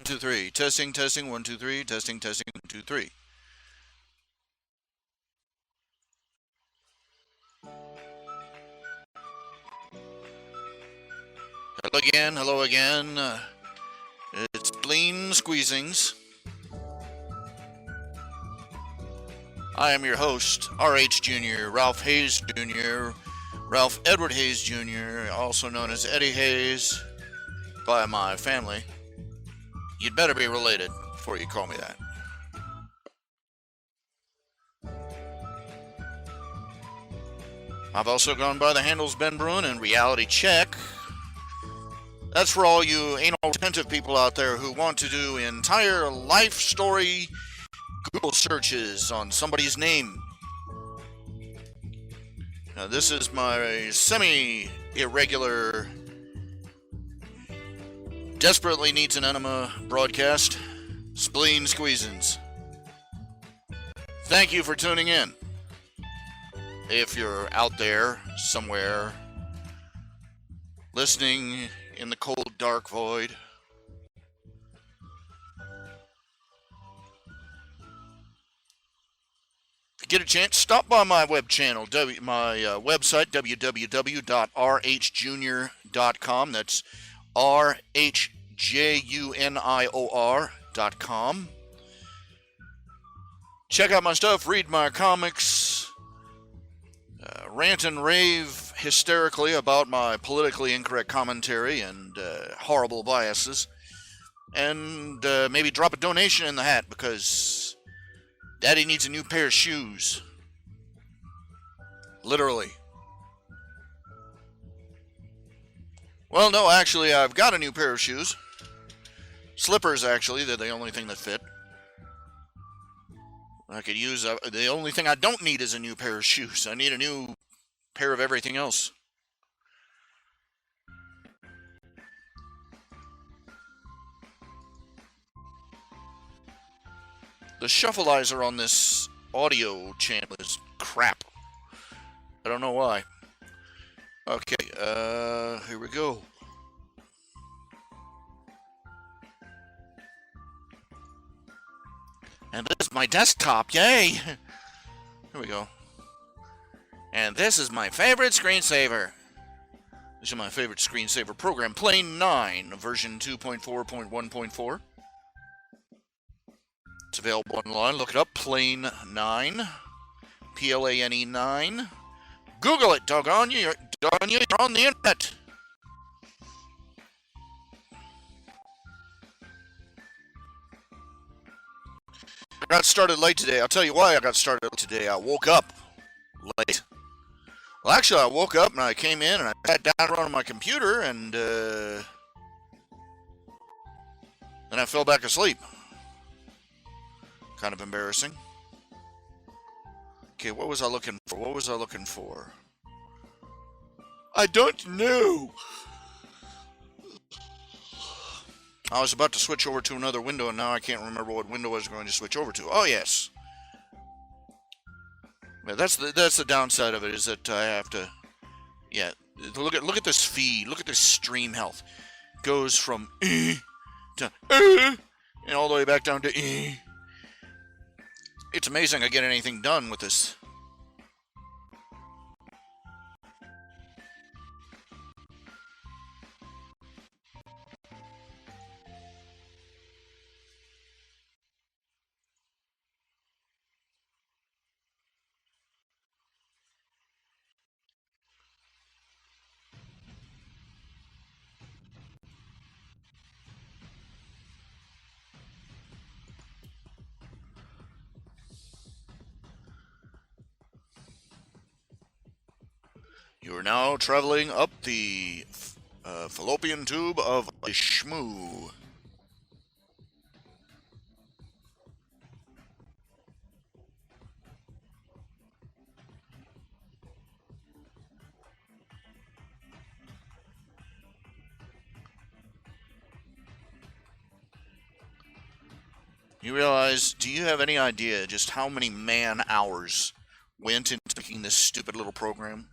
2, 3. Testing, testing, 1, 2, 3. Testing, testing, 1, 2, 3. Hello again, hello again. It's Spleen Squeezings. I am your host, RHJunior, Ralph Hayes Jr., Ralph Edward Hayes Jr., also known as Eddie Hayes by my family. You'd better be related before you call me that. I've also gone by the handles Ben Bruin and Reality Check. That's for all you anal retentive people out there who want to do entire life story Google searches on somebody's name. Now, this is my semi-irregular, desperately needs an enema broadcast, Spleen Squeezins. Thank you for tuning in. If you're out there somewhere listening in the cold, dark void, if you get a chance, stop by my web channel, my website, www.rhjunior.com. That's RHJunior.com. Check out my stuff, read my comics, rant and rave hysterically about my politically incorrect commentary and horrible biases, and maybe drop a donation in the hat because Daddy needs a new pair of shoes. Literally. Well, no, actually, I've got a new pair of shoes. Slippers, actually. They're the only thing that fit. I could use... the only thing I don't need is a new pair of shoes. I need a new pair of everything else. The shuffleizer on this audio channel is crap. I don't know why. Okay, here we go. And this is my desktop, yay! Here we go. And this is my favorite screensaver. This is my favorite screensaver program, Plane 9, version 2.4.1.4. It's available online. Look it up, Plane 9. Plane 9. Google it, doggone you. You're on the internet. I got started late today. I'll tell you why I got started late today. I woke up late. Well, actually, I woke up and I came in and I sat down in front of my computer and then I fell back asleep. Kind of embarrassing. Okay, what was I looking for? What was I looking for? I don't know. I was about to switch over to another window, and now I can't remember what window I was going to switch over to. Oh, yes. Yeah, that's the downside of it, is that I have to... Yeah, look at this feed. Look at this stream health. It goes from to and all the way back down to It's amazing I get anything done with this. You are now traveling up the fallopian tube of a shmoo. You realize, do you have any idea just how many man hours went into making this stupid little program?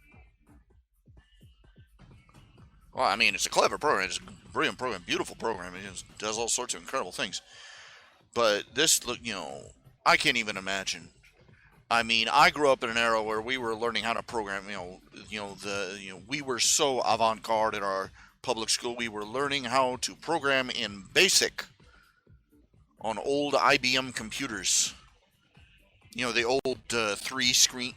Well, I mean, it's a clever program. It's a brilliant program, beautiful program. It does all sorts of incredible things. But this, I can't even imagine. I mean, I grew up in an era where we were learning how to program. We were so avant-garde at our public school. We were learning how to program in BASIC on old IBM computers. The old three screen,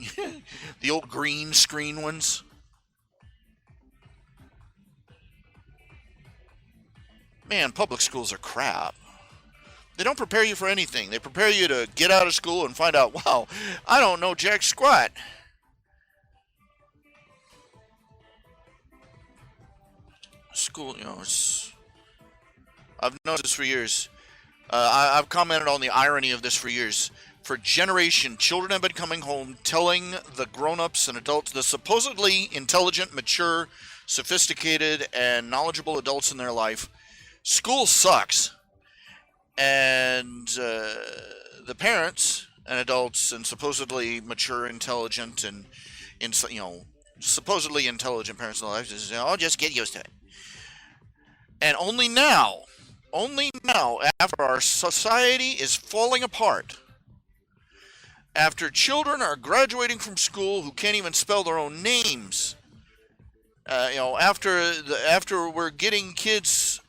the old green screen ones. Man, public schools are crap. They don't prepare you for anything. They prepare you to get out of school and find out, wow, I don't know jack squat. School, I've noticed this for years. I've commented on the irony of this for years. For generations, children have been coming home telling the grown-ups and adults, the supposedly intelligent, mature, sophisticated, and knowledgeable adults in their life, school sucks. And the parents and adults and supposedly mature, intelligent, and supposedly intelligent parents in their life just say, "Oh, just get used to it." And only now, after our society is falling apart, after children are graduating from school who can't even spell their own names, after we're getting kids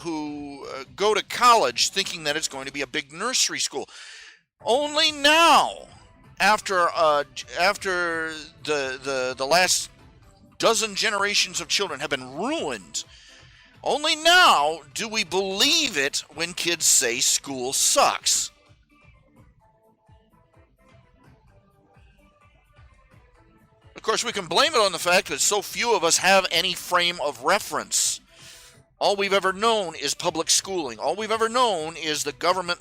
who go to college thinking that it's going to be a big nursery school, only now, after the last dozen generations of children have been ruined, only now do we believe it when kids say school sucks. Of course, we can blame it on the fact that so few of us have any frame of reference. All we've ever known is public schooling. All we've ever known is the government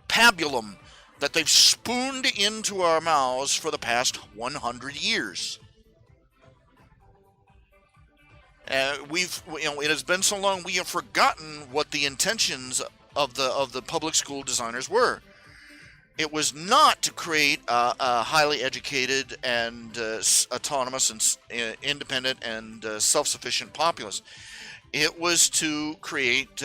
pabulum that they've spooned into our mouths for the past 100 years. It has been so long we have forgotten what the intentions of the public school designers were. It was not to create a highly educated and autonomous and independent and self-sufficient populace. It was to create,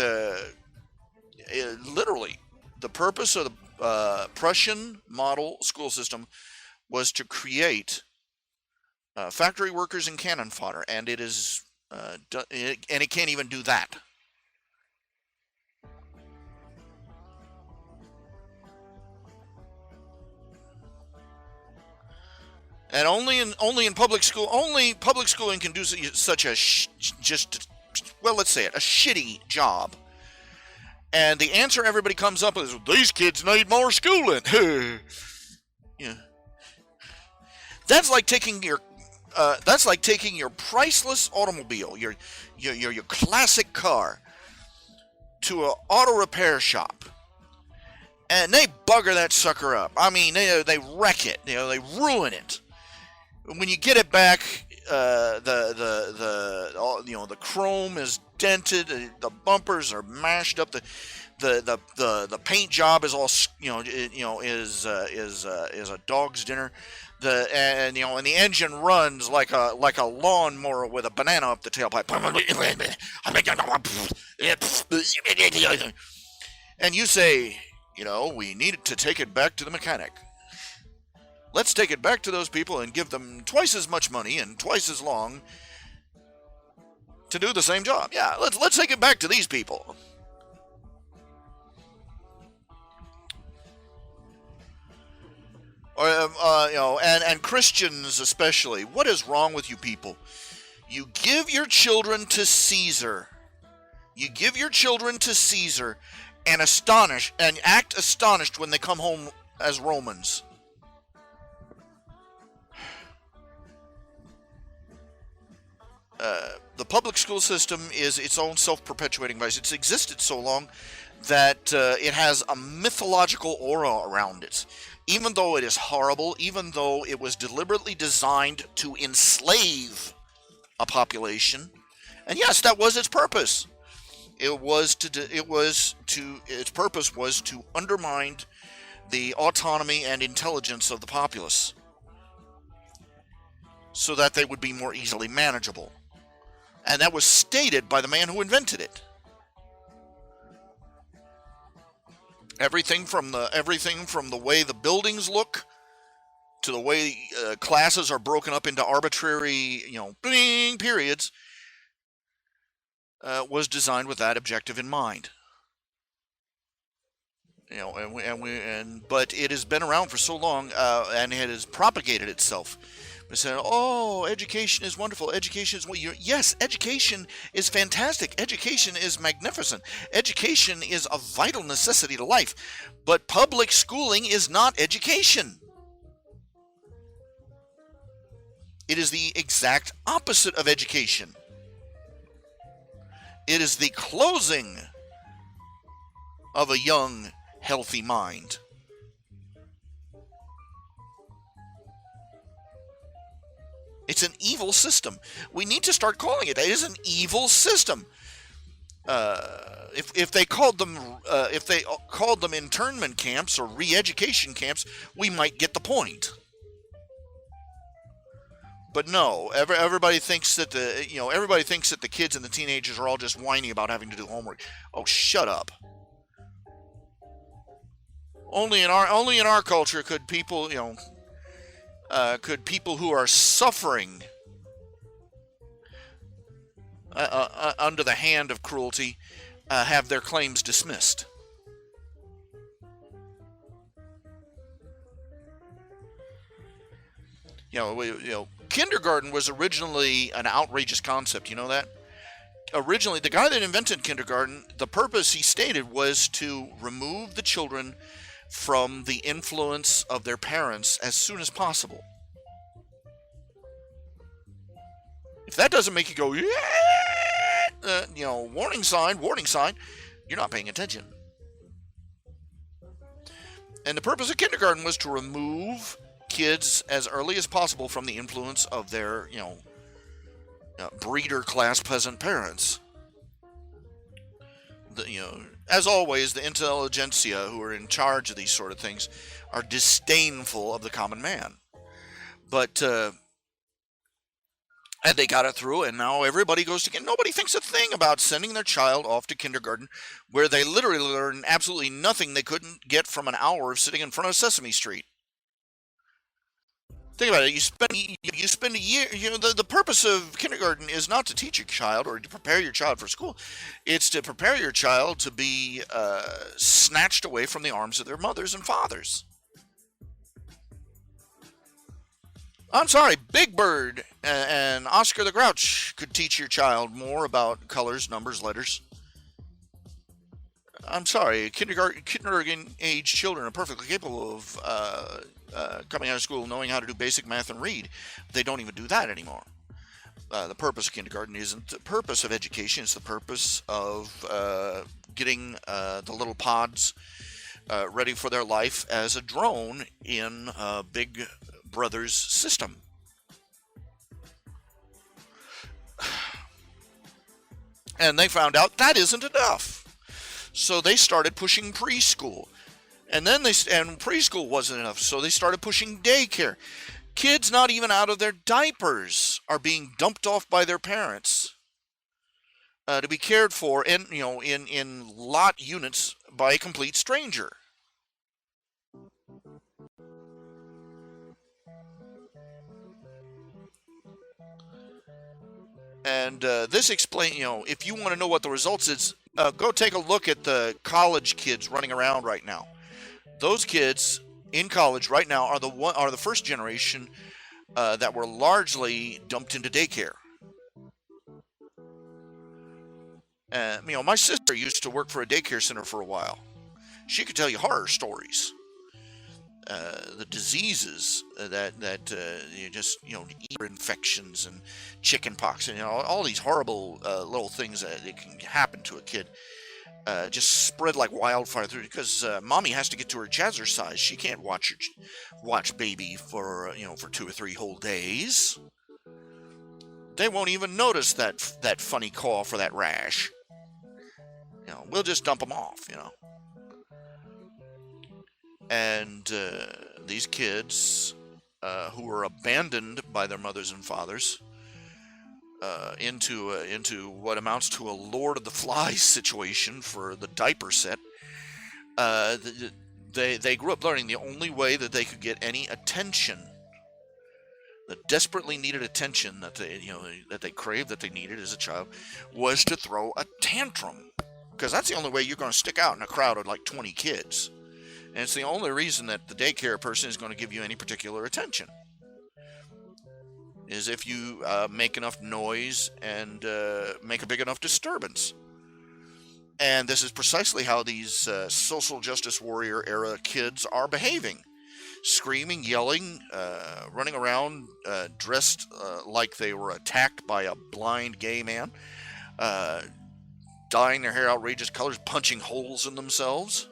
literally, the purpose of the Prussian model school system was to create factory workers and cannon fodder, and it is, and it can't even do that. And only in public school, only public schooling can do such a let's say it, a shitty job. And the answer everybody comes up with is, these kids need more schooling. Yeah. That's like taking your priceless automobile, your classic car, to an auto repair shop, and they bugger that sucker up. I mean, they wreck it. They ruin it. When you get it back, the chrome is dented, the bumpers are mashed up, the paint job is all is a dog's dinner. And the engine runs like a lawnmower with a banana up the tailpipe. And you say, we need to take it back to the mechanic. Let's take it back to those people and give them twice as much money and twice as long to do the same job. Yeah, let's take it back to these people. And Christians especially. What is wrong with you people? You give your children to Caesar. You give your children to Caesar and act astonished when they come home as Romans. The public school system is its own self-perpetuating vice. It's existed so long that it has a mythological aura around it. Even though it is horrible, even though it was deliberately designed to enslave a population, and yes, that was its purpose. Its purpose was to undermine the autonomy and intelligence of the populace, so that they would be more easily manageable. And that was stated by the man who invented it. Everything from the way the buildings look to the way classes are broken up into arbitrary, bling periods, was designed with that objective in mind. But it has been around for so long, and it has propagated itself. We say, "Oh, education is wonderful. Education is yes, education is fantastic. Education is magnificent. Education is a vital necessity to life. But public schooling is not education. It is the exact opposite of education. It is the closing of a young, healthy mind." It's an evil system. We need to start calling it. It is an evil system. If they called them internment camps or re-education camps, we might get the point. But no, everybody thinks that the kids and the teenagers are all just whining about having to do homework. Oh, shut up. Only in our culture could people who are suffering under the hand of cruelty have their claims dismissed. Kindergarten was originally an outrageous concept. You know that? Originally, the guy that invented kindergarten, the purpose he stated was to remove the children from the influence of their parents as soon as possible. If that doesn't make you go, warning sign, you're not paying attention. And the purpose of kindergarten was to remove kids as early as possible from the influence of their, breeder class peasant parents. As always, the intelligentsia who are in charge of these sort of things are disdainful of the common man. But, and they got it through, and now everybody goes to nobody thinks a thing about sending their child off to kindergarten, where they literally learn absolutely nothing they couldn't get from an hour of sitting in front of Sesame Street. Think about it. You spend a year. The purpose of kindergarten is not to teach your child or to prepare your child for school. It's to prepare your child to be snatched away from the arms of their mothers and fathers. I'm sorry, Big Bird and Oscar the Grouch could teach your child more about colors, numbers, letters. I'm sorry, kindergarten age children are perfectly capable of coming out of school knowing how to do basic math and read. They don't even do that anymore. The purpose of kindergarten isn't the purpose of education. It's the purpose of getting the little pods ready for their life as a drone in Big Brother's system. And they found out that isn't enough. So they started pushing preschool. And preschool wasn't enough, so they started pushing daycare. Kids not even out of their diapers are being dumped off by their parents to be cared for in lot units by a complete stranger. And this explains, if you want to know what the results is, go take a look at the college kids running around right now. Those kids in college right now are the first generation that were largely dumped into daycare. My sister used to work for a daycare center for a while. She could tell you horror stories. The diseases that ear infections and chicken pox and all these horrible little things that can happen to a kid just spread like wildfire through because mommy has to get to her jazzercise. She can't watch baby for 2 or 3 whole days. They won't even notice that funny cough or that rash. We'll just dump them off. And these kids who were abandoned by their mothers and fathers into what amounts to a Lord of the Flies situation for the diaper set. They grew up learning the only way that they could get any attention, the desperately needed attention that they craved, that they needed as a child, was to throw a tantrum, because that's the only way you're going to stick out in a crowd of like 20 kids, and it's the only reason that the daycare person is going to give you any particular attention, is if you make enough noise and make a big enough disturbance. And this is precisely how these social justice warrior era kids are behaving. Screaming, yelling, running around dressed like they were attacked by a blind gay man, dyeing their hair outrageous colors, punching holes in themselves,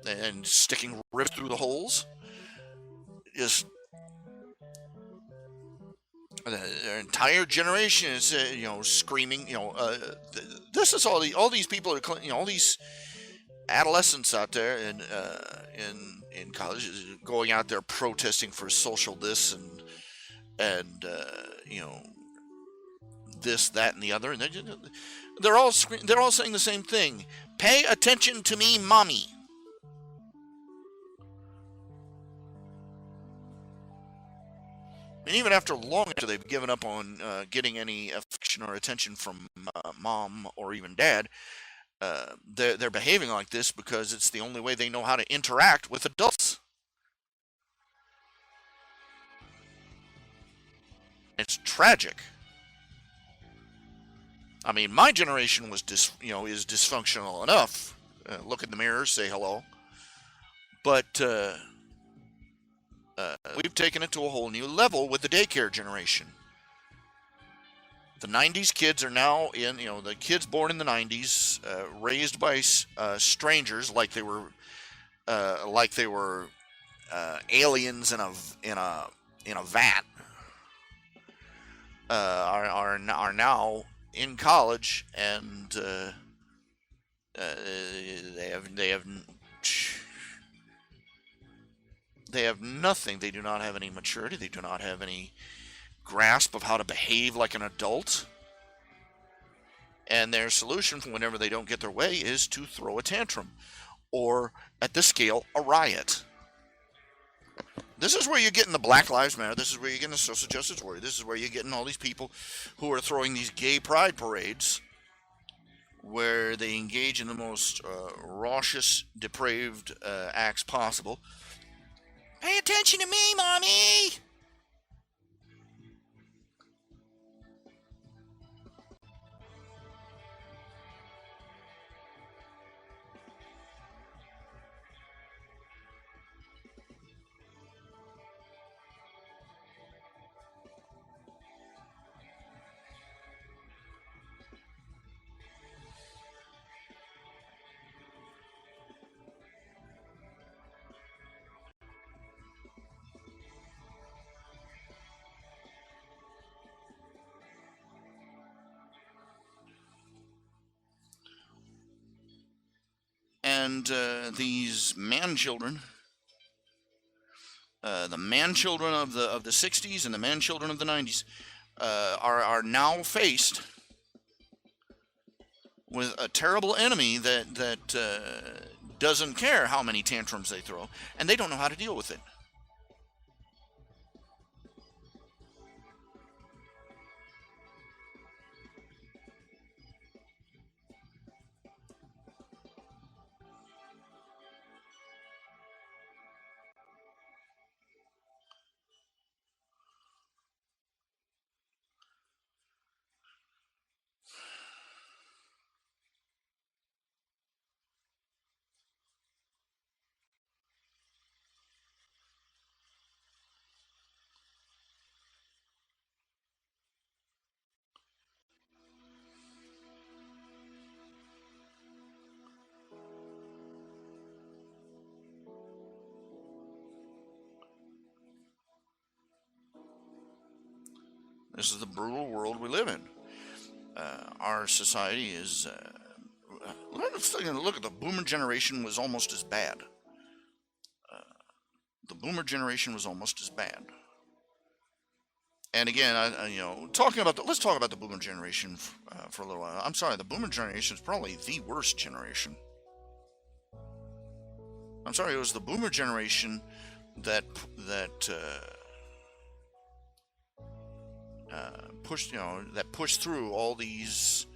and sticking rivets through the holes. Just their entire generation is, screaming. This is all these people are, all these adolescents out there in college going out there protesting for social this and this, that, and the other, and they're all saying the same thing: pay attention to me, mommy. And even long after they've given up on getting any affection or attention from mom or even dad, they're behaving like this because it's the only way they know how to interact with adults. It's tragic. I mean, my generation was is dysfunctional enough. Look in the mirror, say hello. But we've taken it to a whole new level with the daycare generation. The 90s kids are now the kids born in the 90s, raised by strangers like they were aliens in a vat, are now in college, and they have nothing. They do not have any maturity. They do not have any grasp of how to behave like an adult. And their solution for whenever they don't get their way is to throw a tantrum, or at this scale, a riot. This is where you're getting the Black Lives Matter. This is where you're getting the social justice warrior. This is where you're getting all these people who are throwing these gay pride parades where they engage in the most raucous, depraved acts possible. Pay attention to me, mommy! And these man children, the man children of the 60s and the man children of the 90s, are now faced with a terrible enemy that doesn't care how many tantrums they throw, and they don't know how to deal with it. This is the brutal world we live in. Our society is. Let's look at the boomer generation was almost as bad. The boomer generation was almost as bad. And again, talking about let's talk about the boomer generation for a little while. I'm sorry, the boomer generation is probably the worst generation. I'm sorry, it was the boomer generation that pushed through all these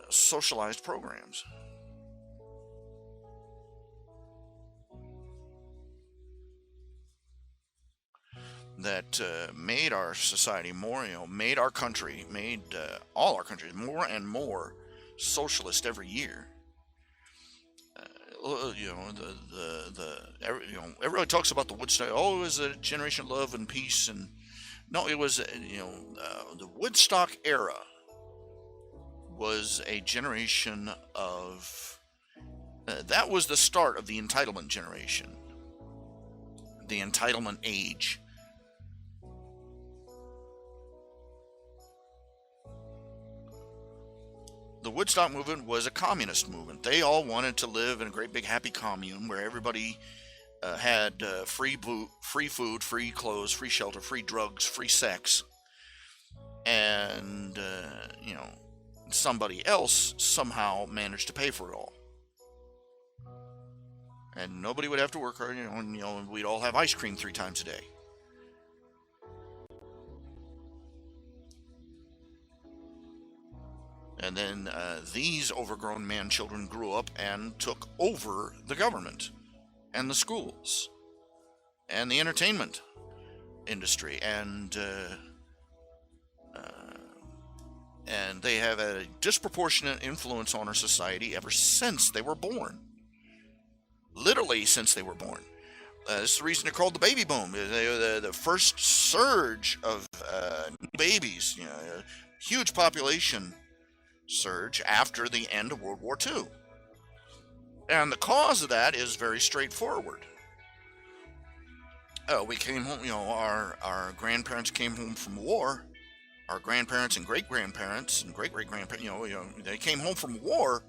socialized programs. That made our society more, made our country, made all our countries more and more socialist every year. Everybody talks about the Woodstock. Oh, it was a generation of love and peace, and no, it was the Woodstock era was a generation of that was the start of the entitlement generation, the entitlement age. The Woodstock movement was a communist movement. They all wanted to live in a great big happy commune where everybody had free food, free clothes, free shelter, free drugs, free sex, and somebody else somehow managed to pay for it all, and nobody would have to work hard. And we'd all have ice cream 3 times a day. And then these overgrown man-children grew up and took over the government and the schools and the entertainment industry, and they have a disproportionate influence on our society ever since they were born. Literally since they were born. This is the reason they're called the baby boom. The first surge of new babies, a huge population surge after the end of World War II. And the cause of that is very straightforward. We came home, our grandparents came home from war. Our grandparents and great-grandparents and great-great-grandparents, they came home from war,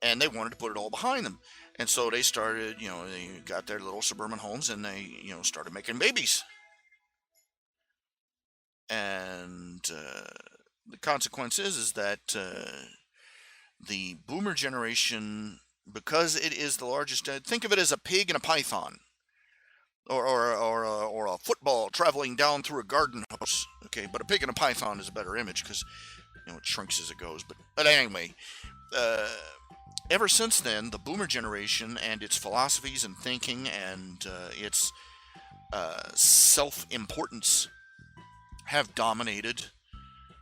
and they wanted to put it all behind them. And so they started, they got their little suburban homes, and they, started making babies. And the consequence is that the boomer generation, because it is the largest, think of it as a pig and a python, or a football traveling down through a garden hose. Okay, but a pig and a python is a better image because it shrinks as it goes. But anyway, ever since then, the boomer generation and its philosophies and thinking and its self-importance have dominated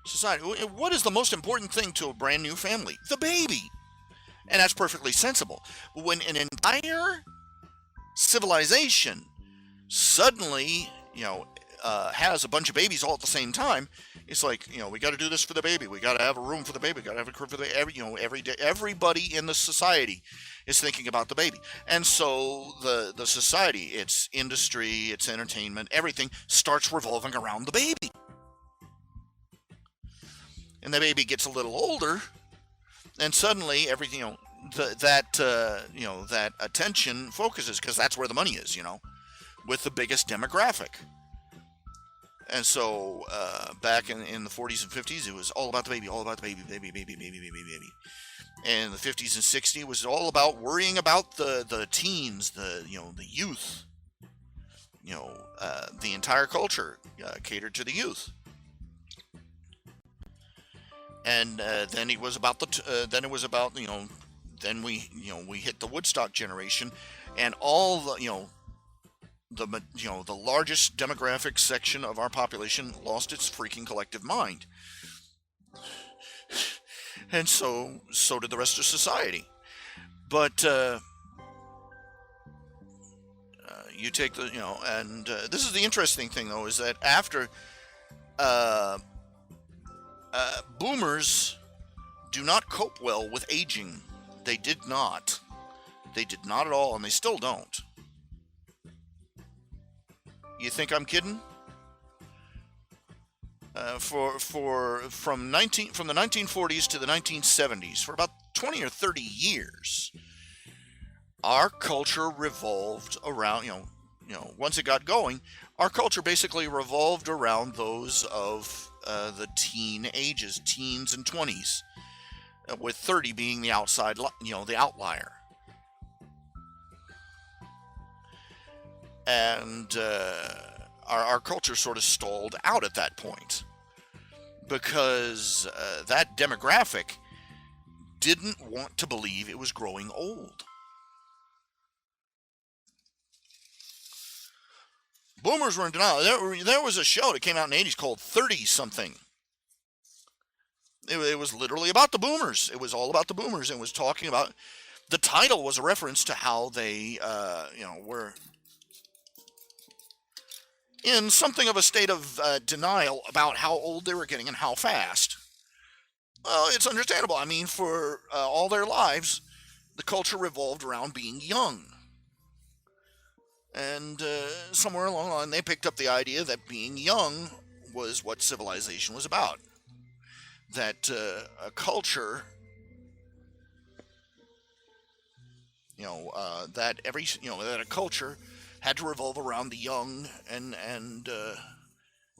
society. What is the most important thing to a brand new family? The baby. And that's perfectly sensible. But when an entire civilization suddenly, has a bunch of babies all at the same time, it's like, we got to do this for the baby. We got to have a room for the baby. We got to have a crib for the every day. Everybody in the society is thinking about the baby. And so the society, its industry, its entertainment, everything starts revolving around the baby. And the baby gets a little older, and suddenly everything, that attention focuses, because that's where the money is, with the biggest demographic. And so back in the 40s and 50s, it was all about the baby, all about the baby. And in the 50s and 60s, it was all about worrying about the teens, the youth. The entire culture catered to the youth. And then it was about then we hit the Woodstock generation, and all the largest demographic section of our population lost its freaking collective mind, and so did the rest of society. But you take and this is the interesting thing, though, is that after boomers do not cope well with aging. They did not at all, and they still don't. You think I'm kidding? From the 1940s to the 1970s, for about 20 or 30 years, our culture revolved around once it got going, our culture basically revolved around those of the teen ages, teens and 20s, with 30 being the outside, the outlier. And our culture sort of stalled out at that point because that demographic didn't want to believe it was growing old. Boomers were in denial. There was a show that came out in the 80s called 30-something. It was literally about the boomers. It was all about the boomers, and was talking about... The title was a reference to how they, were in something of a state of denial about how old they were getting and how fast. Well, it's understandable. I mean, for all their lives, the culture revolved around being young. And somewhere along the line, they picked up the idea that being young was what civilization was about. That a culture, that a culture had to revolve around the young and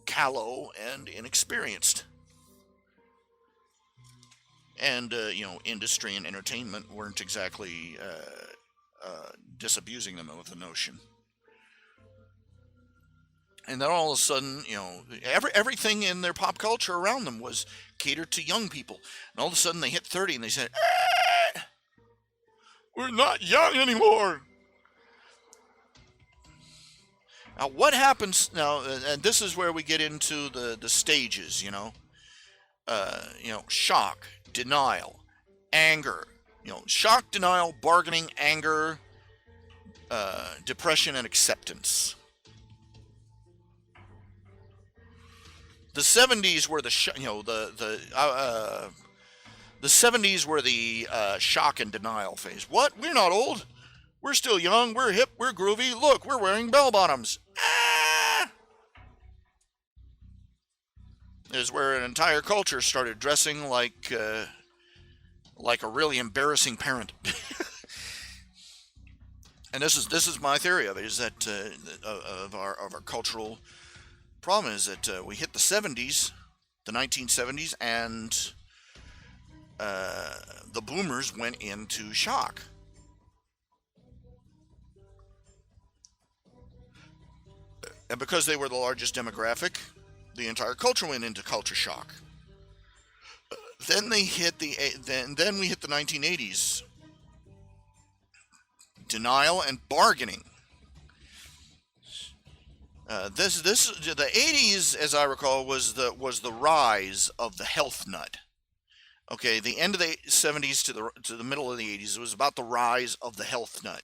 callow and inexperienced. And, industry and entertainment weren't exactly disabusing them with the notion. And then all of a sudden, everything in their pop culture around them was catered to young people. And all of a sudden they hit 30 and they said, we're not young anymore. Now, what happens now, and this is where we get into the stages, shock, denial, anger, shock, denial, bargaining, anger, depression, and acceptance. The 70s were the 70s were the shock and denial phase. What? We're not old. We're still young. We're hip. We're groovy. Look, we're wearing bell bottoms. Is where an entire culture started dressing like a really embarrassing parent. And this is my theory of it, is that of our cultural problem is that we hit the 70s, the 1970s, and the boomers went into shock. And because they were the largest demographic, the entire culture went into culture shock. Then we hit the 1980s. Denial and bargaining. The 80s, as I recall, was the rise of the health nut. Okay, the end of the 70s to the middle of the 80s, it was about the rise of the health nut.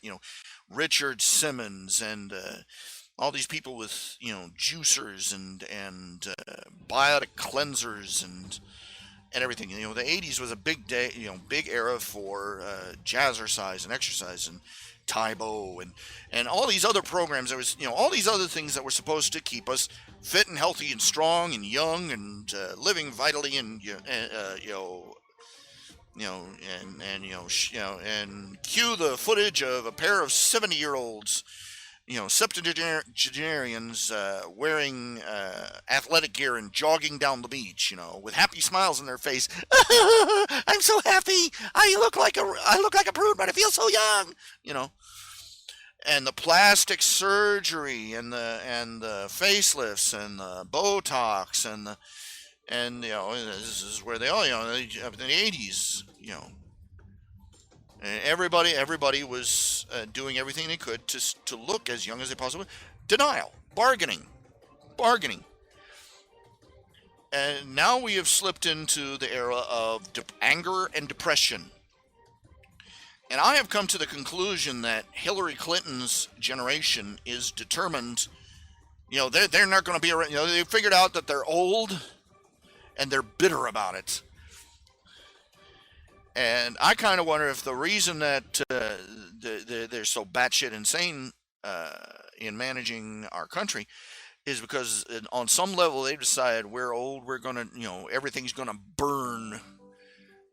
Richard Simmons and all these people with juicers and biotic cleansers and everything. The 80s was a big day, big era for jazzercise and exercise and Tybo and all these other programs. There was all these other things that were supposed to keep us fit and healthy and strong and young and living vitally and and cue the footage of a pair of 70-year-olds, septuagenarians wearing athletic gear and jogging down the beach, with happy smiles on their face. I'm so happy. I look like a prude, but I feel so young. And the plastic surgery and the facelifts and the Botox and this is where they all in the 80s, and everybody was doing everything they could to look as young as they possibly could. Denial, bargaining, and now we have slipped into the era of anger and depression. And I have come to the conclusion that Hillary Clinton's generation is determined. They're not going to be around. They figured out that they're old, and they're bitter about it. And I kind of wonder if the reason that they're so batshit insane in managing our country is because on some level they decided we're old, we're gonna, everything's gonna burn.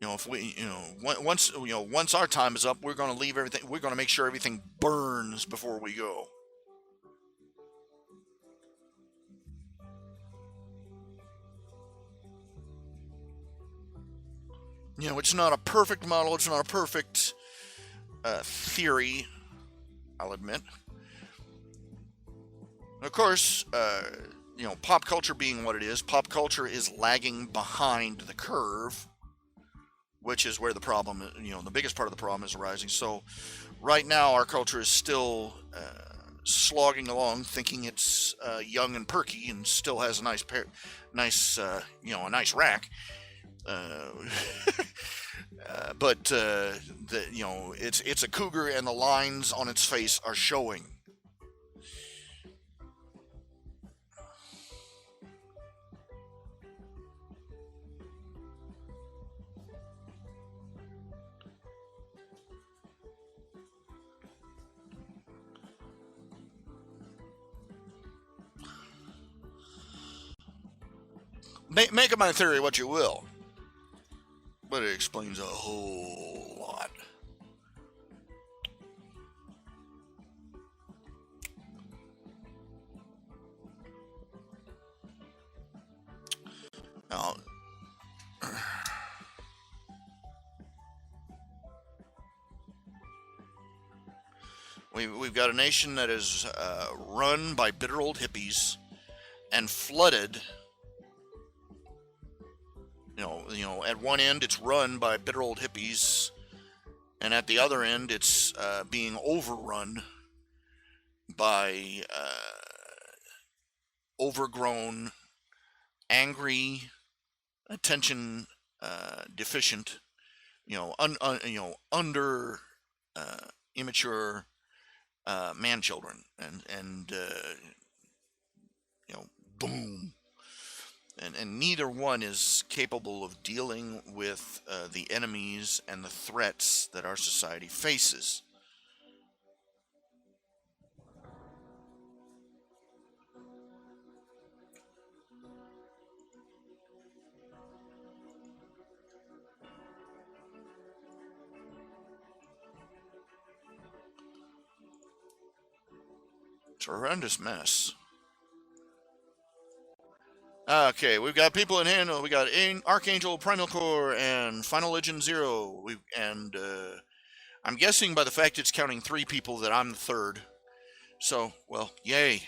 If we, once our time is up, we're gonna leave everything. We're gonna make sure everything burns before we go. You know, it's not a perfect model. It's not a perfect theory, I'll admit. Of course, you know, pop culture being what it is, pop culture is lagging behind the curve, which is where the problem, you know, the biggest part of the problem is arising. So right now, our culture is still slogging along, thinking it's young and perky, and still has a nice you know, a nice rack. But you know, it's a cougar, and the lines on its face are showing. Make of my theory what you will, but it explains a whole lot. Now, we've got a nation that is run by bitter old hippies and flooded. You know, at one end it's run by bitter old hippies, and at the other end it's being overrun by overgrown, angry, attention deficient, you know, under immature man children, and you know, boom. And neither one is capable of dealing with the enemies and the threats that our society faces. It's a horrendous mess. Okay, we've got people in hand. We got Archangel, Primal Core, and Final Legend Zero. And I'm guessing by the fact it's counting 3 people that I'm the third. So, well, yay.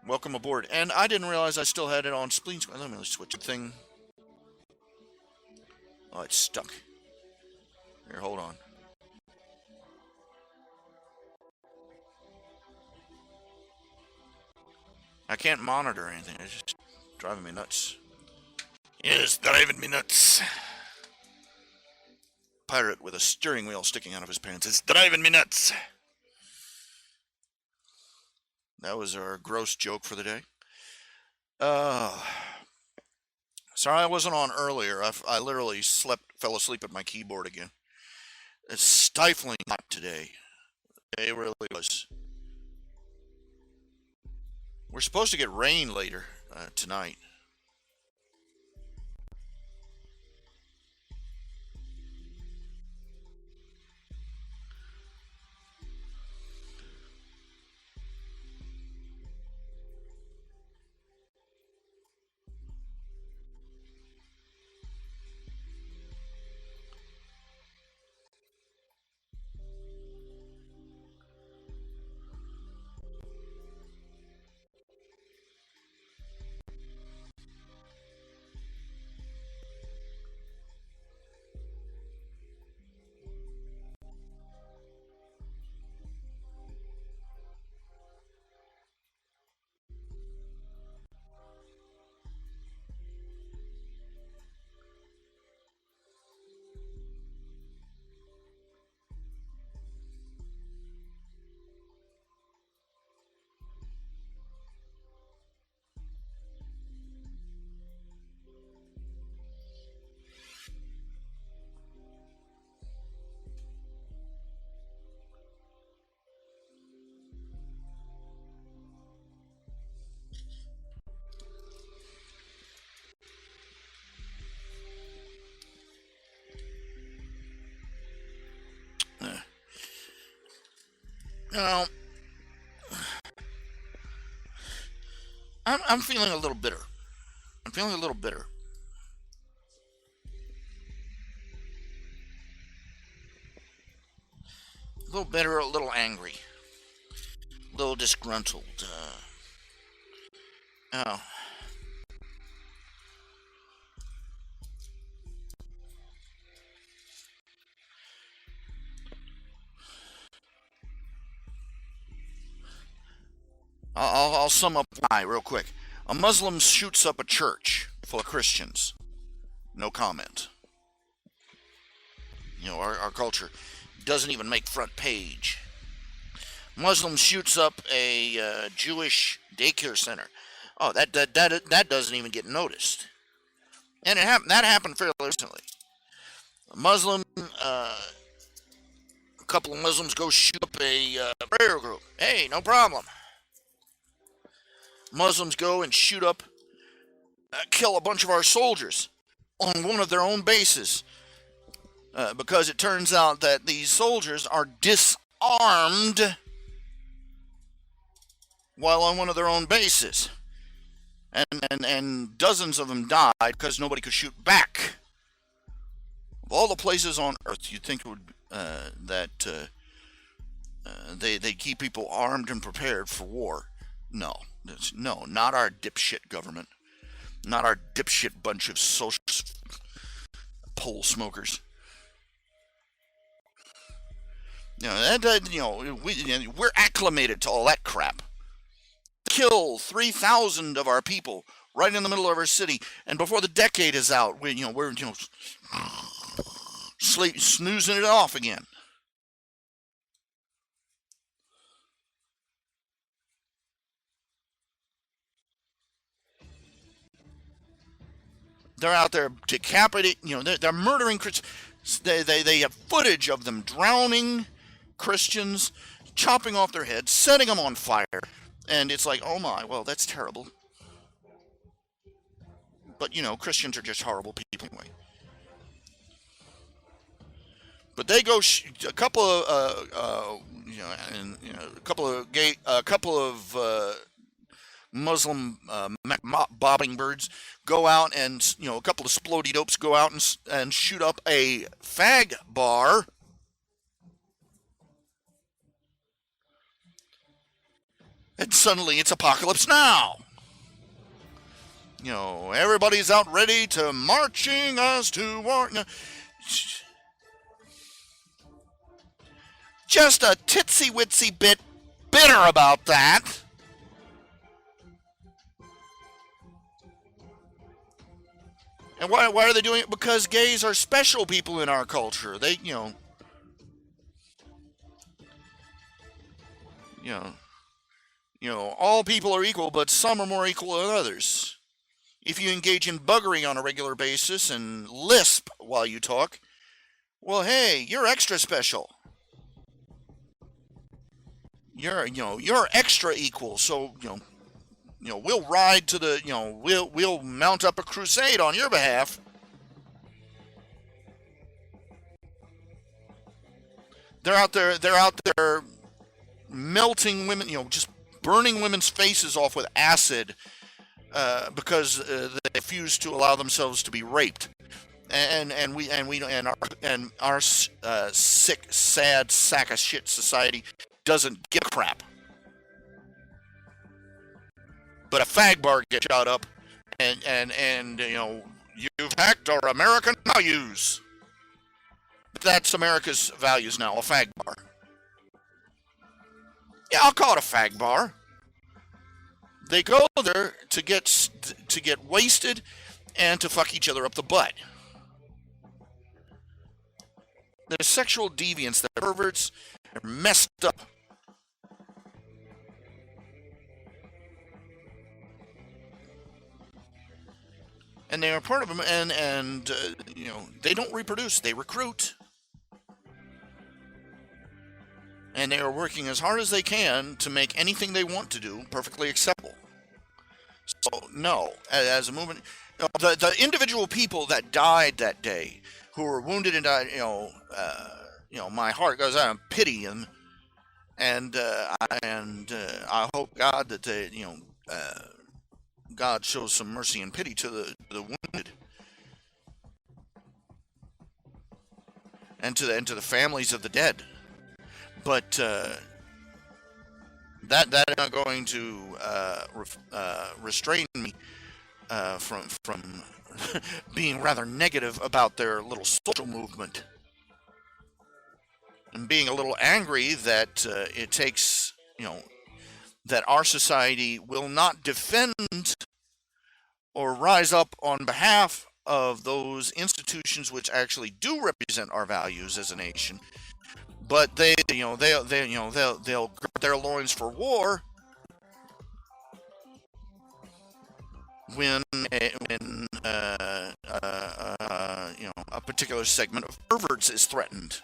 Welcome aboard. And I didn't realize I still had it on spleen screen. Let me switch the thing. Oh, it's stuck. Here, hold on. I can't monitor anything. It's just driving me nuts. It's driving me nuts. Pirate with a steering wheel sticking out of his pants. It's driving me nuts. That was our gross joke for the day. Sorry I wasn't on earlier. I literally fell asleep at my keyboard again. It's stifling hot today. It really was. We're supposed to get rain later tonight. Now, I'm feeling a little bitter. I'm feeling a little bitter. A little bitter, a little angry, a little disgruntled. Oh, I'll sum up why real quick. A Muslim shoots up a church full of Christians. No comment. Our culture doesn't even make front page. Muslim shoots up a Jewish daycare center. Oh, that doesn't even get noticed. And that happened fairly recently. A couple of Muslims go shoot up a prayer group. Hey, no problem. Muslims go and kill a bunch of our soldiers on one of their own bases. Because it turns out that these soldiers are disarmed while on one of their own bases. And dozens of them died because nobody could shoot back. Of all the places on earth, you'd think it would they keep people armed and prepared for war. No, not our dipshit government, not our dipshit bunch of social pole smokers. We're acclimated to all that crap. Kill 3,000 of our people right in the middle of our city, and before the decade is out, we're snoozing it off again. They're out there decapitating. They're murdering Christians. They have footage of them drowning Christians, chopping off their heads, setting them on fire, and it's like, oh my, well, that's terrible. But Christians are just horrible people anyway. But they go a couple of Muslim bobbing birds go out, and a couple of splody dopes go out and shoot up a fag bar. And suddenly it's apocalypse now. Everybody's out ready to marching us to war. Just a titsy-witsy bit bitter about that. And why are they doing it? Because gays are special people in our culture. They, all people are equal, but some are more equal than others. If you engage in buggery on a regular basis and lisp while you talk, well, hey, you're extra special. You're extra equal. So, we'll ride to the, we'll mount up a crusade on your behalf. They're out there melting women, just burning women's faces off with acid because they refuse to allow themselves to be raped. And our sick, sad sack of shit society doesn't give a crap. But a fag bar gets shot up, and you've hacked our American values. That's America's values now, a fag bar. Yeah, I'll call it a fag bar. They go there to get wasted and to fuck each other up the butt. They're sexual deviants, they're perverts, they're messed up. And they are part of them, and they don't reproduce, they recruit. And they are working as hard as they can to make anything they want to do perfectly acceptable. So, no, as a movement, the individual people that died that day, who were wounded and died, my heart goes out and pity them, and I hope God that God shows some mercy and pity to the wounded, and to the families of the dead. But that is not going to restrain me from being rather negative about their little social movement, and being a little angry that it takes, that our society will not defend or rise up on behalf of those institutions which actually do represent our values as a nation. But they'll gird their loins for war when a particular segment of perverts is threatened.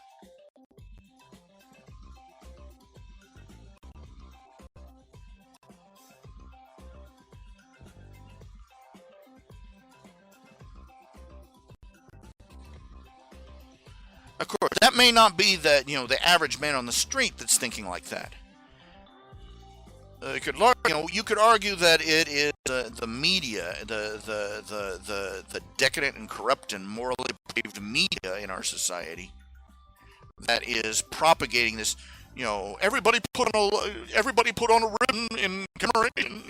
Of course, that may not be the average man on the street that's thinking like that. You could argue that it is the media, the decadent and corrupt and morally depraved media in our society that is propagating this. Everybody put on a ribbon in commemoration.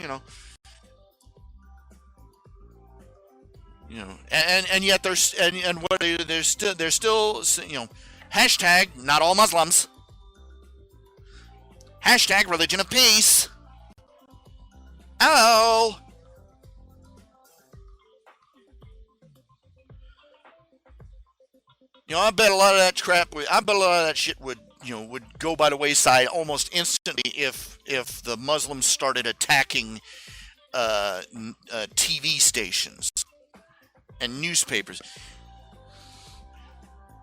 And yet there's still hashtag not all Muslims, hashtag religion of peace. Oh, I bet a lot of that crap. I bet a lot of that shit would go by the wayside almost instantly if the Muslims started attacking TV stations and newspapers.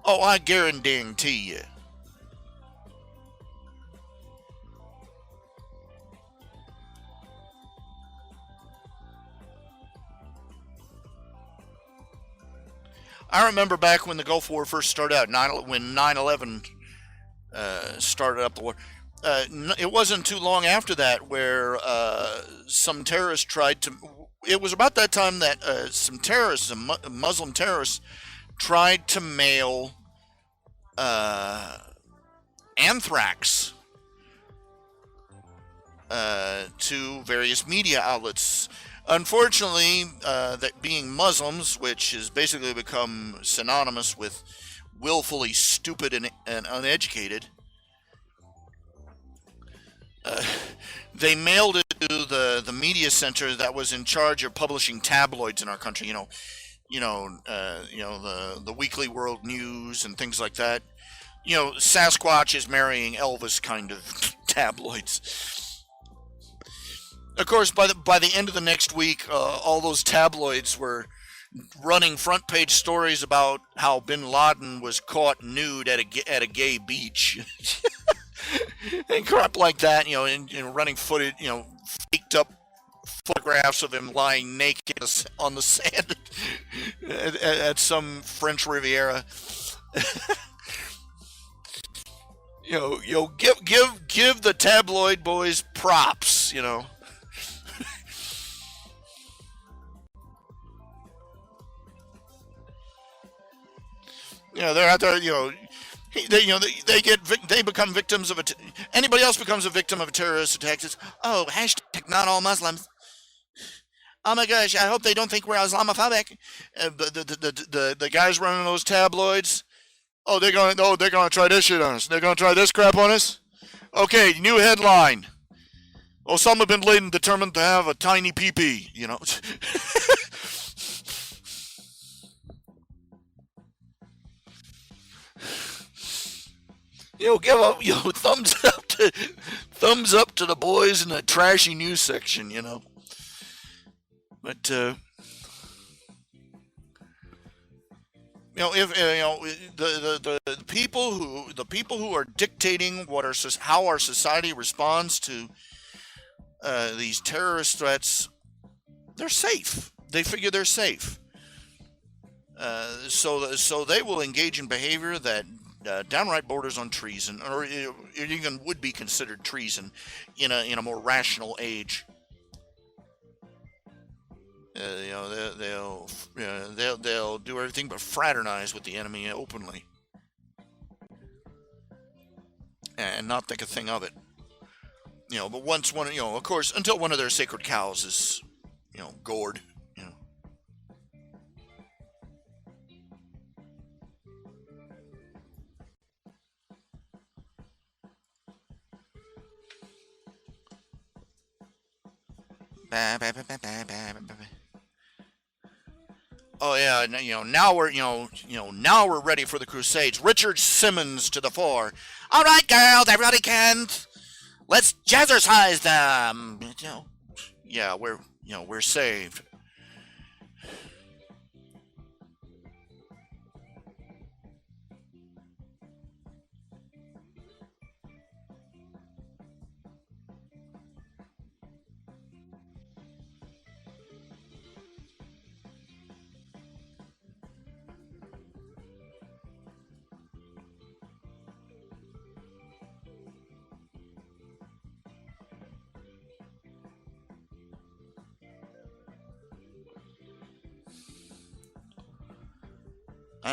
Oh, I guarantee you. I remember back when the Gulf War first started out, when 9/11 started up the war. It wasn't too long after that where some terrorists tried to. It was about that time that some Muslim terrorists, tried to mail anthrax to various media outlets. Unfortunately, that being Muslims, which has basically become synonymous with willfully stupid and uneducated, they mailed it to the media center that was in charge of publishing tabloids in our country. The Weekly World News and things like that. Sasquatch is marrying Elvis kind of tabloids. Of course, by the end of the next week, all those tabloids were running front page stories about how Bin Laden was caught nude at a gay beach, and crap like that. And running footage, faked up photographs of him lying naked on the sand at some French Riviera. Give the tabloid boys props. They're out there. They become victims of anybody else becomes a victim of a terrorist attack. It's, oh, hashtag not all Muslims. Oh my gosh, I hope they don't think we're Islamophobic. The guys running those tabloids. Oh, they're gonna try this shit on us. They're gonna try this crap on us. Okay, new headline. Osama bin Laden determined to have a tiny pee-pee. Give a thumbs up to the boys in the trashy news section, But if the people who are dictating how our society responds to these terrorist threats, they're safe. They figure they're safe. So they will engage in behavior that downright borders on treason, or it even would be considered treason in a more rational age. They'll do everything but fraternize with the enemy openly. and not think a thing of it. But once one, of course, until one of their sacred cows is, gored, you know. Oh yeah, now we're now we're ready for the Crusades. Richard Simmons to the fore. All right, girls, everybody can. Let's jazzercise them. Yeah, we're saved.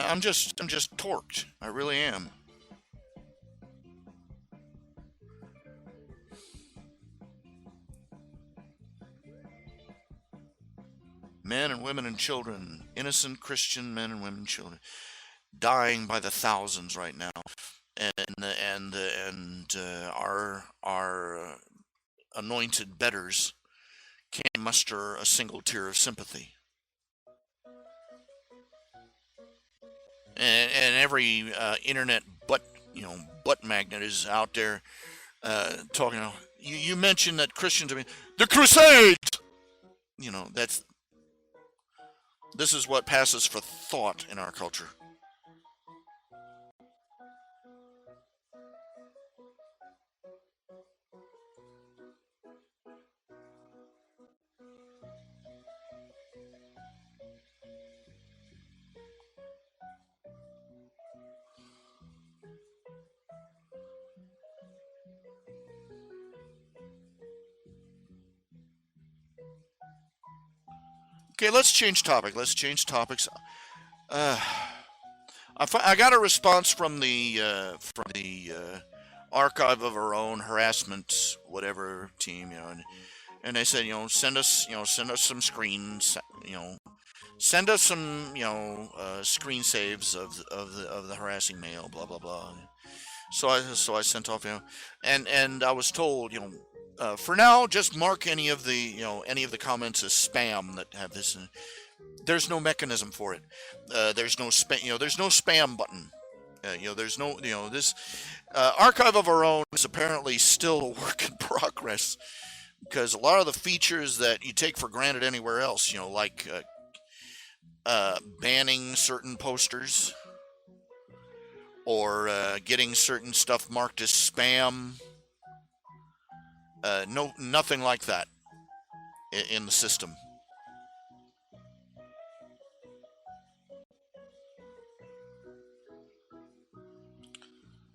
I'm just torqued. I really am. Men and women and children, innocent Christian men and women and children, dying by the thousands right now, and our anointed betters can't muster a single tear of sympathy. And every internet butt magnet is out there talking. You mentioned that Christians. I mean, the Crusades. That's this is what passes for thought in our culture. Okay, let's change topic. Let's change topics. Uh, I got a response from the archive of our own harassment whatever team, and they said, send us some screens, send us some, screen saves of the harassing mail, blah blah blah. So I sent off, and I was told, for now, just mark any of the comments as spam that have this. There's no mechanism for it. There's no spam. There's no spam button. There's no. This archive of our own is apparently still a work in progress because a lot of the features that you take for granted anywhere else, like banning certain posters or getting certain stuff marked as spam. No, nothing like that in the system.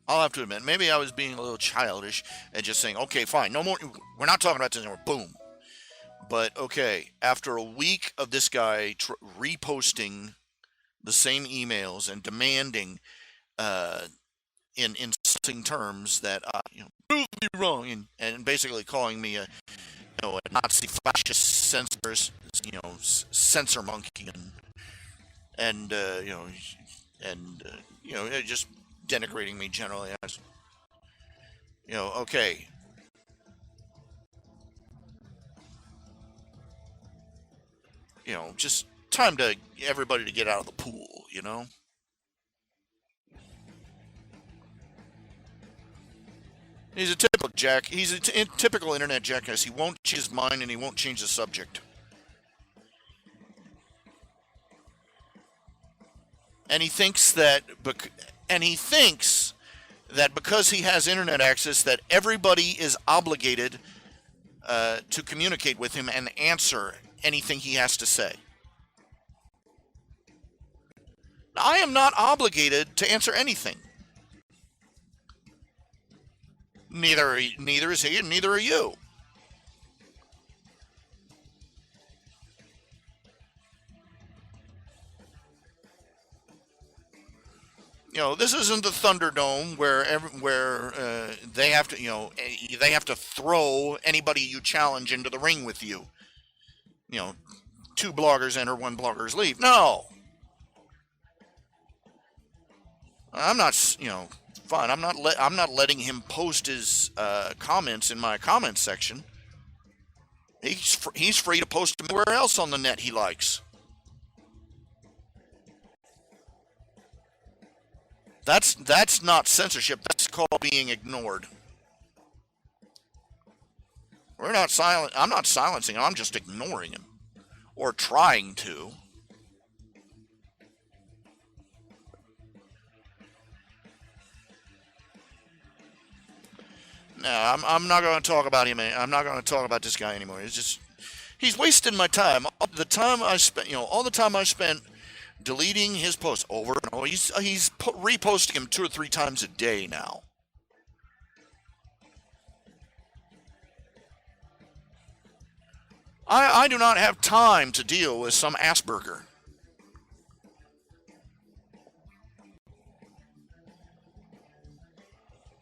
I'll have to admit, maybe I was being a little childish and just saying, okay, fine, no more. We're not talking about this anymore. Boom. But okay, after a week of this guy reposting the same emails and demanding, uh, in insulting terms that prove me wrong, and basically calling me a Nazi fascist censor monkey, and just denigrating me generally as okay, just time to everybody to get out of the pool. He's a typical jack. He's a typical internet jackass. He won't change his mind and he won't change the subject. And he thinks that, because he has internet access, that everybody is obligated to communicate with him and answer anything he has to say. I am not obligated to answer anything. Neither is he, and neither are you. This isn't the Thunderdome where they have to, they have to throw anybody you challenge into the ring with you. You know, two bloggers enter, one bloggers leave. No, I'm not. Fine. I'm not letting him post his comments in my comments section. He's free to post them anywhere else on the net he likes. That's not censorship. That's called being ignored. We're not silent. I'm not silencing him. I'm just ignoring him, or trying to. No, I'm not going to talk about him. I'm not going to talk about this guy anymore. He's wasting my time. All the time I spent deleting his posts over and over. He's reposting him 2 or 3 times a day now. I do not have time to deal with some Asperger.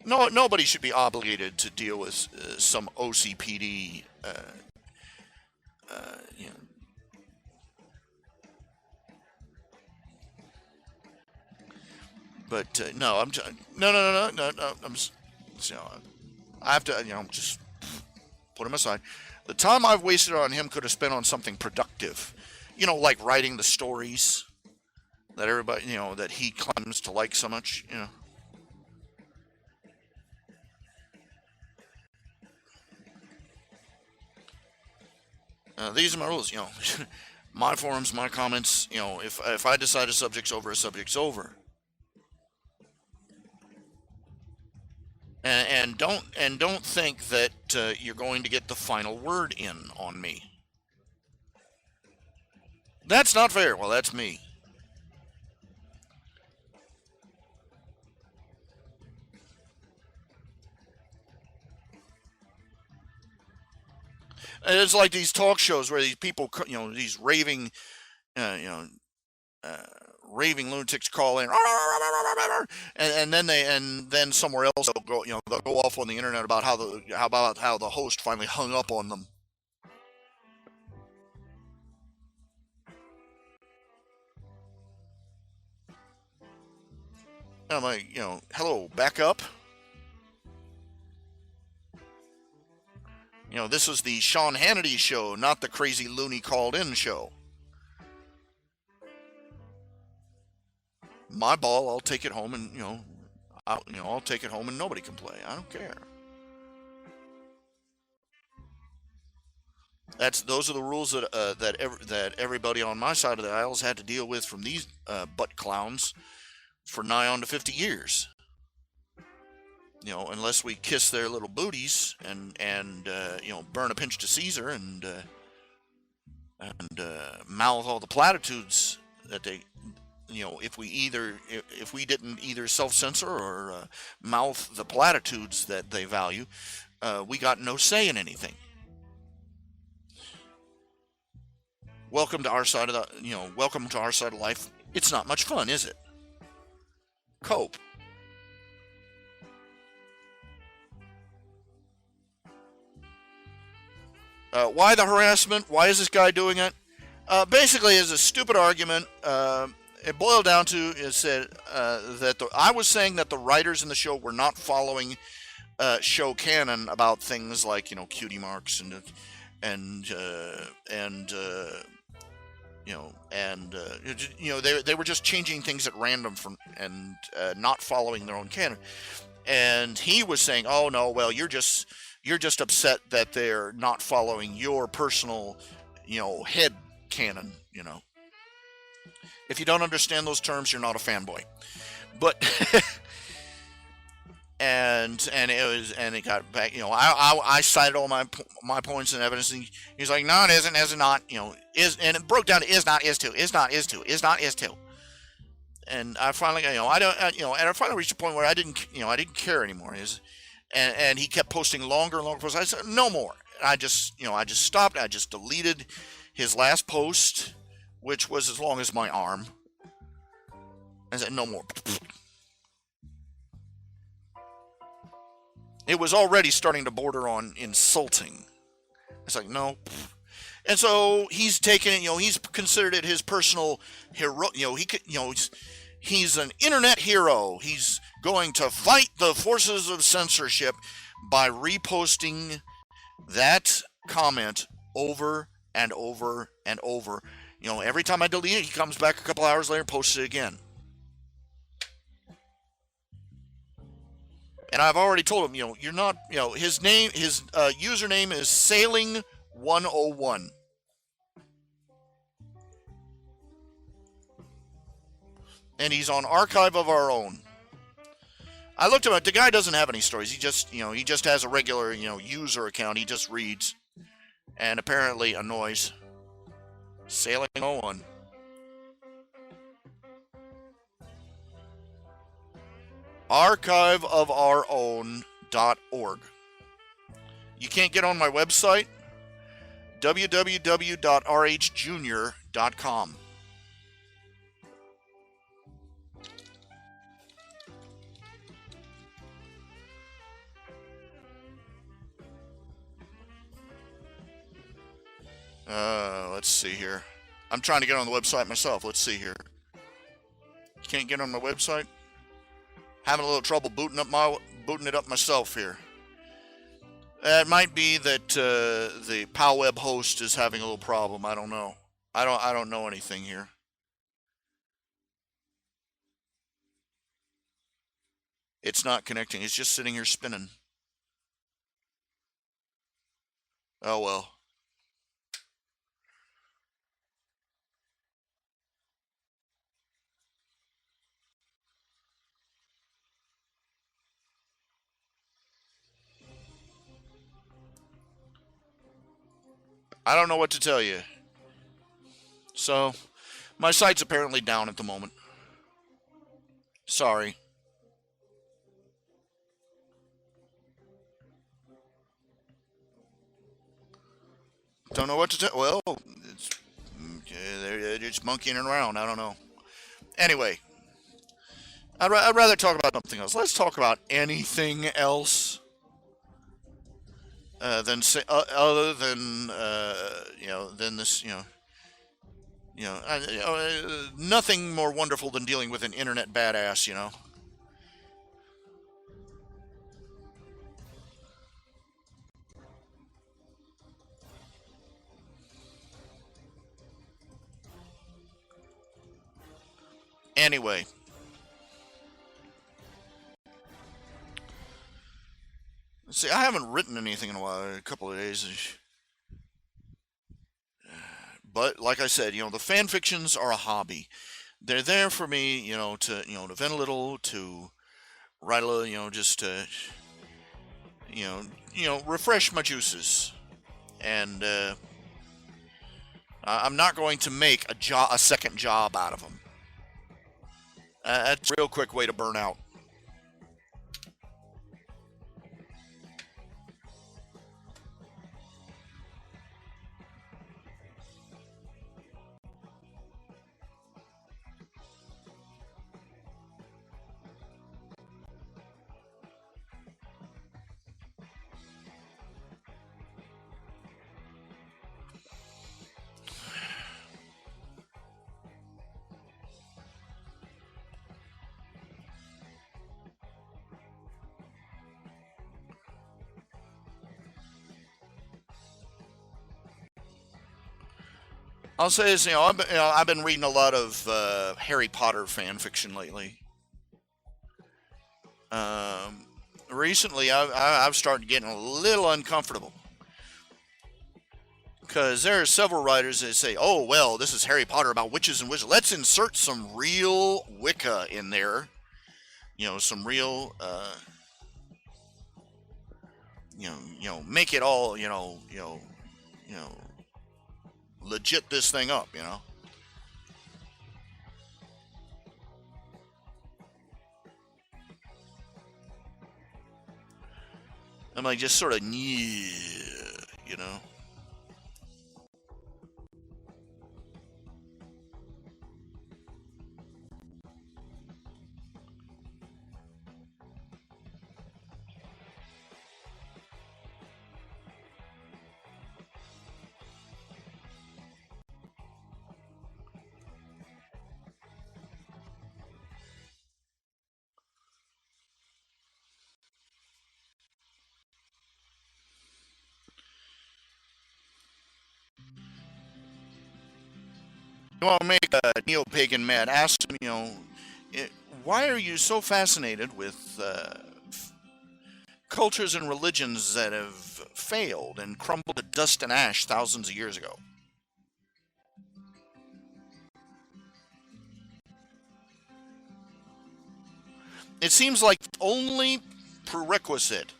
No, nobody should be obligated to deal with some OCPD. You know. But no, no. I have to, just put him aside. The time I've wasted on him could have spent on something productive, like writing the stories that everybody, that he claims to like so much, These are my rules, my forums, my comments, if I decide a subject's over, a subject's over. And don't think that you're going to get the final word in on me. That's not fair. Well, that's me. And it's like these talk shows where these people, these raving, uh, raving lunatics call in, and then somewhere else they'll go off on the internet about how the host finally hung up on them. And I'm like, hello, back up. This was the Sean Hannity show, not the crazy loony called in show. My ball, I'll take it home, and I'll take it home, and nobody can play. I don't care. Those are the rules that everybody on my side of the aisle has had to deal with from these butt clowns for nigh on to 50 years. Unless we kiss their little booties and burn a pinch to Caesar and mouth all the platitudes that they, if we didn't either self-censor or mouth the platitudes that they value, we got no say in anything. Welcome to our side of welcome to our side of life. It's not much fun, is it? Cope. Why the harassment? Why is this guy doing it? Basically, it's a stupid argument. It boiled down to that I was saying that the writers in the show were not following show canon about things like cutie marks they were just changing things at random and not following their own canon. And he was saying, "Oh no, well you're just upset that they're not following your personal, head canon. If you don't understand those terms, you're not a fanboy." But and it got back. I cited all my points and evidence, and he's like, "No, it isn't. Is it not? Is," and it broke down to is not, is to, is not, is to, is not, is to. And I finally, I don't, and I finally reached a point where I didn't care anymore. And he kept posting longer and longer posts. I said, no more. And I just stopped. I just deleted his last post, which was as long as my arm. I said, no more. It was already starting to border on insulting. It's like, no. And so he's taken it, he's considered it his personal hero. He's an internet hero. He's going to fight the forces of censorship by reposting that comment over and over and over. Every time I delete it, he comes back a couple hours later and posts it again. And I've already told him, you're not, his username is Sailing101. And he's on Archive of Our Own. I looked him up. The guy doesn't have any stories. He just has a regular, user account. He just reads and apparently annoys. Sailing101. archiveofourown.org. You can't get on my website? www.rhjunior.com. Let's see here. I'm trying to get on the website myself. Let's see here. Can't get on my website? Having a little trouble booting it up myself here. It might be that the PowWeb host is having a little problem. I don't know. I don't know anything here. It's not connecting. It's just sitting here spinning. Oh well. I don't know what to tell you. So, my site's apparently down at the moment. Sorry. Don't know what to tell. Well, they're just monkeying around. I don't know. Anyway, I'd rather talk about something else. Let's talk about anything else than other than than this. Nothing more wonderful than dealing with an internet badass. Anyway. See, I haven't written anything in a while, a couple of days. But like I said, the fan fictions are a hobby. They're there for me, to vent a little, to write a little, just to refresh my juices. And I'm not going to make a second job out of them. That's a real quick way to burn out. I'll say this, I've been reading a lot of Harry Potter fan fiction lately. Recently, I've started getting a little uncomfortable because there are several writers that say, "Oh well, this is Harry Potter about witches and wizards. Let's insert some real Wicca in there. Some real, make it all, legit this thing up, I'm like, just sort of, You want to make a neo-pagan mad? Ask him, it, why are you so fascinated with cultures and religions that have failed and crumbled to dust and ash thousands of years ago? It seems like the only prerequisite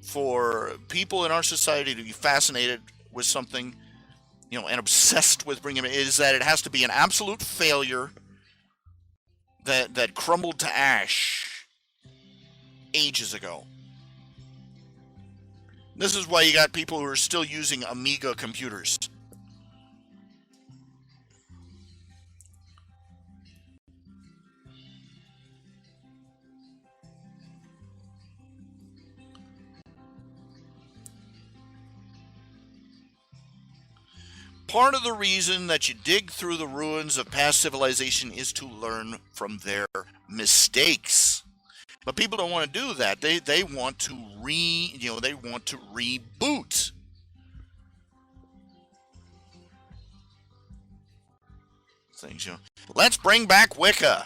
for people in our society to be fascinated with something, and obsessed with bringing it, is that it has to be an absolute failure that crumbled to ash ages ago. This is why you got people who are still using Amiga computers. Part of the reason that you dig through the ruins of past civilization is to learn from their mistakes. But people don't want to do that. They want to they want to reboot. Things, Let's bring back Wicca.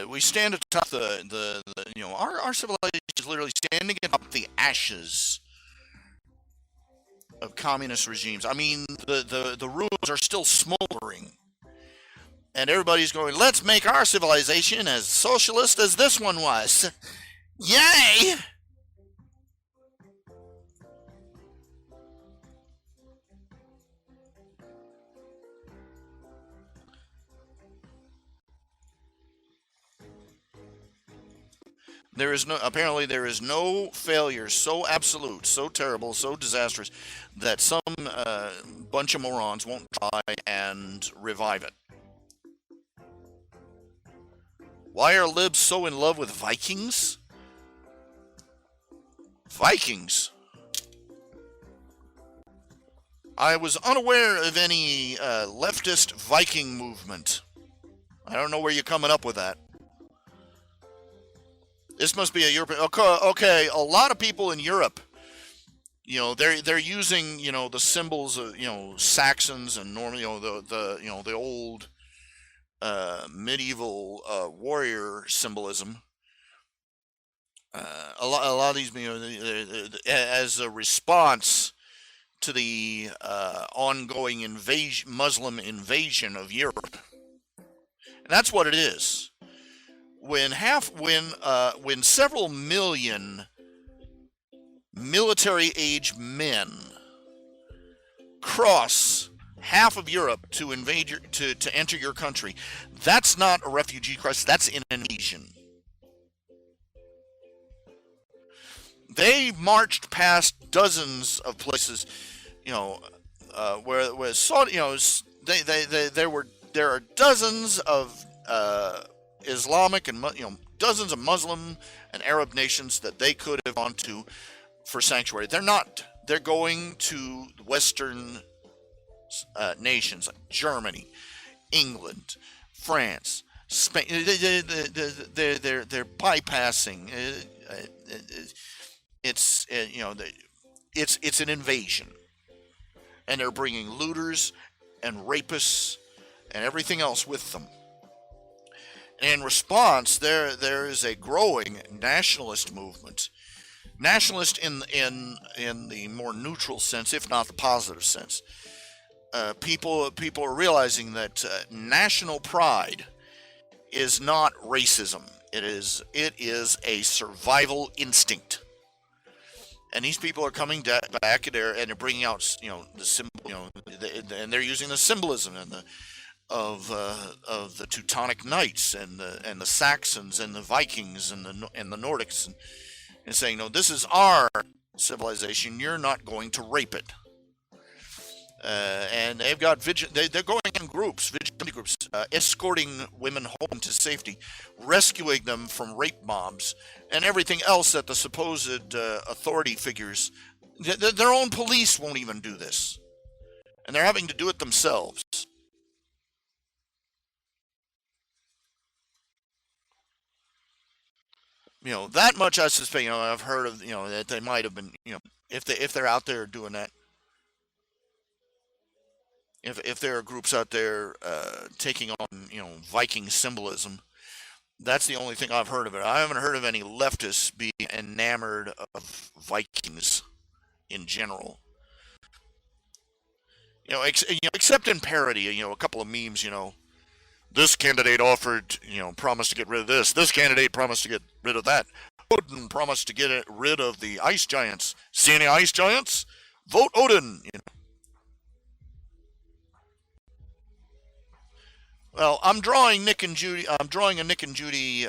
We stand atop our civilization is literally standing atop the ashes of communist regimes. I mean, the ruins are still smoldering. And everybody's going, let's make our civilization as socialist as this one was. Yay! Apparently there is no failure so absolute, so terrible, so disastrous that some bunch of morons won't try and revive it. Why are libs so in love with Vikings? Vikings. I was unaware of any leftist Viking movement. I don't know where you're coming up with that. This must be a European. Okay, a lot of people in Europe, they're using the symbols of Saxons and Norman, the old medieval warrior symbolism. A lot of these, as a response to the ongoing Muslim invasion of Europe, and that's what it is. When several million military-age men cross half of Europe to invade to enter your country, that's not a refugee crisis. That's an invasion. They marched past dozens of places, where Saudi, there are dozens of Islamic and dozens of Muslim and Arab nations that they could have gone to for sanctuary. They're not. They're going to Western nations like Germany, England, France, Spain. They're bypassing. It's an invasion, and they're bringing looters and rapists and everything else with them. In response, there is a growing nationalist movement, nationalist in the more neutral sense, if not the positive sense. People are realizing that national pride is not racism. It is a survival instinct. and these people are coming back there and they're bringing out the symbol, and they're using the symbolism and the of the Teutonic Knights and the Saxons and the Vikings and the Nordics, and saying, no, this is our civilization. You're not going to rape it. And they've got they're going in groups, vigilante groups, escorting women home to safety, rescuing them from rape mobs, and everything else that the supposed authority figures, their own police won't even do this, and they're having to do it themselves. That much I suspect. I've heard of that they might have been, if they're out there doing that. If there are groups out there taking on Viking symbolism, that's the only thing I've heard of it. I haven't heard of any leftists being enamored of Vikings in general. Except in parody. A couple of memes. This candidate offered, promised to get rid of this. This candidate promised to get rid of that. Odin promised to get rid of the ice giants. See any ice giants? Vote Odin. Well, I'm drawing Nick and Judy. I'm drawing a Nick and Judy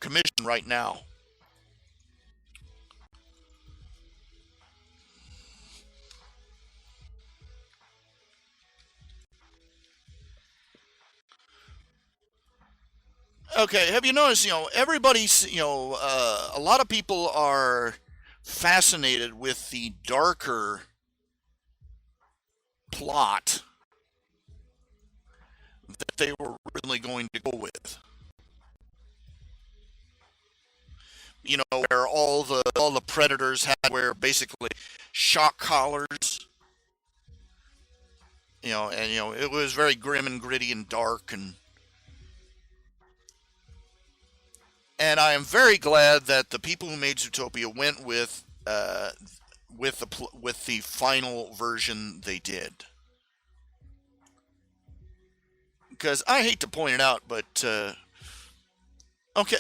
commission right now. Okay, have you noticed? Everybody's. A lot of people are fascinated with the darker plot that they were originally going to go with. Where all the predators had to wear basically shock collars. And it was very grim and gritty and dark, and I am very glad that the people who made Zootopia went with the final version they did. Because I hate to point it out, but okay,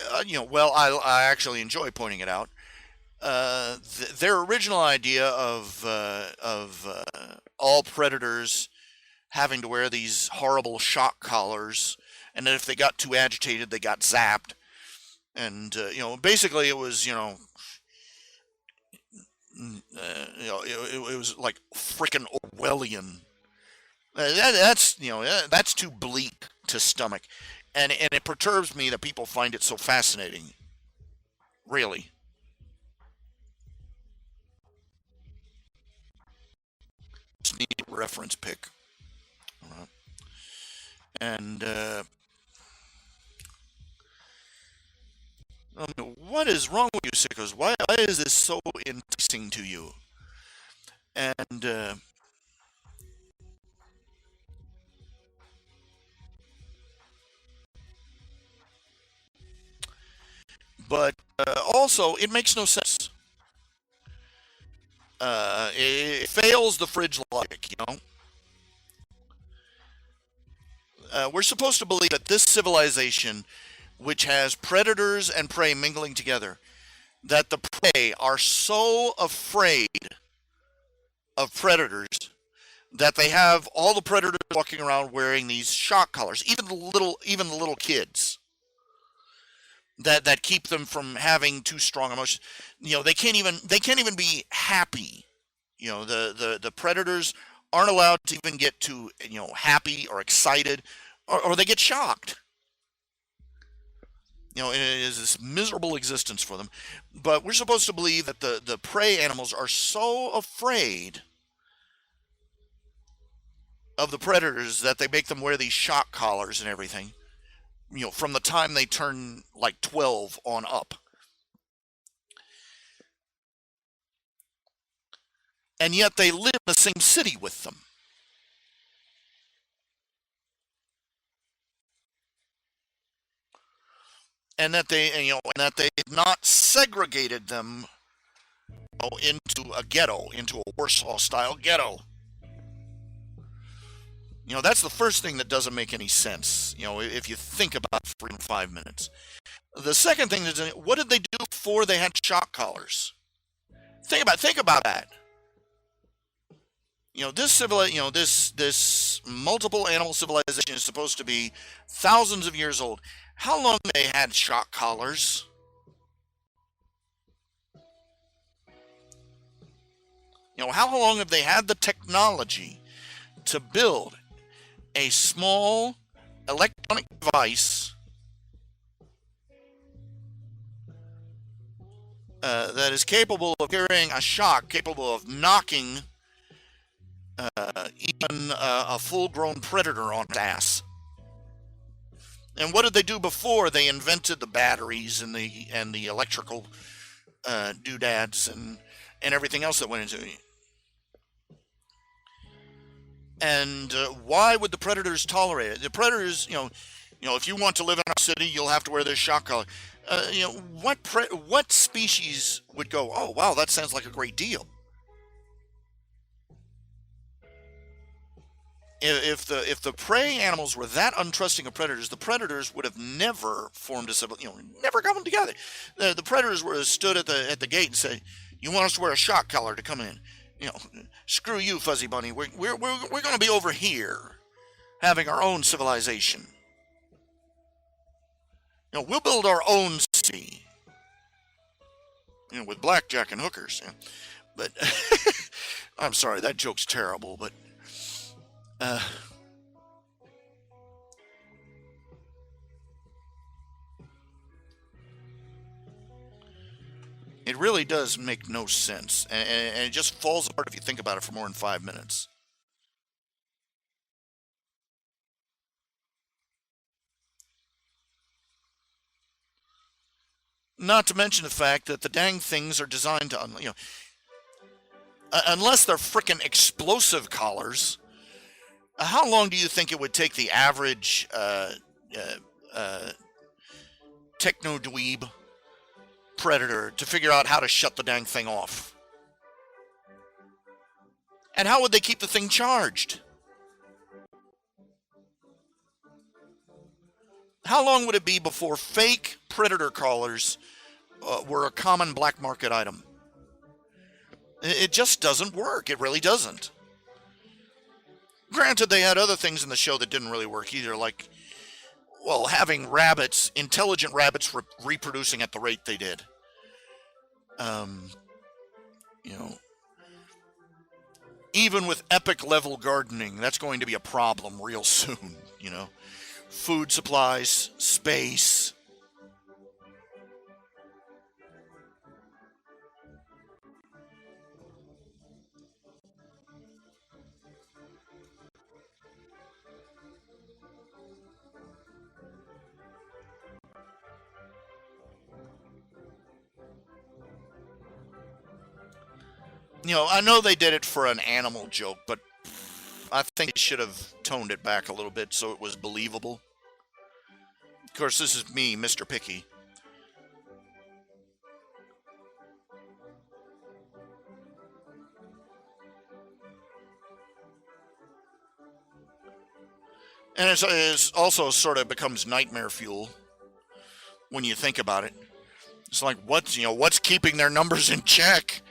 well, I actually enjoy pointing it out. Their original idea of all predators having to wear these horrible shock collars, and that if they got too agitated, they got zapped. And basically, it was it was like frickin' Orwellian. That's too bleak to stomach, and it perturbs me that people find it so fascinating. Really, just need a reference pick. And what is wrong with you, sickos? Why is this so enticing to you? And but also, it makes no sense. It fails the fridge logic. We're supposed to believe that this civilization, which has predators and prey mingling together, that the prey are so afraid of predators that they have all the predators walking around wearing these shock collars, even the little kids, that keep them from having too strong emotions. They can't even be happy. The predators aren't allowed to even get to happy or excited, or they get shocked. It is this miserable existence for them. But we're supposed to believe that the prey animals are so afraid of the predators that they make them wear these shock collars and everything, from the time they turn like 12 on up. And yet they live in the same city with them. And that they not segregated them into a ghetto, into a Warsaw-style ghetto. That's the first thing that doesn't make any sense, if you think about it for 5 minutes. The second thing is, what did they do before they had shock collars? Think about that. This multiple animal civilization is supposed to be thousands of years old. How long have they had shock collars? How long have they had the technology to build a small electronic device that is capable of carrying a shock, capable of knocking even a full-grown predator on its ass? And what did they do before they invented the batteries and the electrical doodads and everything else that went into it? And why would the predators tolerate it? The predators, if you want to live in our city, you'll have to wear this shock collar. What species would go, oh wow, that sounds like a great deal? If the prey animals were that untrusting of predators, the predators would have never formed a civil, never come together. The predators would have stood at the gate and said, "You want us to wear a shock collar to come in? Screw you, Fuzzy Bunny. We're going to be over here, having our own civilization. We'll build our own city, with blackjack and hookers." But I'm sorry, that joke's terrible, but. It really does make no sense, and it just falls apart if you think about it for more than 5 minutes. Not to mention the fact that the dang things are designed to, unless they're frickin' explosive collars, how long do you think it would take the average techno dweeb predator to figure out how to shut the dang thing off? And how would they keep the thing charged? How long would it be before fake predator collars were a common black market item? It just doesn't work. It really doesn't. Granted, they had other things in the show that didn't really work either, like, having rabbits, intelligent rabbits, reproducing at the rate they did. Even with epic level gardening, that's going to be a problem real soon, Food supplies, space. I know they did it for an animal joke, but I think they should have toned it back a little bit so it was believable. Of course, this is me, Mr. Picky. And it's also sort of becomes nightmare fuel when you think about it. It's like, what's keeping their numbers in check?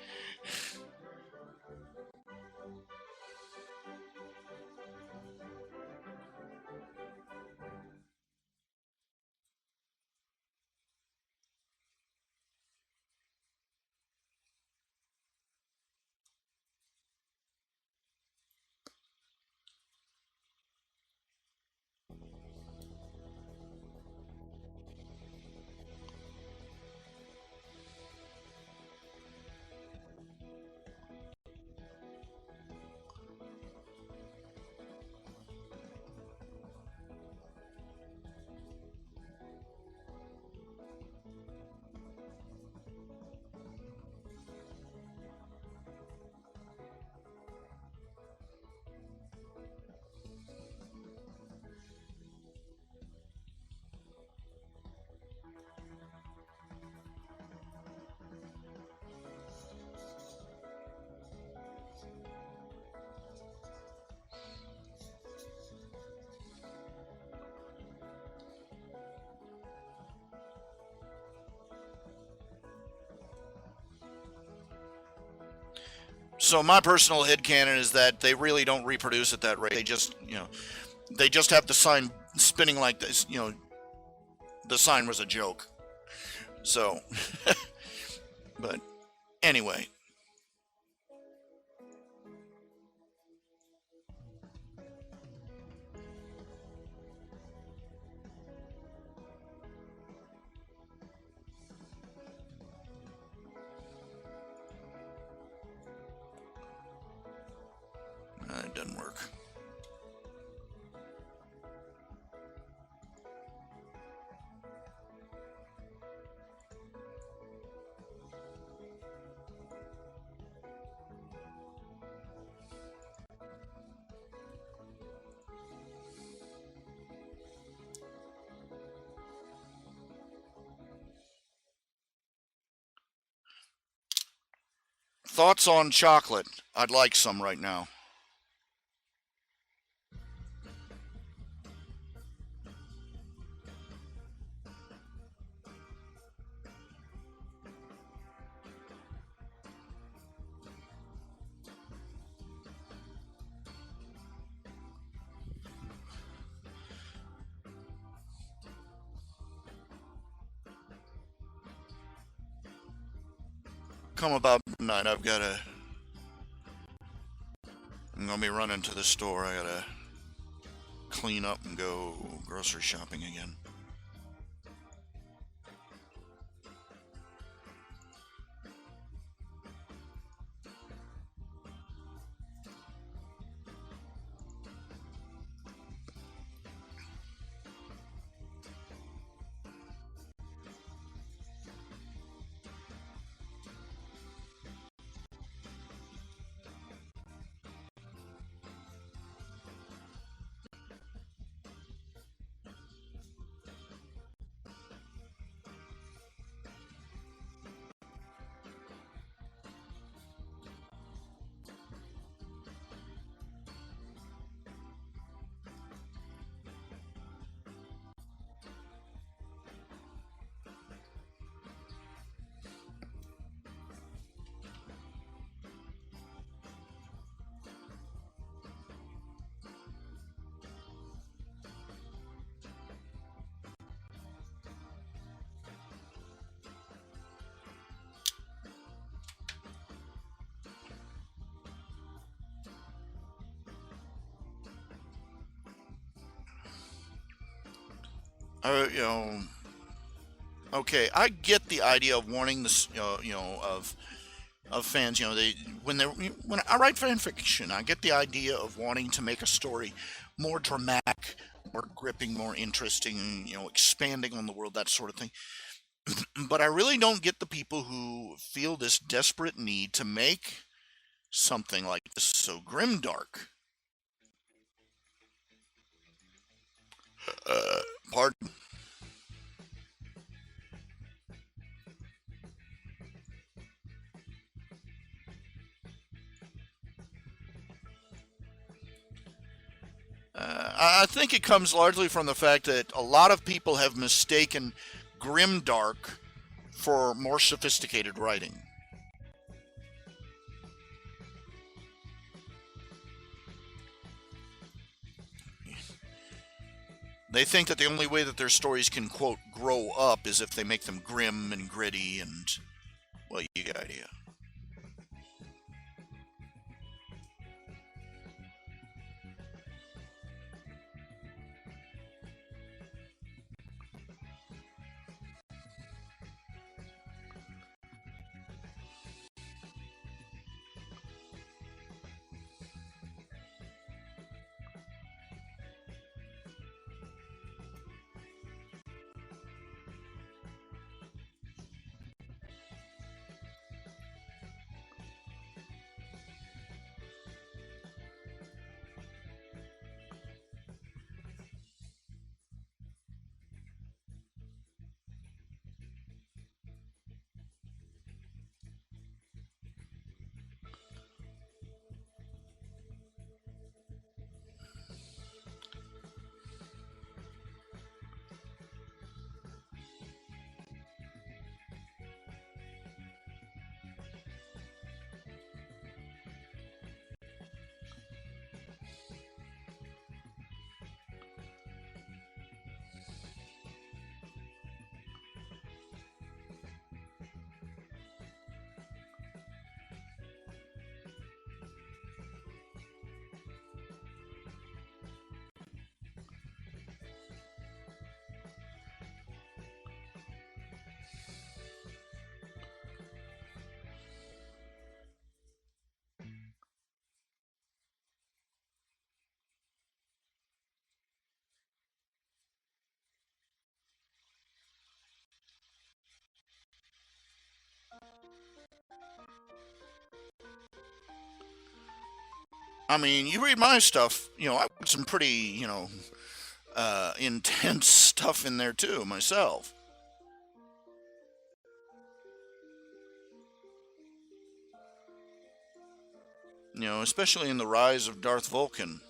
So my personal headcanon is that they really don't reproduce at that rate. They just have the sign spinning like this. The sign was a joke. So, but anyway, it doesn't work. Thoughts on chocolate? I'd like some right now. Come about midnight, I'm gonna be running to the store. I gotta clean up and go grocery shopping again. Uh, you know, okay, I get the idea of wanting this, of fans. When I write fan fiction, I get the idea of wanting to make a story more dramatic, more gripping, more interesting. Expanding on the world, that sort of thing. But I really don't get the people who feel this desperate need to make something like this so grimdark. Pardon. I think it comes largely from the fact that a lot of people have mistaken grimdark for more sophisticated writing. They think that the only way that their stories can, quote, grow up is if they make them grim and gritty and, well, you get the idea. I mean, you read my stuff, I put some pretty, intense stuff in there too myself. Especially in the rise of Darth Vulcan.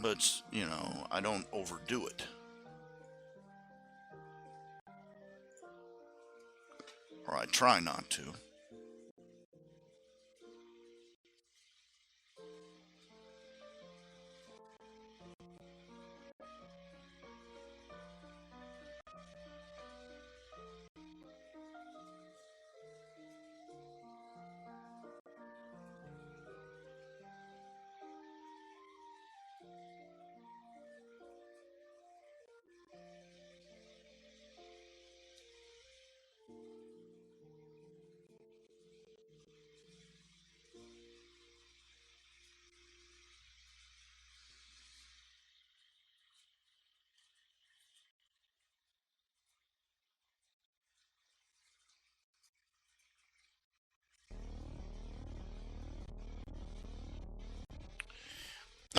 But, I don't overdo it. Or I try not to.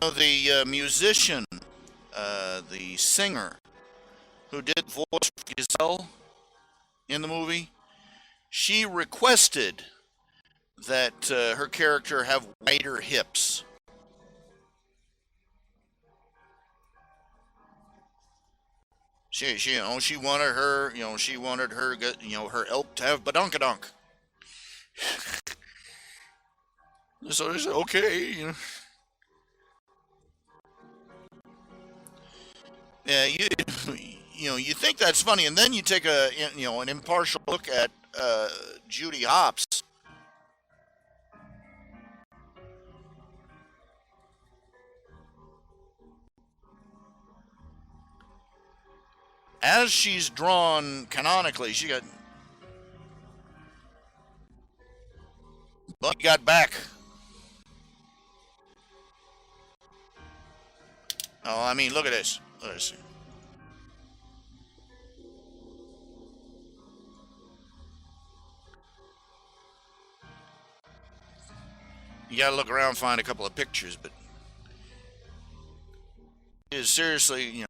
No, the musician, the singer who did the voice for Giselle in the movie, she requested that her character have wider hips. She wanted her, her elk to have badunkadunk. So they said, okay, Yeah, you think that's funny, and then you take an impartial look at Judy Hopps as she's drawn canonically. She got back. Oh, I mean, look at this. Look at this. You got to look around, find a couple of pictures, but it is seriously,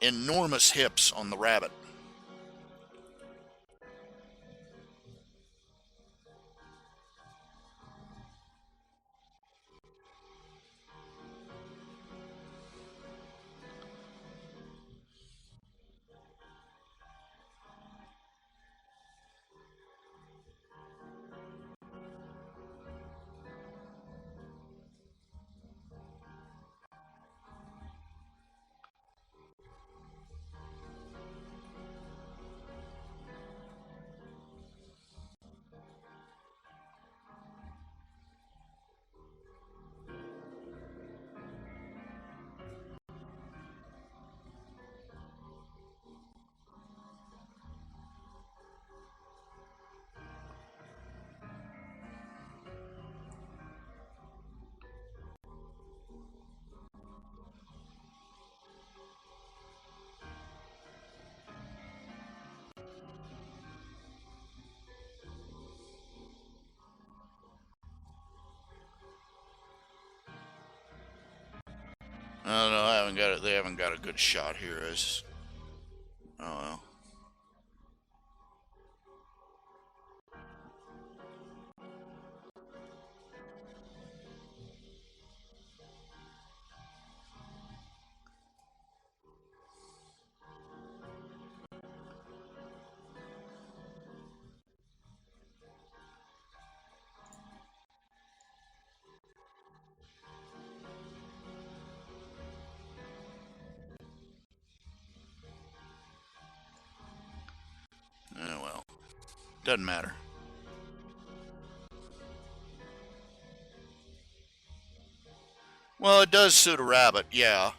enormous hips on the rabbit. I don't know. I haven't got it. They haven't got a good shot here. Oh well. Well, doesn't matter. Well, it does suit a rabbit, yeah.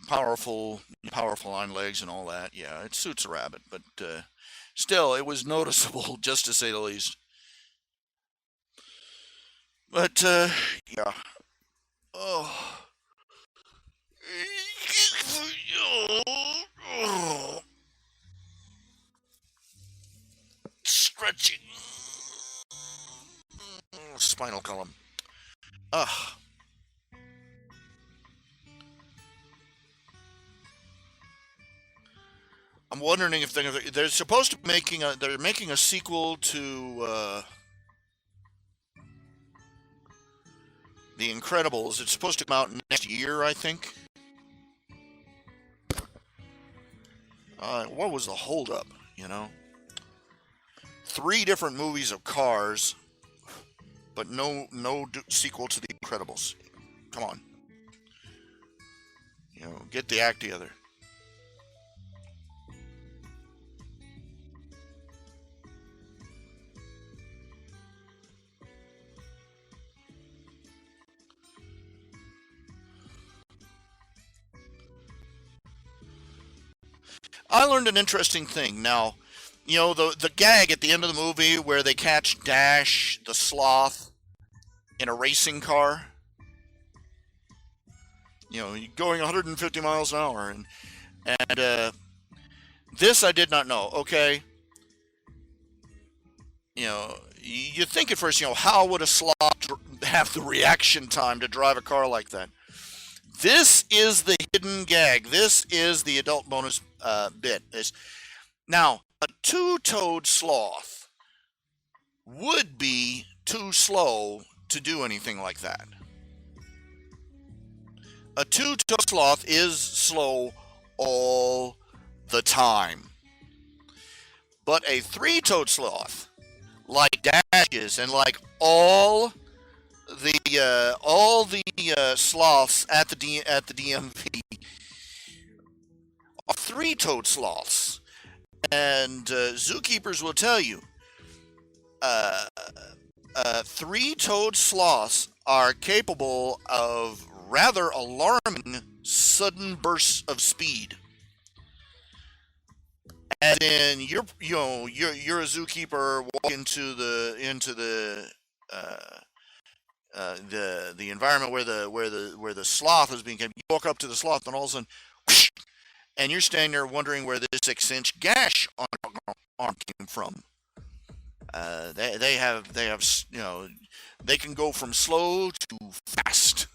powerful hind legs and all that. Yeah, it suits a rabbit, but still, it was noticeable, just to say the least. But yeah. Oh. Stretching. Spinal column. Ugh. I'm wondering if they're supposed to be making a sequel to The Incredibles. It's supposed to come out next year, I think. What was the holdup? You know, 3 different movies of cars, but no sequel to The Incredibles. Come on, get the act together. I learned an interesting thing. Now, the gag at the end of the movie where they catch Dash the sloth in a racing car. Going 150 miles an hour, and this I did not know. Okay, you think at first, how would a sloth have the reaction time to drive a car like that? This is the hidden gag. This is the adult bonus bit. Now, a 2-toed sloth would be too slow to do anything like that. A 2-toed sloth is slow all the time. But a 3-toed sloth, like Dash is, and like all the sloths at the DMV, are 3-toed sloths, and zookeepers will tell you, 3-toed sloths are capable of rather alarming sudden bursts of speed. As in, you're a zookeeper walking into the environment where the sloth is being kept. You walk up to the sloth, and all of a sudden, whoosh, and you're standing there wondering where this 6-inch gash on your arm came from. They have they can go from slow to fast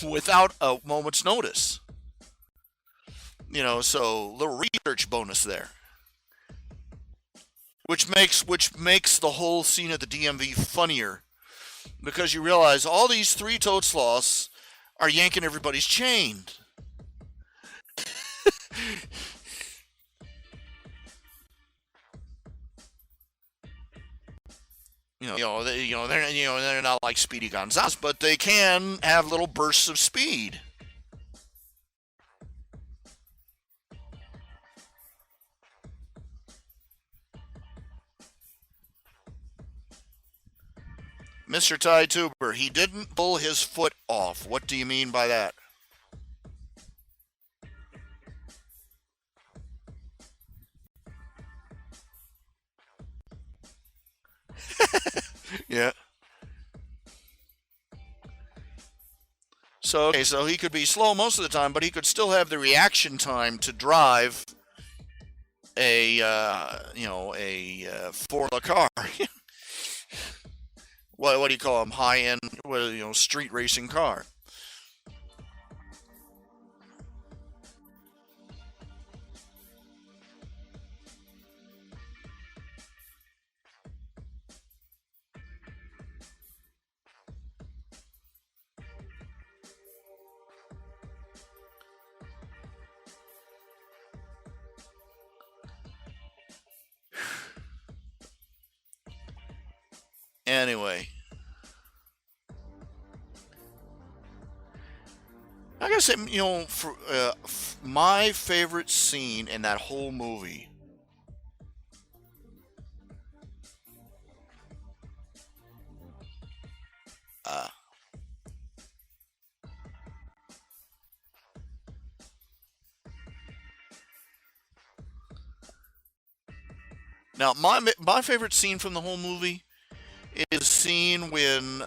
without a moment's notice. So little research bonus there, which makes the whole scene at the DMV funnier, because you realize all these 3-toed sloths are yanking everybody's chain. They're not like Speedy Gonzales, but they can have little bursts of speed. Mr. Ty Tuber, he didn't pull his foot off. What do you mean by that? Yeah. So he could be slow most of the time, but he could still have the reaction time to drive a 4-wheel car. What do you call them? High-end, street racing car. Anyway, I gotta say, for my favorite scene in that whole movie, Now, my favorite scene from the whole movie is the scene when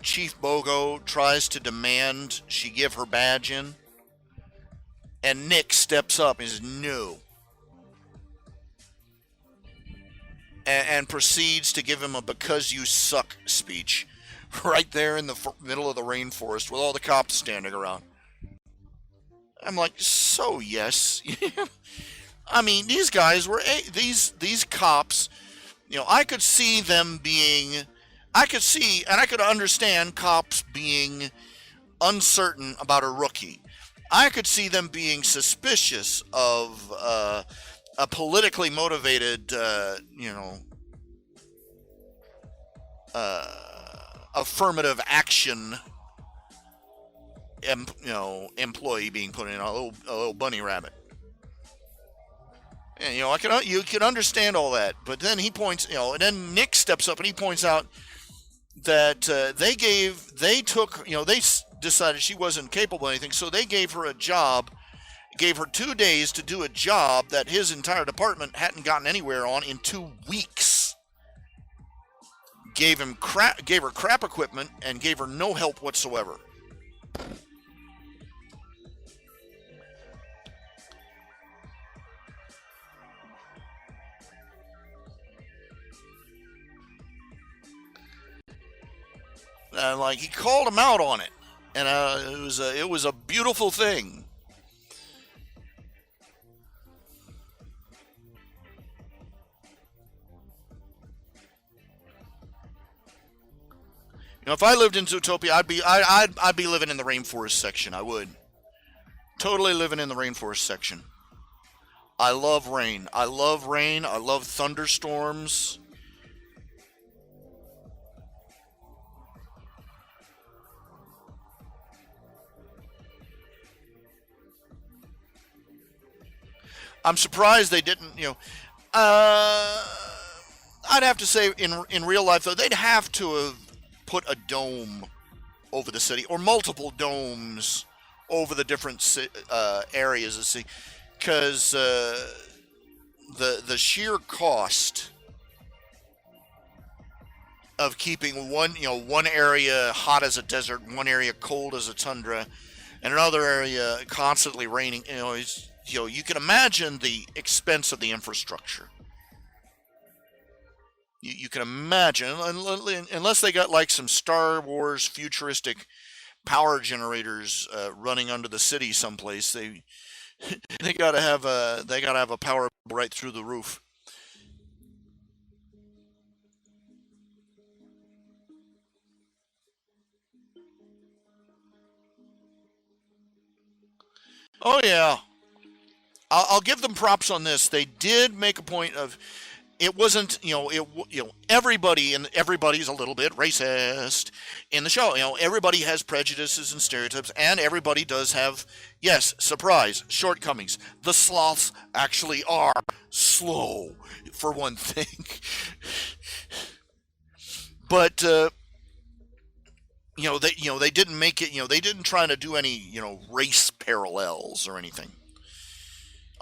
Chief Bogo tries to demand she give her badge in, and Nick steps up and says no, and proceeds to give him a "because you suck" speech right there in the middle of the rainforest with all the cops standing around. I'm like, so yes. I mean, these guys were these cops. I could see them being, I could see, and I could understand cops being uncertain about a rookie. I could see them being suspicious of a politically motivated, affirmative action, employee being put in a little bunny rabbit. And you can understand all that, but then he points, and then Nick steps up and he points out that they decided she wasn't capable of anything, so they gave her a job, gave her 2 days to do a job that his entire department hadn't gotten anywhere on in 2 weeks. Gave her crap equipment and gave her no help whatsoever. And he called him out on it, and it was a beautiful thing. If I lived in Zootopia, I'd be living in the rainforest section. I would totally living in the rainforest section. I love rain. I love thunderstorms. I'm surprised they didn't, I'd have to say in real life, though, they'd have to have put a dome over the city, or multiple domes over the different areas of the city, because the sheer cost of keeping one area hot as a desert, one area cold as a tundra, and another area constantly raining, you can imagine the expense of the infrastructure. You can imagine, unless they got some Star Wars futuristic power generators running under the city someplace, they gotta have a power right through the roof. Oh yeah, I'll give them props on this. They did make a point of, it wasn't, everybody, and everybody's a little bit racist in the show. Everybody has prejudices and stereotypes, and everybody does have, yes, surprise, shortcomings. The sloths actually are slow, for one thing. But they didn't make it. They didn't try to do any race parallels or anything.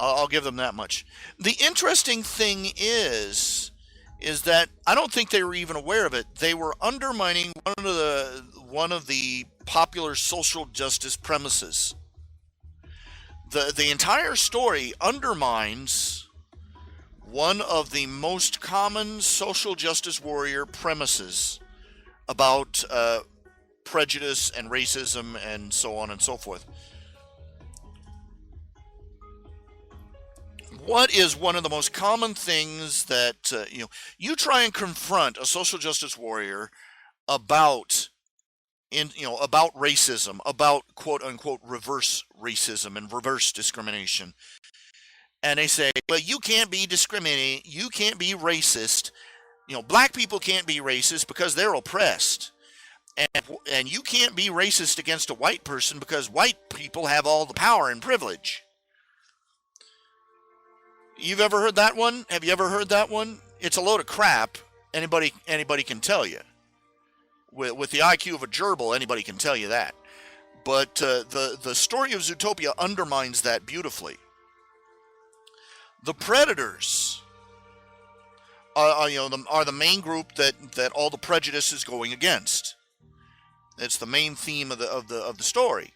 I'll give them that much. The interesting thing is that I don't think they were even aware of it. They were undermining one of the popular social justice premises. The entire story undermines one of the most common social justice warrior premises about prejudice and racism and so on and so forth. What is one of the most common things that you try and confront a social justice warrior about about racism, about quote unquote reverse racism and reverse discrimination, and they say, well, you can't be discriminating, you can't be racist, black people can't be racist because they're oppressed, and you can't be racist against a white person because white people have all the power and privilege. You've ever heard that one? Have you ever heard that one? It's a load of crap. Anybody can tell you. With the IQ of a gerbil, anybody can tell you that. But the story of Zootopia undermines that beautifully. The predators are the main group that all the prejudice is going against. It's the main theme of the story.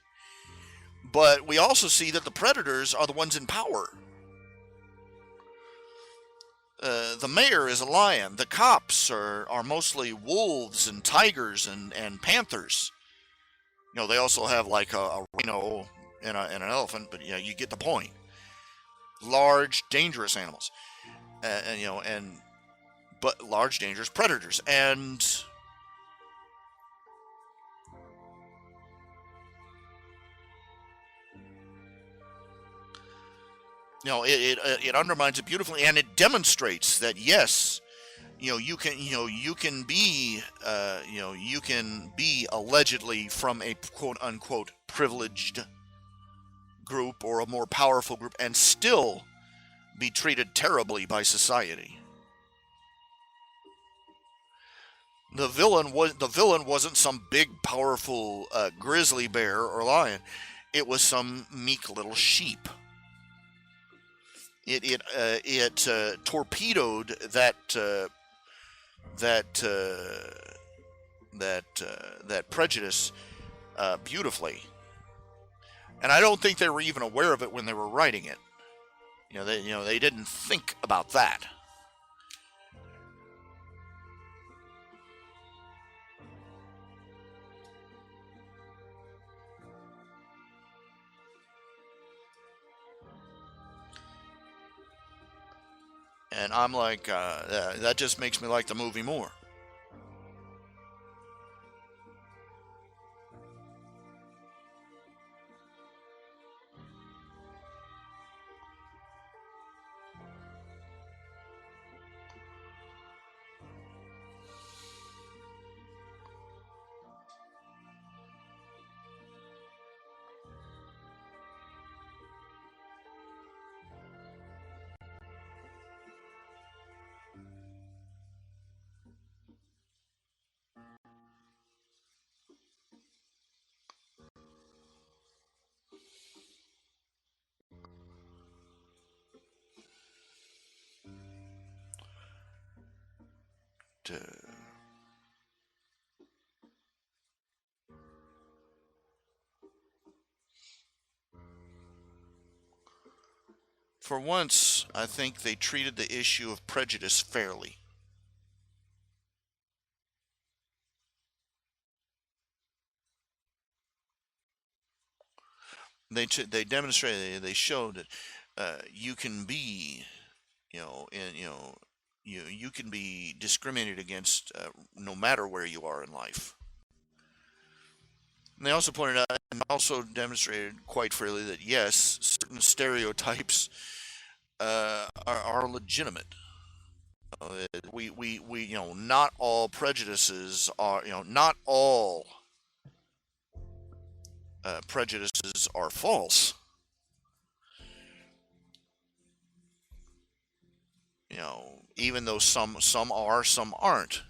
But we also see that the predators are the ones in power. The mayor is a lion. The cops are mostly wolves and tigers and panthers. They also have like a rhino and an elephant, but you get the point. Large, dangerous animals, but large, dangerous predators, and it undermines it beautifully, and it demonstrates that yes, you can be allegedly from a quote unquote privileged group or a more powerful group and still be treated terribly by society. The villain wasn't some big powerful grizzly bear or lion. It was some meek little sheep. It torpedoed that prejudice beautifully, and I don't think they were even aware of it when they were writing it. They didn't think about that. And I'm like, that just makes me like the movie more. To, for once, I think they treated the issue of prejudice fairly. They demonstrated, they showed that you can be, and you can be discriminated against no matter where you are in life. And they also pointed out and also demonstrated quite freely that yes, certain stereotypes are legitimate. We not all prejudices are not all prejudices are false. Even though some are, some aren't.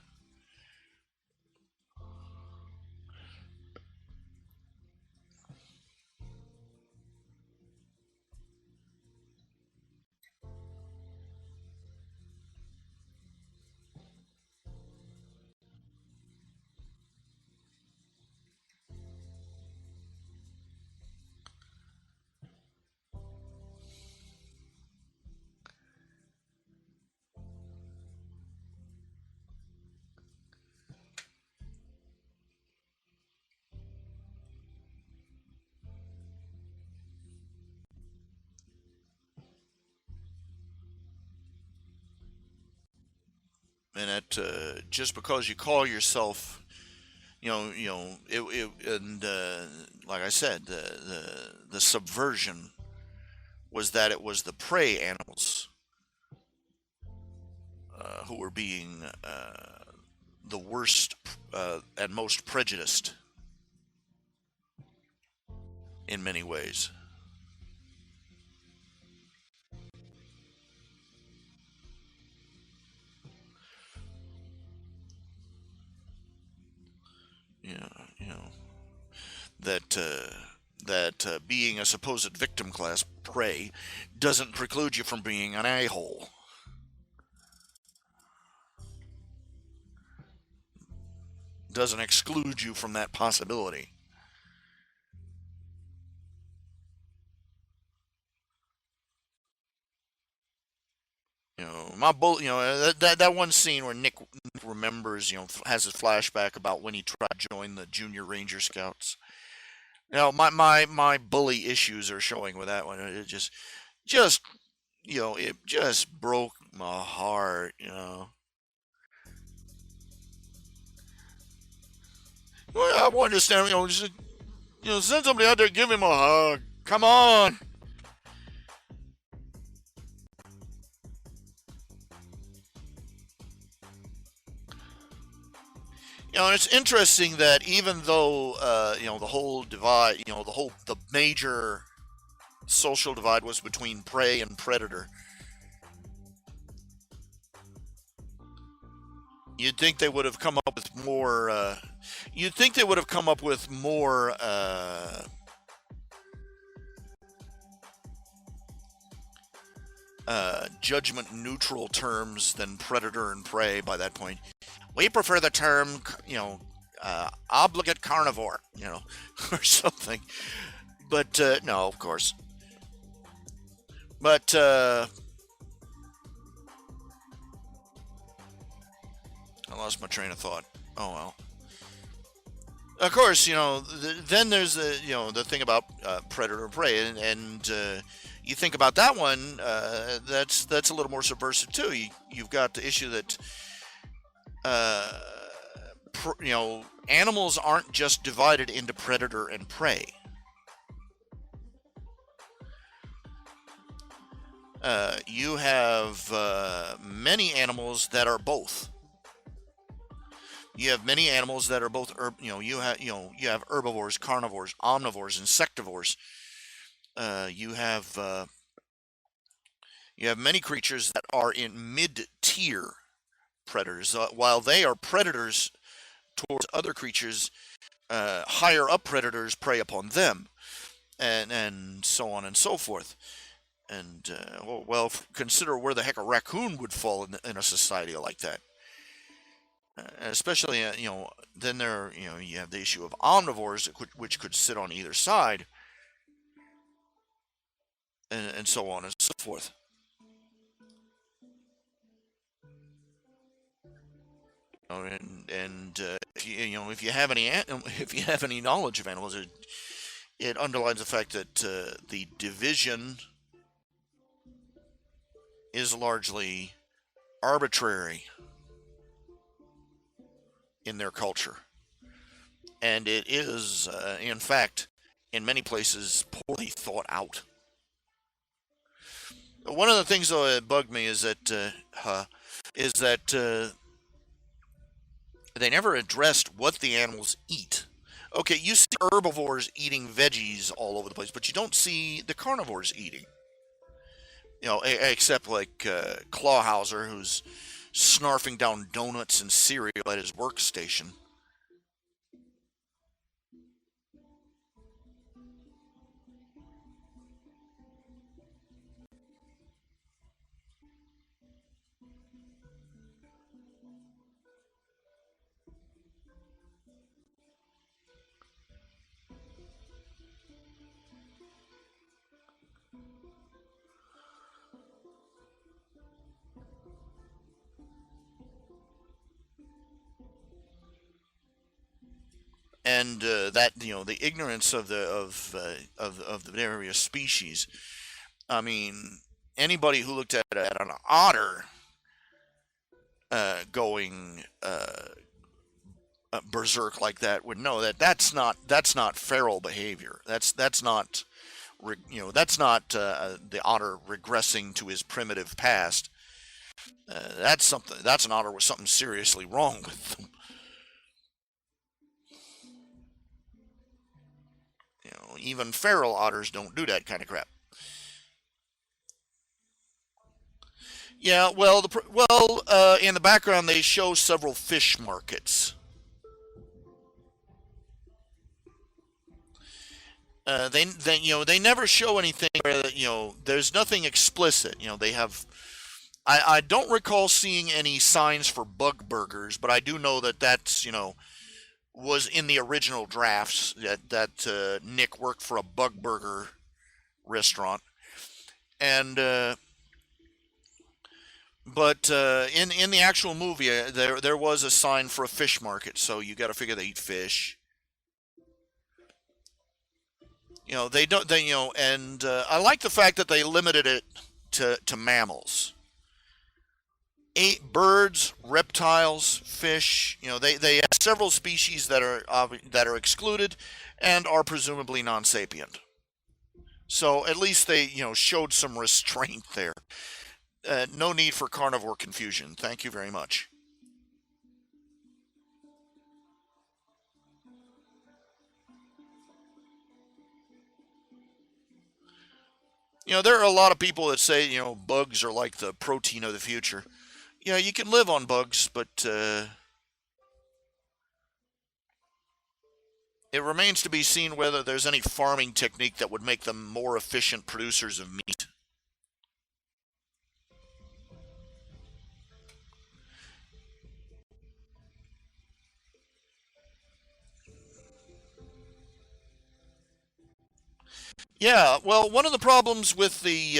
And that just because you call yourself, and like I said, the subversion was that it was the prey animals who were being the worst and most prejudiced in many ways. Yeah, that being a supposed victim class prey doesn't preclude you from being an a-hole. Doesn't exclude you from that possibility. My bull. That one scene where Nick remembers, has a flashback about when he tried to join the Junior Ranger Scouts. My bully issues are showing with that one. It just it just broke my heart. Well, I wanted to stand, send somebody out there, give him a hug. Come on. And it's interesting that even though the whole divide, the major social divide was between prey and predator. You'd think they would have come up with more. You'd think they would have come up with more. Judgment neutral terms than predator and prey by that point. We prefer the term, obligate carnivore, or something. But no, of course. But I lost my train of thought. Oh well. Of course, then there's the thing about predator and prey, and you think about that one. That's a little more subversive too. You've got the issue that animals aren't just divided into predator and prey. You have many animals that are both. You have many animals that are both you have herbivores, carnivores, omnivores, insectivores. You have many creatures that are in mid-tier predators. While they are predators towards other creatures, higher up predators prey upon them, and so on and so forth. And consider where the heck a raccoon would fall in a society like that. Especially, then you have the issue of omnivores, which could sit on either side, and so on and so forth. If you have any knowledge of animals, it underlines the fact that the division is largely arbitrary in their culture, and it is, in fact, in many places, poorly thought out. One of the things, though, that bugged me is that they never addressed what the animals eat. Okay, you see herbivores eating veggies all over the place, but you don't see the carnivores eating. Except like Clawhauser, who's snarfing down donuts and cereal at his workstation. And that the ignorance of the various species. I mean, anybody who looked at an otter going berserk like that would know that that's not feral behavior. That's not the otter regressing to his primitive past. That's an otter with something seriously wrong with them. Even feral otters don't do that kind of crap. Yeah, well, in the background they show several fish markets, They never show anything where there's nothing explicit. They have. I don't recall seeing any signs for bug burgers, but I do know that that's was in the original drafts that Nick worked for a bug burger restaurant, and but in the actual movie there was a sign for a fish market, so you got to figure they eat fish. They don't they and I like the fact that they limited it to mammals. Eight birds, reptiles, fish. They have several species that are excluded and are presumably non-sapient. So at least they showed some restraint there. No need for carnivore confusion. Thank you very much. There are a lot of people that say bugs are like the protein of the future. Yeah, you can live on bugs, but it remains to be seen whether there's any farming technique that would make them more efficient producers of meat. Yeah, well, one of the problems with the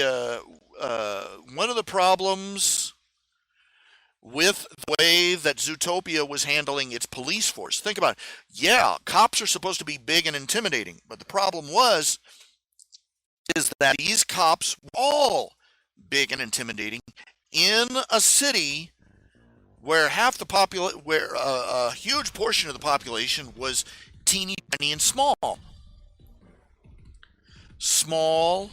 way that Zootopia was handling its police force. Think about it. Yeah, cops are supposed to be big and intimidating, but the problem is that these cops were all big and intimidating in a city where a huge portion of the population was teeny tiny and small. Small.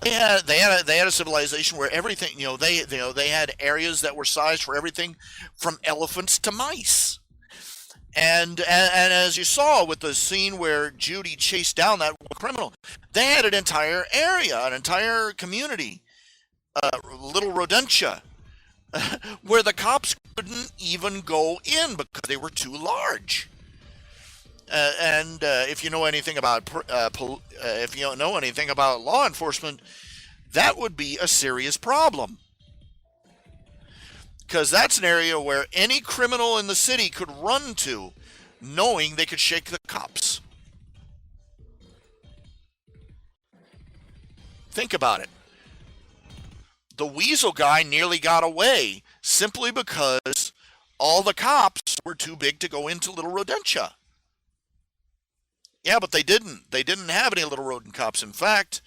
They had a civilization where everything they had areas that were sized for everything from elephants to mice. And as you saw with the scene where Judy chased down that criminal, they had an entire area, an entire community, little rodentia, where the cops couldn't even go in because they were too large. And if you know anything about if you don't know anything about law enforcement, that would be a serious problem because that's an area where any criminal in the city could run to, knowing they could shake the cops. Think about it. The Weasel guy nearly got away simply because all the cops were too big to go into Little Rodentia. Yeah, but they didn't. They didn't have any Little Rodent cops. In fact,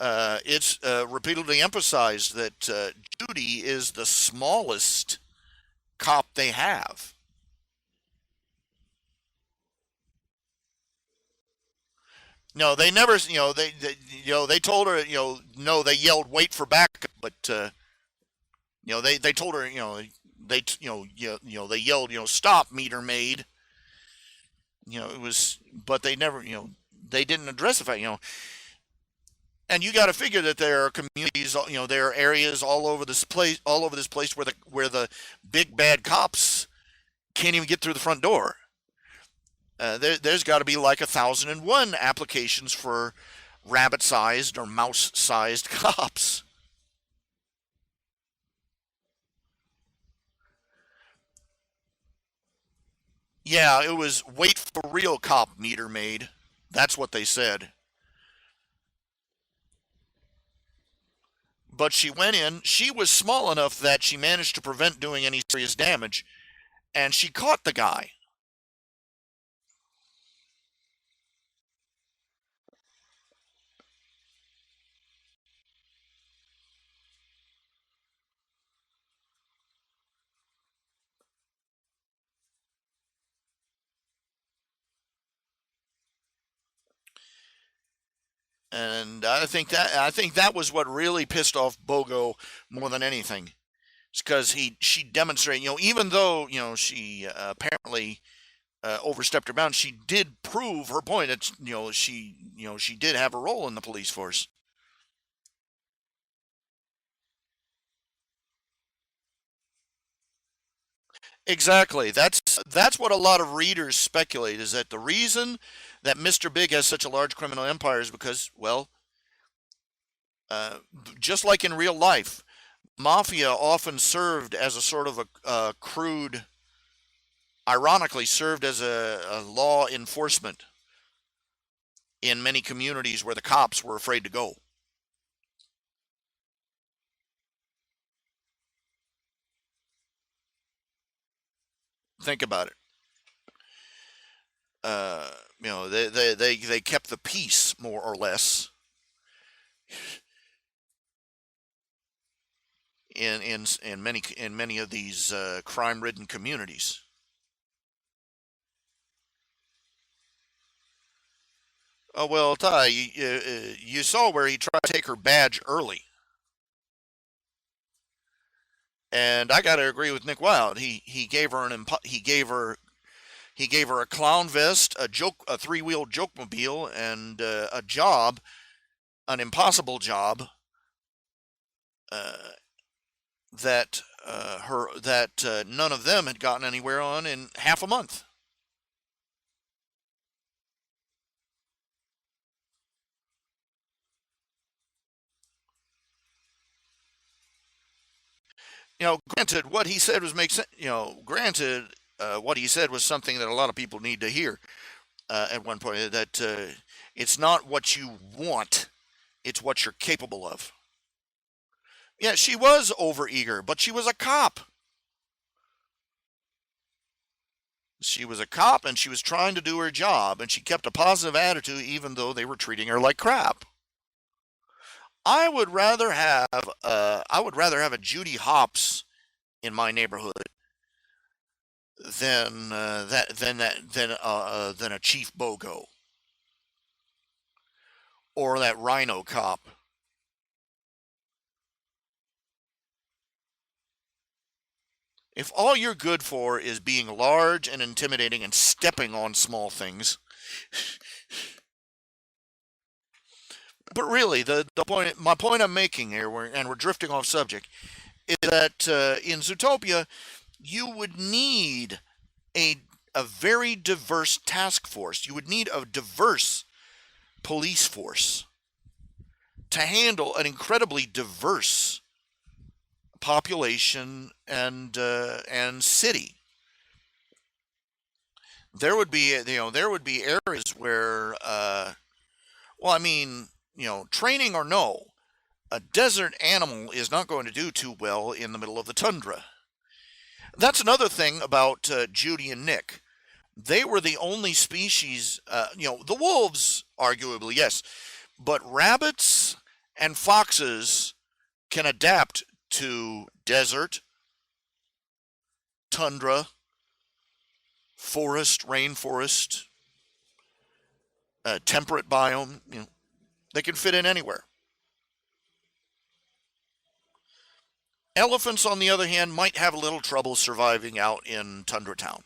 it's repeatedly emphasized that Judy is the smallest cop they have. No, they never. They told her. No, they yelled, "Wait for backup," but they told her. They yelled, "Stop, meter maid." It was, but they never. They didn't address the fact. And you got to figure that there are communities. There are areas all over this place where the big bad cops can't even get through the front door. There's got to be like 1,001 applications for rabbit-sized or mouse-sized cops. Yeah, it was wait for real cop meter maid. That's what they said. But she went in. She was small enough that she managed to prevent doing any serious damage, and she caught the guy. And I think that was what really pissed off Bogo more than anything. It's because she demonstrated, even though she apparently overstepped her bounds, she did prove her point. That she did have a role in the police force. Exactly. That's what a lot of readers speculate, is that the reason that Mr. Big has such a large criminal empire is because, well, uh, just like in real life, mafia often served as a sort of a crude, ironically, served as a law enforcement in many communities where the cops were afraid to go. Think about it. Uh, they kept the peace more or less in many of these crime-ridden communities. Oh well, Ty, you saw where he tried to take her badge early, and I got to agree with Nick Wilde. He gave her he gave her a clown vest, a three-wheel jokemobile, and a job, an impossible job uh, that none of them had gotten anywhere on in half a month. Granted, what he said was make sense. Granted, what he said was something that a lot of people need to hear at one point. That it's not what you want; it's what you're capable of. Yeah, she was overeager, but she was a cop. She was a cop, and she was trying to do her job, and she kept a positive attitude, even though they were treating her like crap. I would rather have a Judy Hopps in my neighborhood than a Chief Bogo or that Rhino cop. If all you're good for is being large and intimidating and stepping on small things, but really my point I'm making here, and we're drifting off subject, is that in Zootopia you would need a a very diverse task force. You would need a diverse police force to handle an incredibly diverse population and city. There would be areas where, well, I mean, training or no, a desert animal is not going to do too well in the middle of the tundra. That's another thing about Judy and Nick. They were the only species, the wolves, arguably, yes, but rabbits and foxes can adapt to desert, tundra, forest, rainforest, temperate biome. They can fit in anywhere. Elephants, on the other hand, might have a little trouble surviving out in Tundra Town.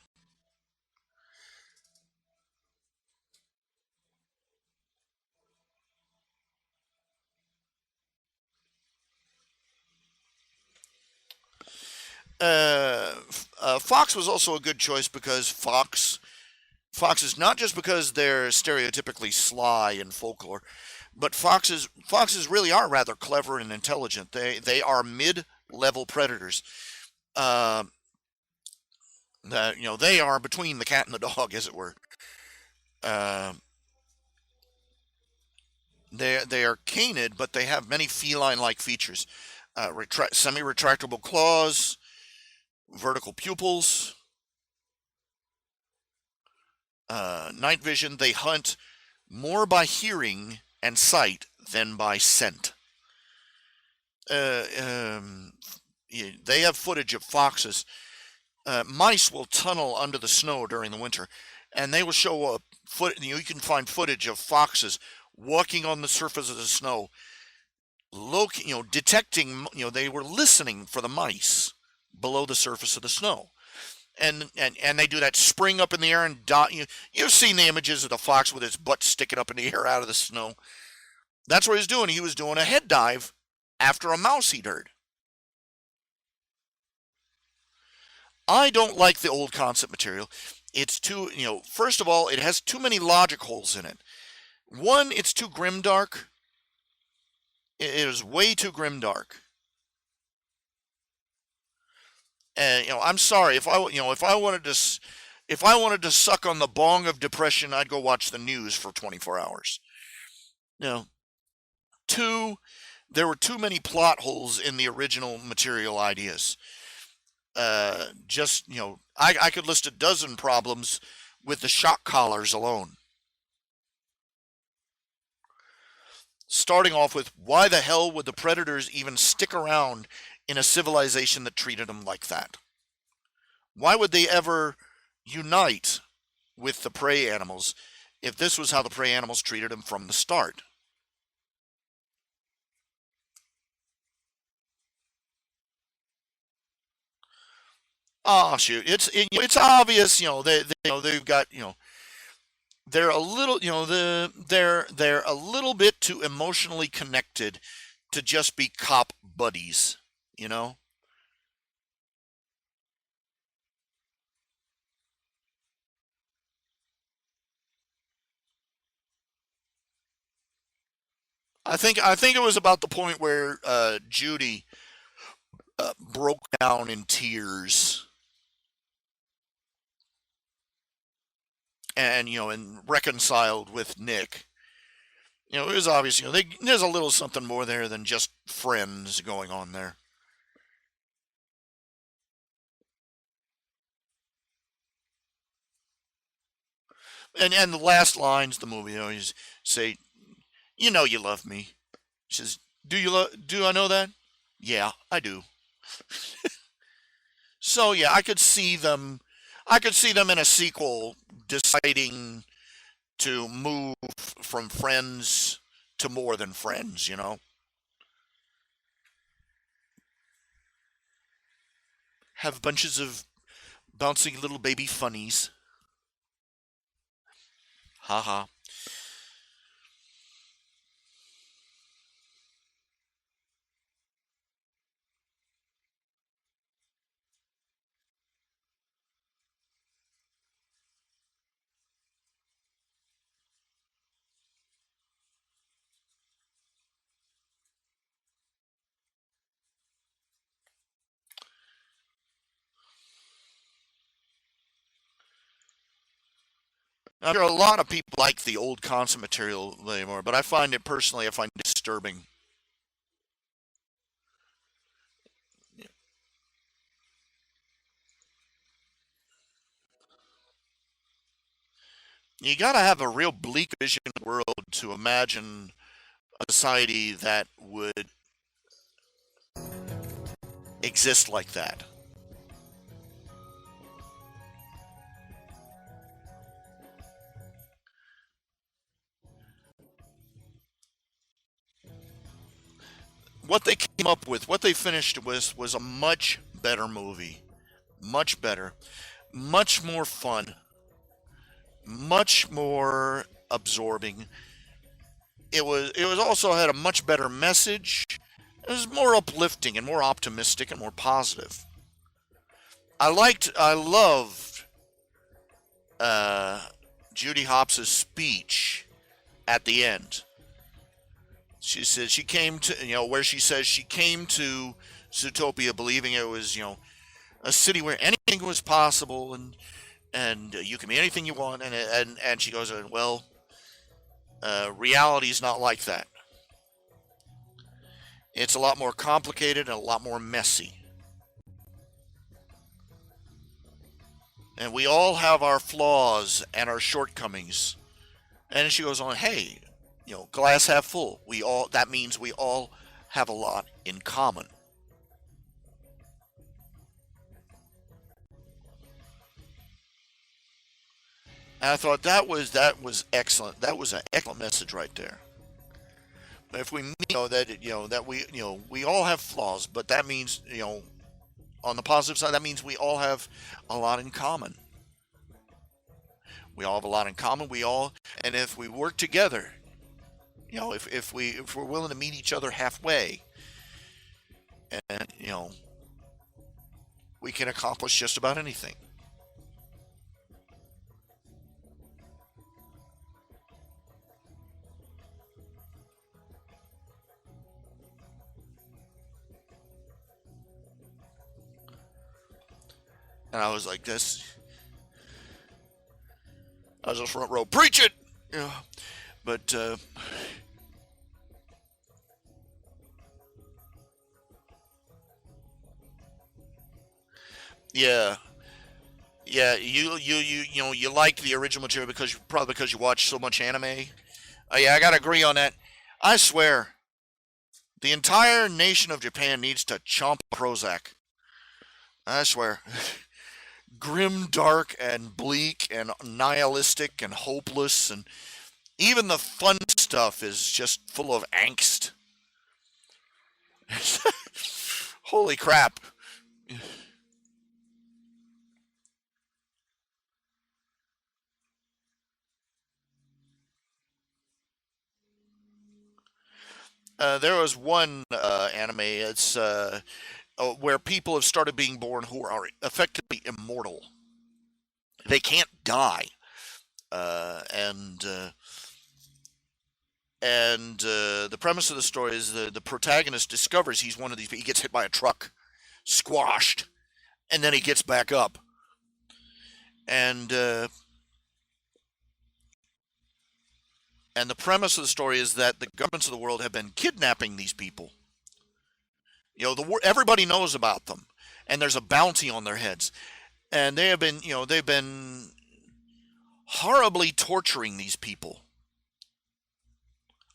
Fox was also a good choice because foxes, not just because they're stereotypically sly in folklore, but foxes really are rather clever and intelligent. They are mid-level predators. Uh, they are between the cat and the dog, as it were. Uh, they are canid, but they have many feline-like features: semi-retractable claws, vertical pupils, night vision. They hunt more by hearing and sight than by scent. Uh, um, they have footage of foxes. Mice will tunnel under the snow during the winter, and they will show up. You can find footage of foxes walking on the surface of the snow, detecting. They were listening for the mice below the surface of the snow, and they do that spring up in the air and dot. You've seen the images of the fox with his butt sticking up in the air out of the snow. That's what he was doing. He was doing a head dive after a mouse he'd heard. I don't like the old concept material. It's too, first of all, it has too many logic holes in it. One, it's too grimdark. It is way too grimdark. And I'm sorry if I wanted to suck on the bong of depression, I'd go watch the news for 24 hours. You know, two, there were too many plot holes in the original material ideas. I could list a dozen problems with the shock collars alone. Starting off with, why the hell would the predators even stick around in a civilization that treated them like that? Why would they ever unite with the prey animals if this was how the prey animals treated them from the start? Oh shoot! It's obvious. They've got they're a little they're a little bit too emotionally connected to just be cop buddies. You know. I think it was about the point where Judy broke down in tears and reconciled with Nick. It was obvious. There's a little something more there than just friends going on there. And the last lines of the movie, you say, you love me. She says, do I know that? Yeah, I do. So yeah, I could see them in a sequel deciding to move from friends to more than friends. Have bunches of bouncing little baby funnies. Haha. I'm sure a lot of people like the old concept material anymore, but I find it personally, I find it disturbing. You got to have a real bleak vision of the world to imagine a society that would exist like that. What they came up with, what they finished with, was a much better movie. Much better. Much more fun. Much more absorbing. It was also had a much better message. It was more uplifting and more optimistic and more positive. I loved uh, Judy Hopps' speech at the end. She says she came to, where she says she came to Zootopia believing it was, a city where anything was possible and you can be anything you want. And she goes, well, reality is not like that. It's a lot more complicated and a lot more messy. And we all have our flaws and our shortcomings. And she goes on, hey, glass half full. That means we all have a lot in common. And I thought that was excellent. That was an excellent message right there. If we know that that we all have flaws, but that means on the positive side, that means we all have a lot in common. We all have a lot in common. And if we work together, if we're willing to meet each other halfway, and we can accomplish just about anything. And I was like, this. I was in the front row, preach it. Yeah, but yeah, yeah. You like the original material because probably because you watch so much anime. Yeah, I gotta agree on that. I swear, the entire nation of Japan needs to chomp Prozac. I swear. Grim, dark, and bleak, and nihilistic, and hopeless, and even the fun stuff is just full of angst. Holy crap. There was one anime. It's where people have started being born who are effectively immortal. They can't die, uh, and uh, and the premise of the story is the protagonist discovers he's one of these. He gets hit by a truck, squashed, and then he gets back up. And and the premise of the story is that the governments of the world have been kidnapping these people. Everybody knows about them, and there's a bounty on their heads, and they've been horribly torturing these people,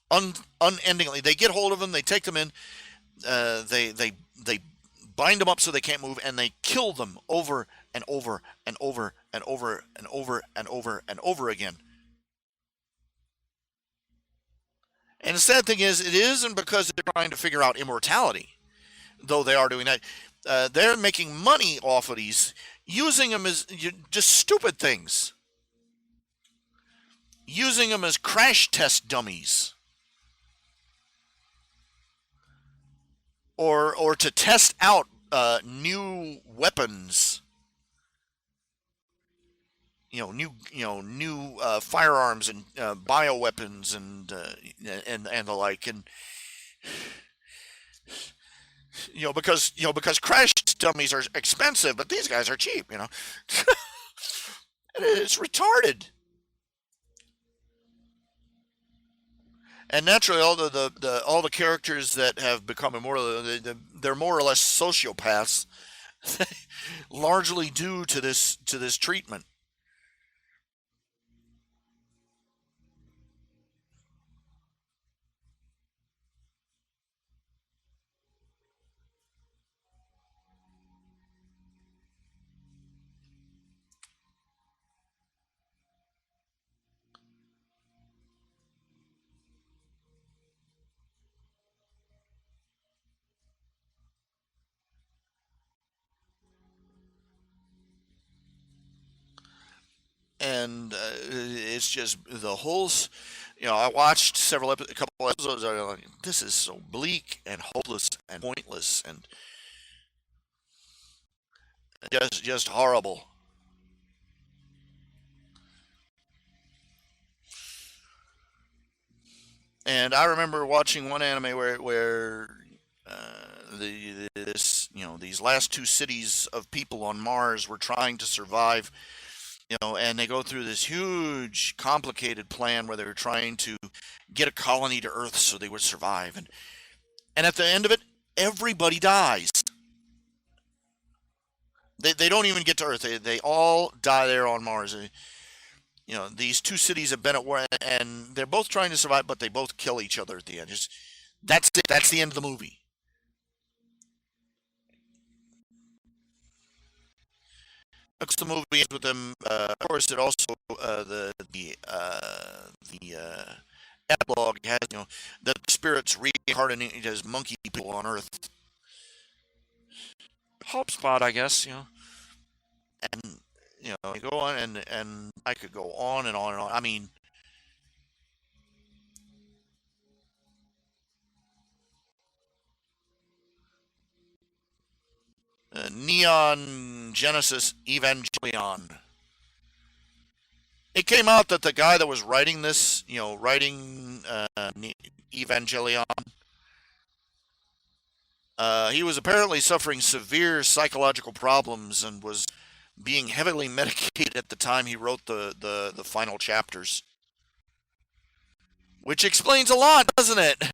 unendingly. They get hold of them, they take them in, they bind them up so they can't move, and they kill them over and over and over and over and over and over and over again. And the sad thing is, it isn't because they're trying to figure out immortality, though they are doing that. They're making money off of these, using them as just stupid things, using them as crash test dummies, or to test out new weapons. New firearms and bioweapons and the like, and because crash dummies are expensive, but these guys are cheap. It's retarded. And naturally, all the characters that have become immortal, they're more or less sociopaths, largely due to this treatment. And it's just the whole. I watched a couple episodes. I was like, this is so bleak and hopeless and pointless and just horrible. And I remember watching one anime where these last two cities of people on Mars were trying to survive. And they go through this huge, complicated plan where they're trying to get a colony to Earth so they would survive. And at the end of it, everybody dies. They don't even get to Earth. They all die there on Mars. These two cities have been at war, and they're both trying to survive, but they both kill each other at the end. That's it. That's the end of the movie. Because the movie ends with them. Of course, it also the epilogue has the spirits reincarnating as monkey people on Earth. HubSpot, I guess. And you go on, and I could go on and on and on. I mean, Neon Genesis Evangelion. It came out that the guy that was writing this, writing Evangelion, he was apparently suffering severe psychological problems and was being heavily medicated at the time he wrote the final chapters. Which explains a lot, doesn't it?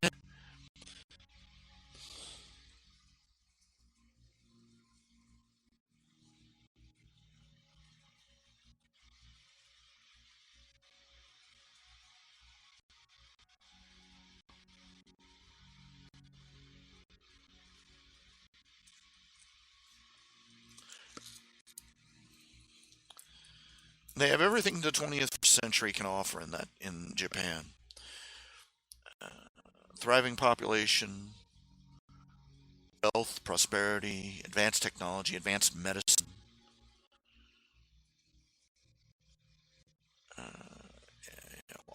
They have everything the 20th century can offer in Japan. Thriving population, wealth, prosperity, advanced technology, advanced medicine.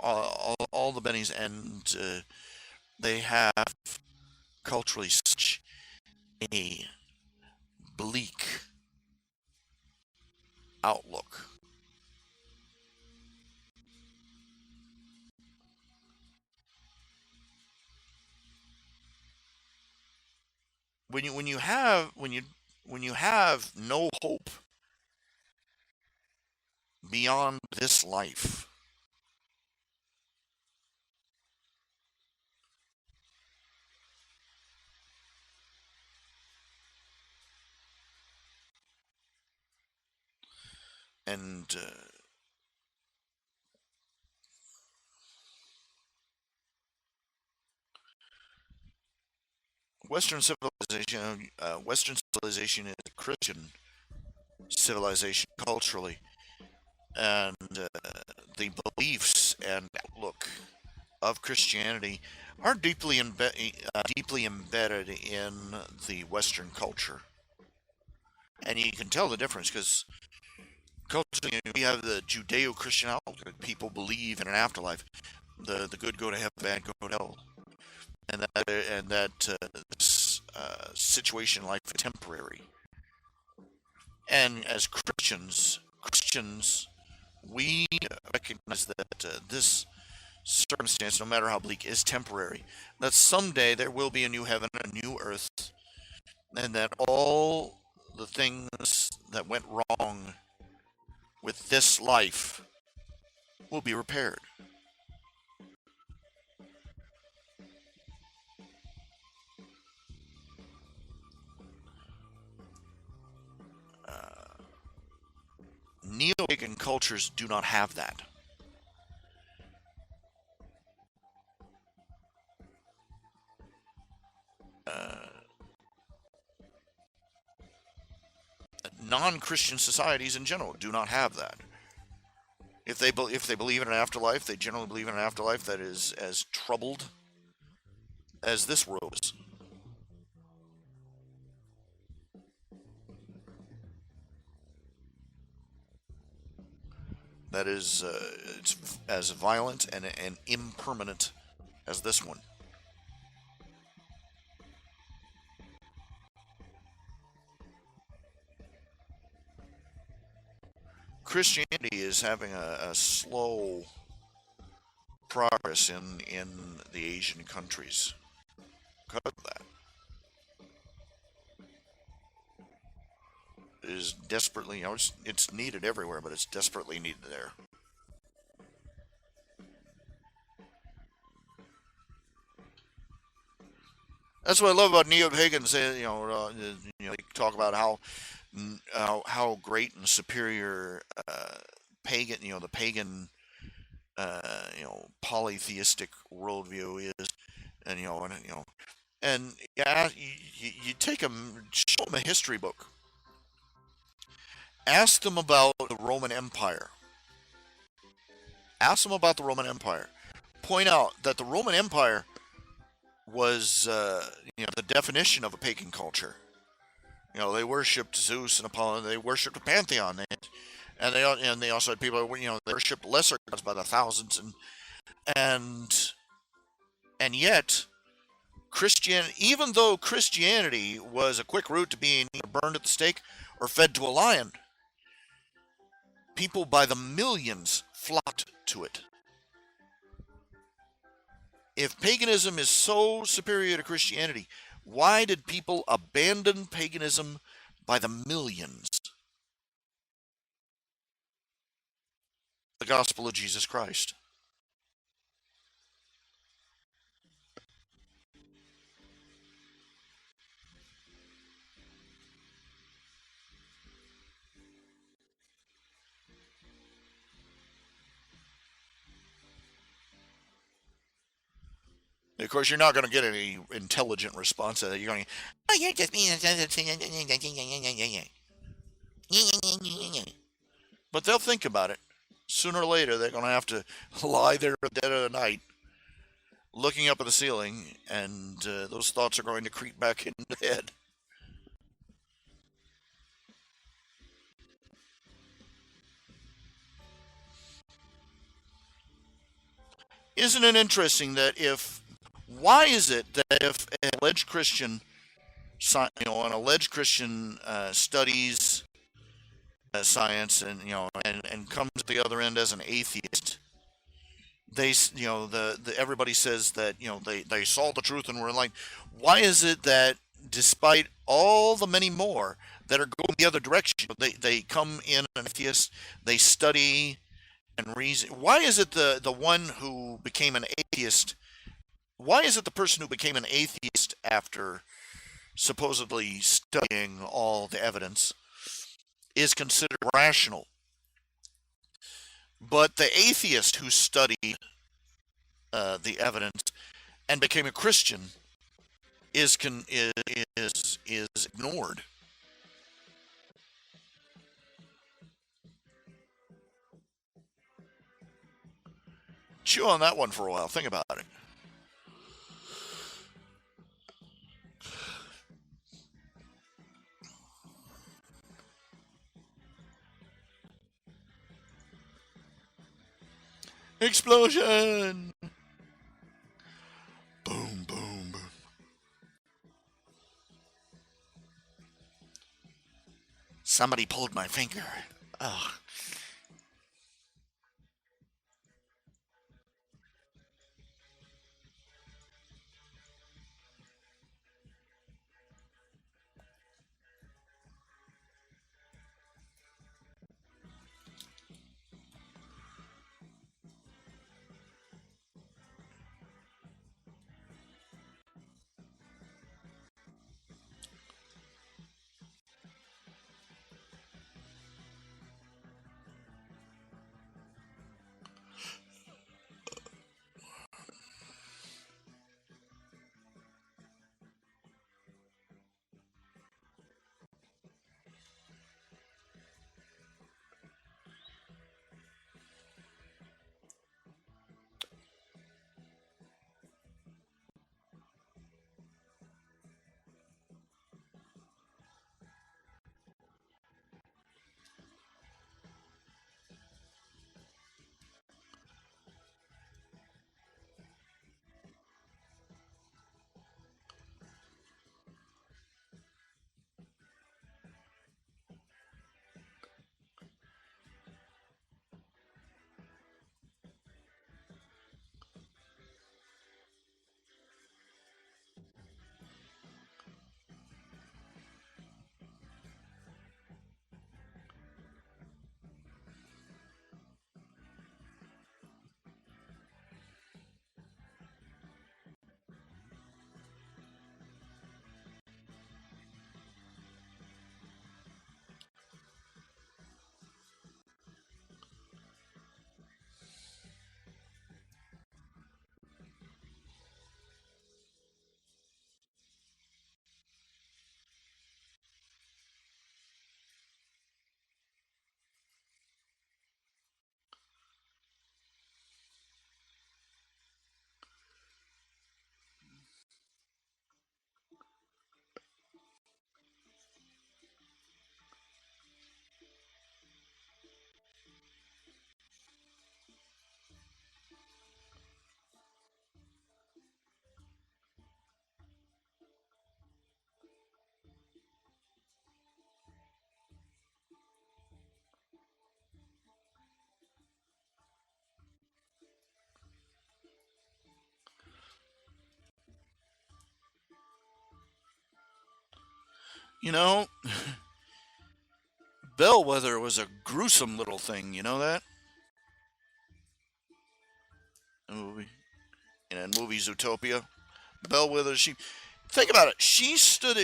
All the bennies, and they have culturally such a bleak outlook. When you have no hope beyond this life, and Western civilization is a Christian civilization culturally, and the beliefs and outlook of Christianity are deeply embedded in the Western culture, and you can tell the difference because culturally we have the Judeo-Christian outlook. People believe in an afterlife. The good go to heaven, bad go to hell, and that this situation in life is temporary. And as Christians, we recognize that this circumstance, no matter how bleak, is temporary. That someday there will be a new heaven, a new earth, and that all the things that went wrong with this life will be repaired. Neo-pagan cultures do not have that. Uh, Non-Christian societies in general do not have that. If they believe in an afterlife, they generally believe in an afterlife that is as troubled as this world is. That is, it's as violent and impermanent as this one. Christianity is having a slow progress in the Asian countries because of that. It is desperately, it's needed everywhere, but it's desperately needed there. That's what I love about neo-pagans. They talk about how great and superior pagan, the pagan, polytheistic worldview is, and yeah, you take them, show them a history book, ask them about the Roman Empire, ask them about the Roman Empire, point out that the Roman Empire was, the definition of a pagan culture. They worshipped Zeus and Apollo. They worshipped a pantheon, and they also had people. They worshipped lesser gods by the thousands, and yet Even though Christianity was a quick route to being either burned at the stake or fed to a lion, people by the millions flocked to it. If paganism is so superior to Christianity, why did people abandon paganism by the millions? The gospel of Jesus Christ. Of course, you're not going to get any intelligent response to that. You're going, oh, you're just being. But they'll think about it. Sooner or later, they're going to have to lie there at the dead of the night, looking up at the ceiling, and those thoughts are going to creep back into the head. Isn't it interesting that why is it that if an alleged Christian, studies science and and comes at the other end as an atheist, they everybody says that they saw the truth and were like, why is it that despite all the many more that are going the other direction, they come in an atheist, they study and reason? Why is it the one who became an atheist? Why is it the person who became an atheist after supposedly studying all the evidence is considered rational, but the atheist who studied the evidence and became a Christian is ignored? Chew on that one for a while. Think about it. Explosion! Boom, boom, boom. Somebody pulled my finger. Ugh. You know, Bellwether was a gruesome little thing. You know that movie in movie Zootopia. Bellwether. She think about it. She stood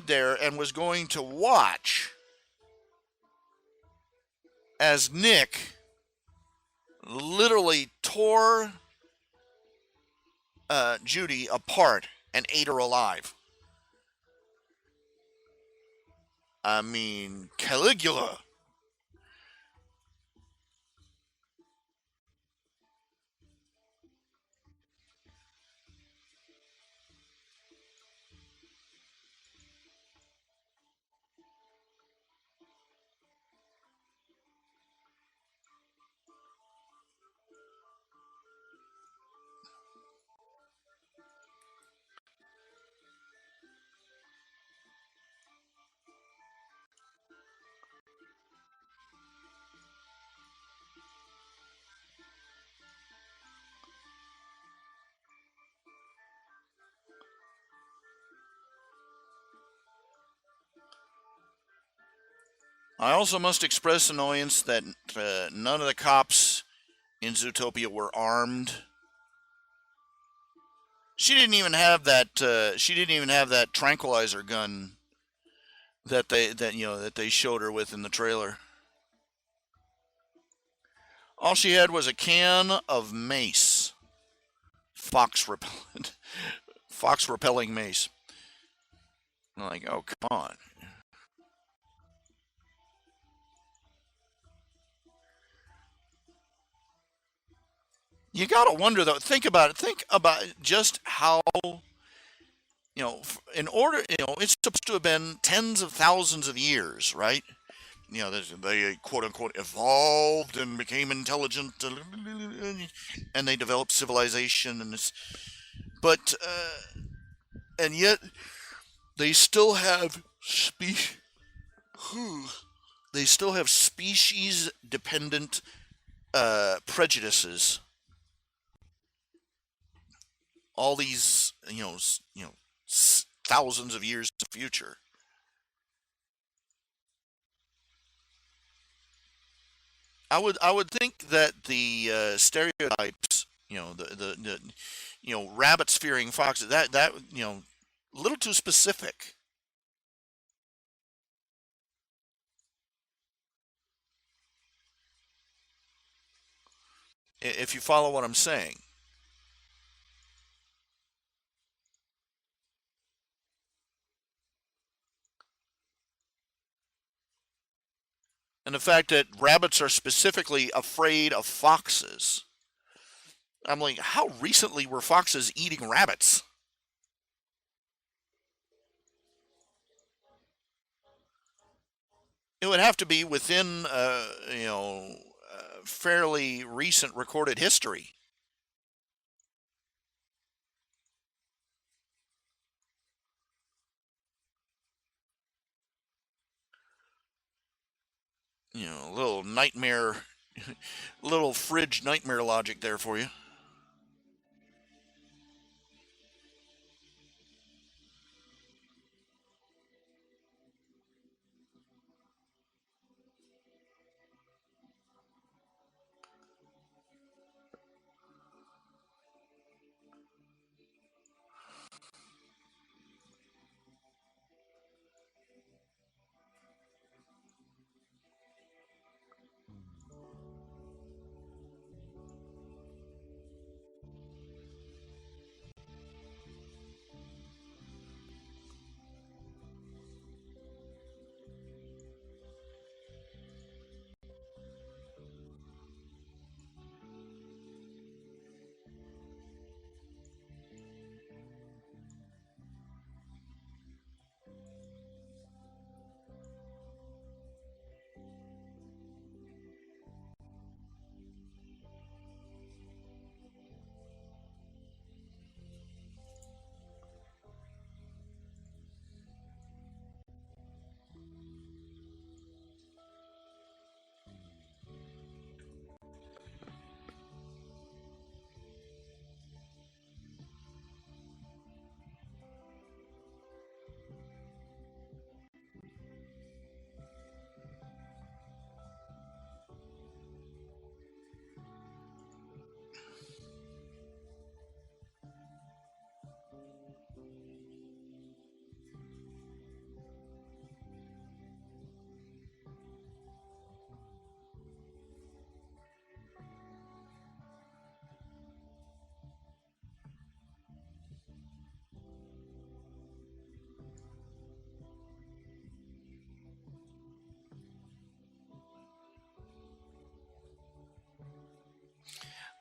there and was going to watch as Nick literally tore Judy apart and ate her alive. I mean, Caligula. I also must express annoyance that none of the cops in Zootopia were armed. She didn't even have that. She didn't even have that tranquilizer gun that they showed her with in the trailer. All she had was a can of mace, fox repellent, fox repelling mace. I'm like, oh come on. You gotta wonder though. Think about it. Think about just how in order, it's supposed to have been tens of thousands of years, right? They quote unquote evolved and became intelligent, and they developed civilization, but and yet they still have they still have species dependent prejudices. All these, thousands of years in the future. I would think that the stereotypes, rabbits fearing foxes, that a little too specific. If you follow what I'm saying, and the fact that rabbits are specifically afraid of foxes. I'm like, how recently were foxes eating rabbits? It would have to be within, fairly recent recorded history. A little nightmare, little fridge nightmare logic there for you.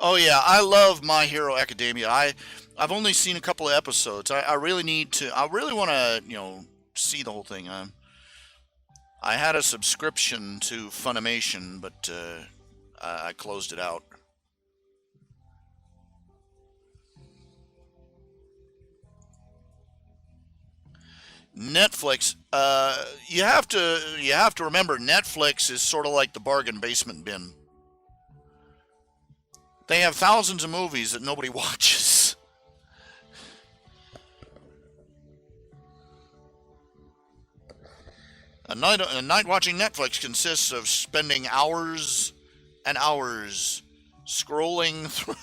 Oh yeah, I love My Hero Academia. I've only seen a couple of episodes. I really need to. I really want to see the whole thing. I had a subscription to Funimation, but I closed it out. Netflix. You have to remember Netflix is sort of like the bargain basement bin. They have thousands of movies that nobody watches. A night watching Netflix consists of spending hours and hours scrolling through.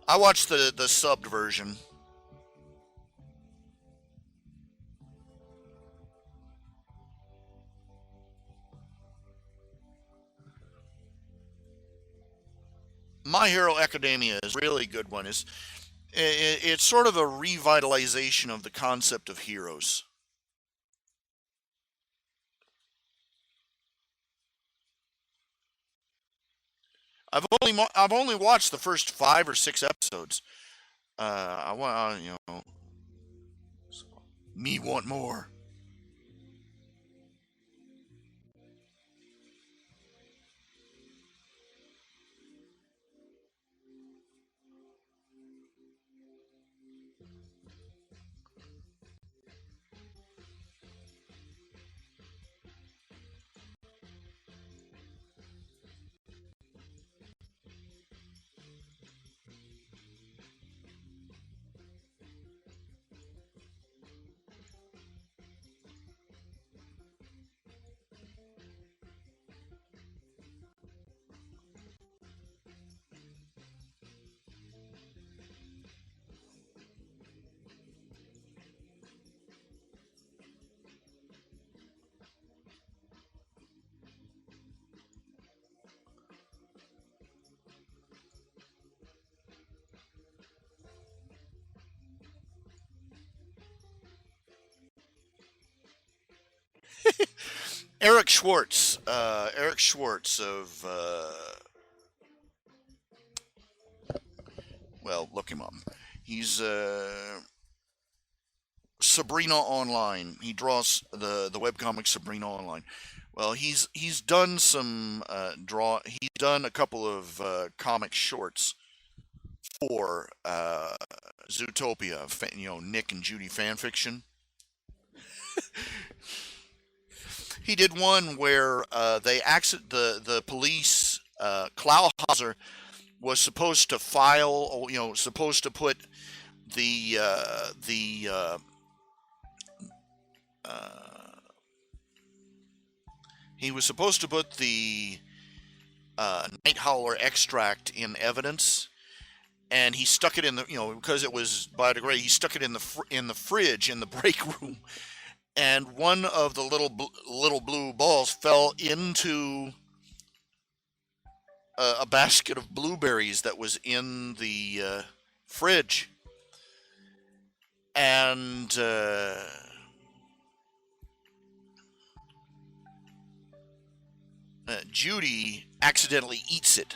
I watched the subbed version. My Hero Academia is a really good one. It's sort of a revitalization of the concept of heroes. I've only watched the first 5 or 6 episodes. I want me want more. Eric Schwartz of well, look him up. He's Sabrina Online. He draws the webcomic Sabrina Online. Well, he's done some draw. He's done a couple of comic shorts for Zootopia. Nick and Judy fan fiction. He did one where the police Klauhauser was supposed to file, supposed to put the uh, he was supposed to put the night howler extract in evidence, and he stuck it in the because it was biodegradable. He stuck it in the fridge in the break room, and one of the little blue balls fell into a basket of blueberries that was in the fridge, and Judy accidentally eats it,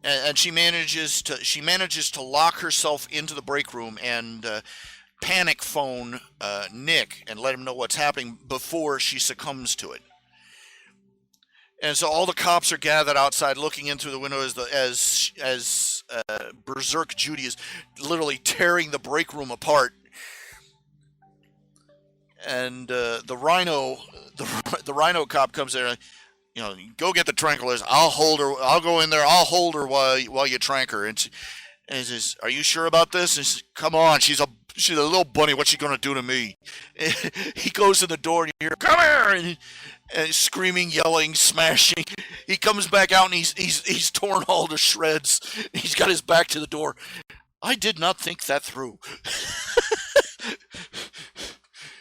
and she manages to lock herself into the break room and panic phone Nick and let him know what's happening before she succumbs to it. And so all the cops are gathered outside, looking in through the window as berserk Judy is literally tearing the break room apart. And the rhino cop comes there. Go get the tranquilizers. I'll hold her. I'll go in there. I'll hold her while you trank her. And he says, "Are you sure about this?" And he says, "Come on, she's a little bunny. What's she gonna do to me?" He goes to the door and you hear, "Come here!" And screaming, yelling, smashing. He comes back out and he's torn all to shreds. He's got his back to the door. I did not think that through.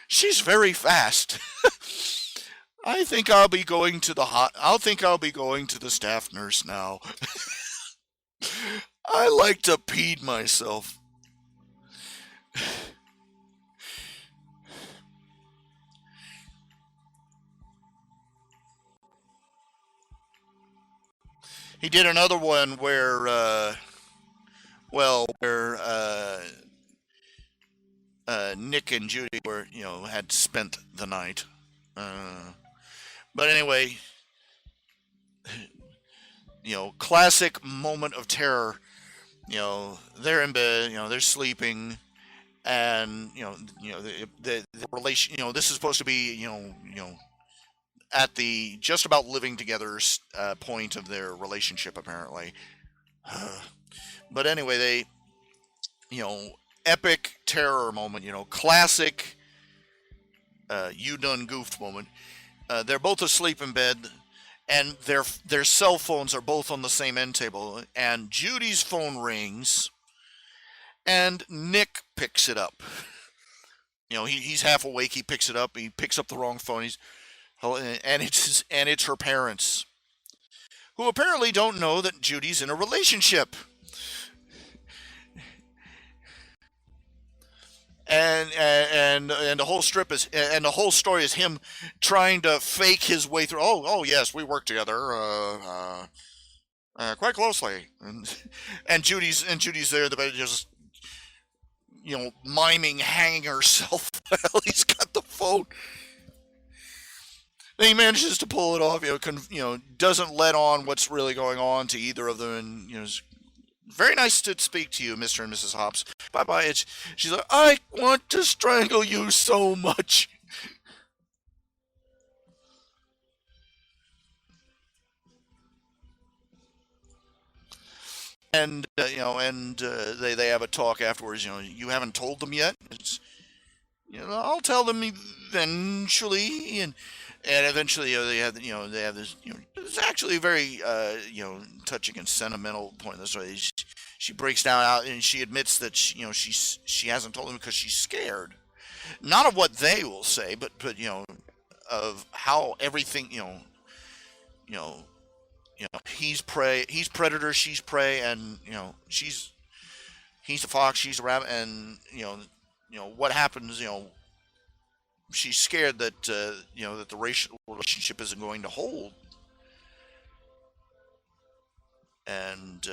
She's very fast. I think I'll be going to the staff nurse now. I like to peed myself. He did another one where, where Nick and Judy were, had spent the night. Uh, but anyway, classic moment of terror. They're in bed, they're sleeping, and the relation. This is supposed to be, at the just about living together point of their relationship, apparently. But anyway, you know, epic terror moment. Classic you done goofed moment. They're both asleep in bed, and their cell phones are both on the same end table. And Judy's phone rings, and Nick picks it up. He's half awake. He picks it up. He picks up the wrong phone. And it's her parents, who apparently don't know that Judy's in a relationship. And the whole strip is and the whole story is him trying to fake his way through. Oh yes, we work together quite closely, and Judy's there, the just miming hanging herself while he's got the phone. And he manages to pull it off. Doesn't let on what's really going on to either of them, and very nice to speak to you, Mr. and Mrs. Hobbs. Bye bye. She's like, I want to strangle you so much. And they have a talk afterwards. You haven't told them yet. I'll tell them eventually, and eventually they have this. It's actually a very touching and sentimental point in the story. She breaks down out and she admits that she hasn't told them because she's scared, not of what they will say, but of how everything you know he's predator, she's prey, and he's a fox, she's a rabbit, and what happens. She's scared that that the racial relationship isn't going to hold, and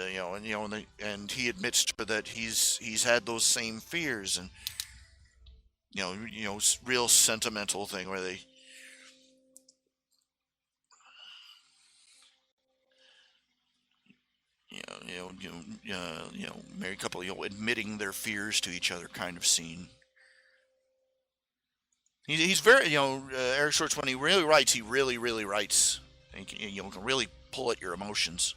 and he admits to her that he's had those same fears, and real sentimental thing where they married couple admitting their fears to each other kind of scene. He's very Eric Schwartz, when he really writes, he really writes. And can really pull at your emotions.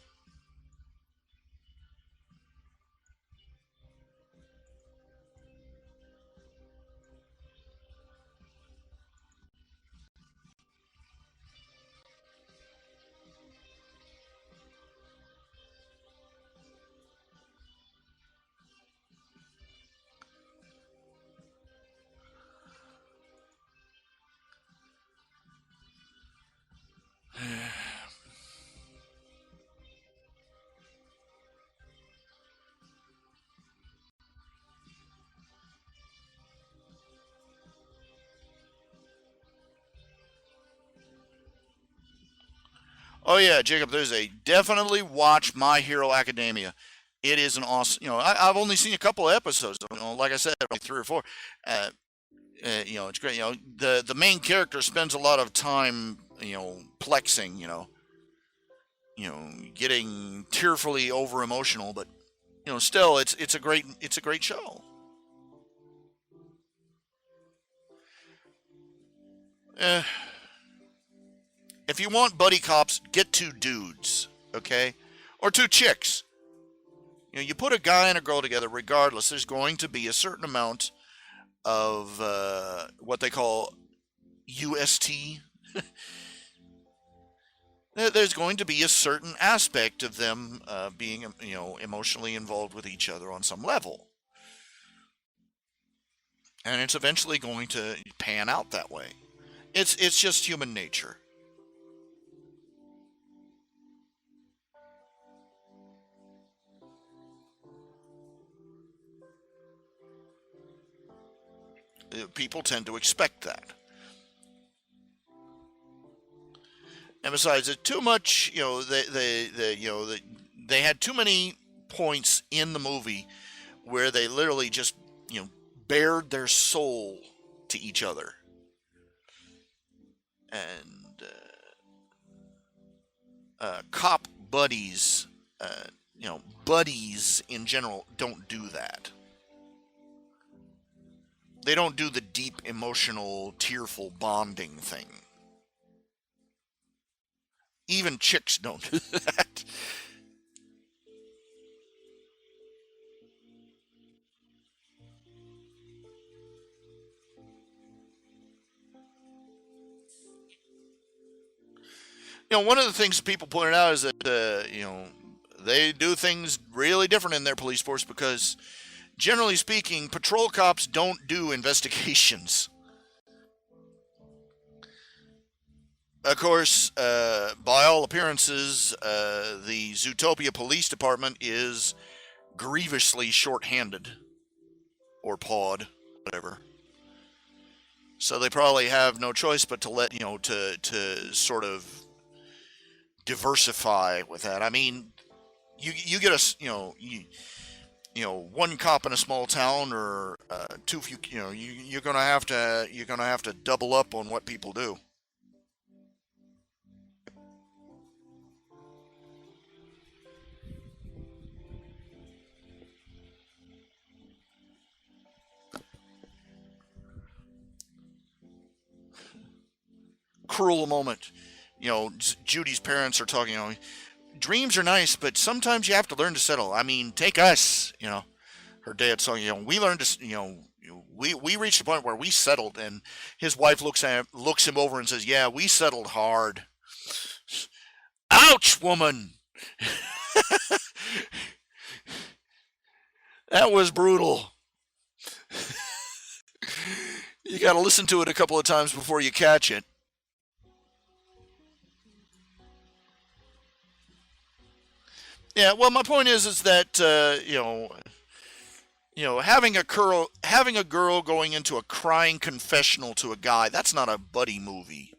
Oh yeah, Jacob. There's a definitely watch My Hero Academia. It is an awesome. I've only seen a couple of episodes. Like I said, only three or four. Uh, it's great. The main character spends a lot of time, plexing. Getting tearfully over emotional, but still, it's a great show. Eh, if you want buddy cops, get two dudes, okay, or two chicks. You put a guy and a girl together, regardless, there's going to be a certain amount of what they call UST. There's going to be a certain aspect of them being, emotionally involved with each other on some level, and it's eventually going to pan out that way. It's just human nature. People tend to expect that. And besides, it's too much. They had too many points in the movie where they literally just bared their soul to each other, and cop buddies, buddies in general don't do that. They don't do the deep emotional, tearful bonding thing. Even chicks don't do that. One of the things people pointed out is that they do things really different in their police force because, generally speaking, patrol cops don't do investigations. Of course, by all appearances, the Zootopia Police Department is grievously short-handed, or pawed, whatever. So they probably have no choice but to let to sort of diversify with that. I mean, you get one cop in a small town or too few. You're gonna have to double up on what people do. Cruel moment. Judy's parents are talking. Dreams are nice, but sometimes you have to learn to settle. I mean, take us. Her dad's saying, we learned to, we reached a point where we settled, and his wife looks him over and says, "Yeah, we settled hard." Ouch, woman. That was brutal. You got to listen to it a couple of times before you catch it. Yeah, well, my point is that having a girl going into a crying confessional to a guy, that's not a buddy movie.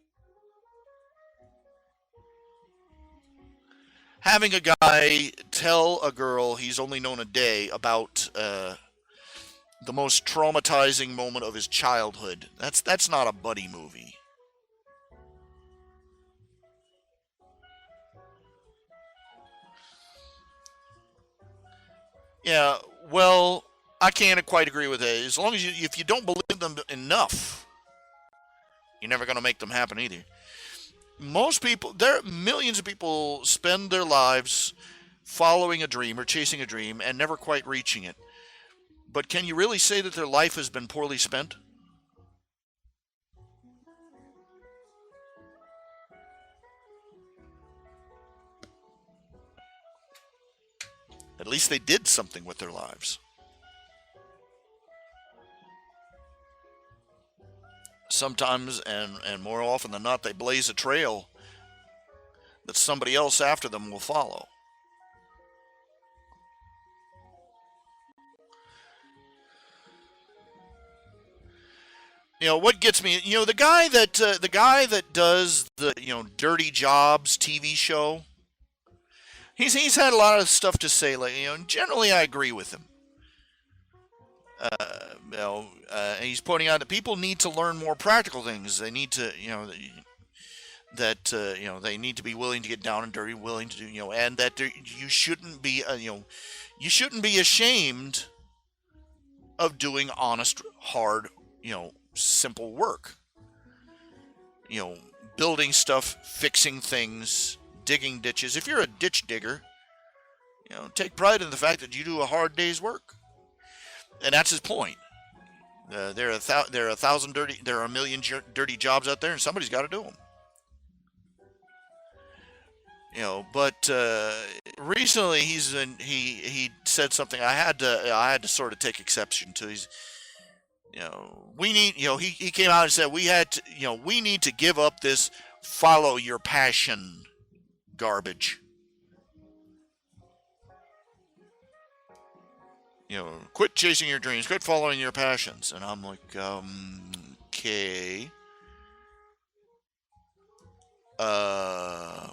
Having a guy tell a girl he's only known a day about the most traumatizing moment of his childhood, that's not a buddy movie. Yeah, well, I can't quite agree with that. As long as if you don't believe them enough, you're never going to make them happen either. Most people, millions of people spend their lives following a dream or chasing a dream and never quite reaching it. But can you really say that their life has been poorly spent? At least they did something with their lives. Sometimes, and more often than not, they blaze a trail that somebody else after them will follow. What gets me, the guy that does the Dirty Jobs TV show. He's had a lot of stuff to say. Like, and generally I agree with him. He's pointing out that people need to learn more practical things. They need to, they need to be willing to get down and dirty, willing to do, and that you shouldn't be, you shouldn't be ashamed of doing honest, hard, simple work. Building stuff, fixing things, digging ditches. If you're a ditch digger, take pride in the fact that you do a hard day's work. And that's his point. There are a million dirty jobs out there, and somebody's got to do them. But recently he said something I had to sort of take exception to. We need, he came out and said we need to give up this follow your passion garbage. Quit chasing your dreams, quit following your passions. And I'm like, okay. Uh,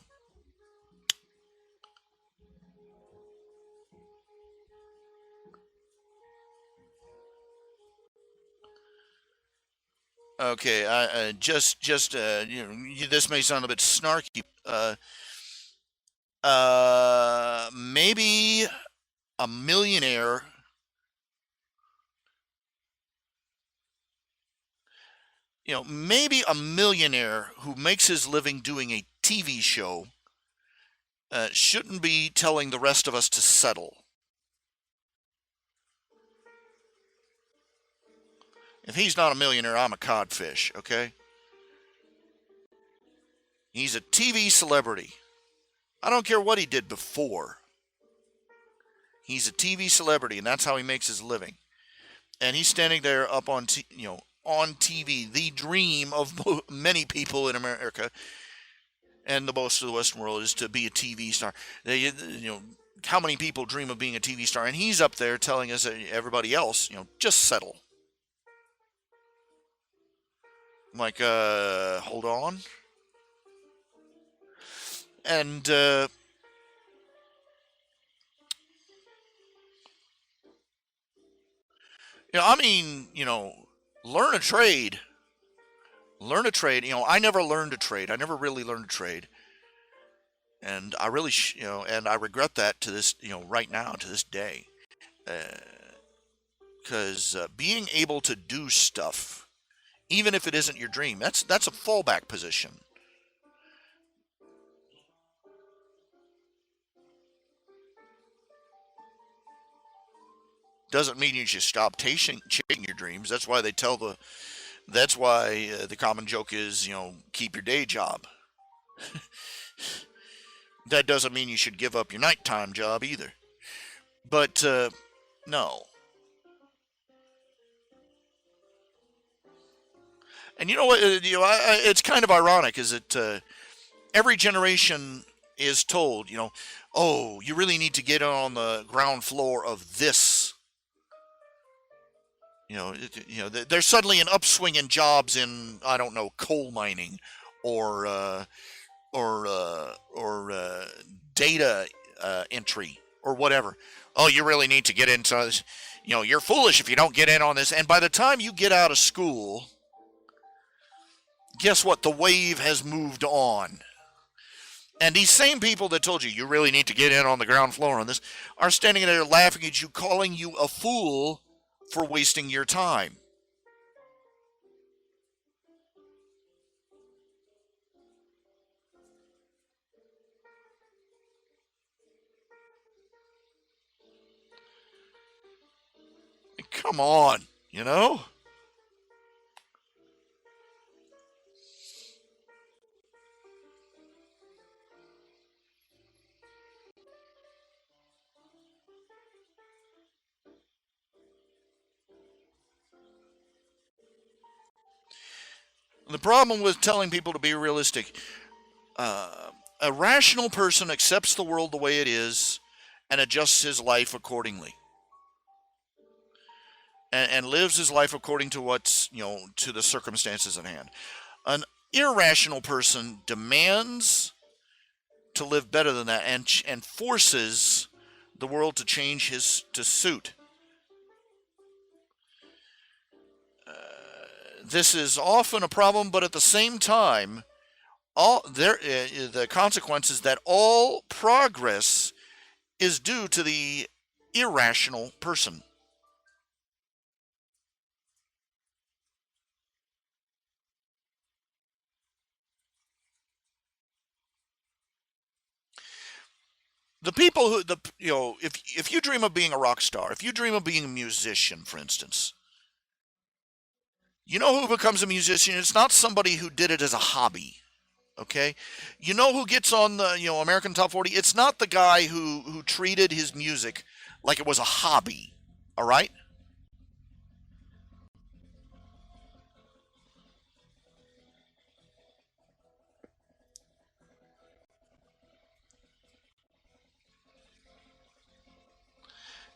okay, this may sound a bit snarky. Maybe a millionaire. Maybe a millionaire who makes his living doing a TV show shouldn't be telling the rest of us to settle. If he's not a millionaire, I'm a codfish, okay? He's a TV celebrity. I don't care what he did before. He's a TV celebrity, and that's how he makes his living. And he's standing there up on, on TV, the dream of many people in America and the most of the Western world is to be a TV star. How many people dream of being a TV star? And he's up there telling us, everybody else, just settle. I'm like, hold on. And, learn a trade. Learn a trade. I never learned a trade. I never really learned a trade. And I really, and I regret that to this, right now, to this day. Because being able to do stuff, even if it isn't your dream, that's a fallback position. Doesn't mean you should stop chasing your dreams. That's why the common joke is, keep your day job. That doesn't mean you should give up your nighttime job either. But, no. And you know what? It's kind of ironic, is that every generation is told, oh, you really need to get on the ground floor of this. There's suddenly an upswing in jobs in, I don't know, coal mining, or data entry, or whatever. Oh, you really need to get into this. You're foolish if you don't get in on this. And by the time you get out of school, guess what? The wave has moved on. And these same people that told you really need to get in on the ground floor on this are standing there laughing at you, calling you a fool for wasting your time. Come on, The problem with telling people to be realistic, a rational person accepts the world the way it is and adjusts his life accordingly. And lives his life according to what's, to the circumstances at hand. An irrational person demands to live better than that and forces the world to change to suit. This is often a problem, but at the same time, the consequence is that all progress is due to the irrational person. The people who if you dream of being a rock star, if you dream of being a musician, for instance, you know who becomes a musician? It's not somebody who did it as a hobby. Okay, who gets on the American Top 40? It's not the guy who treated his music like it was a hobby. All right.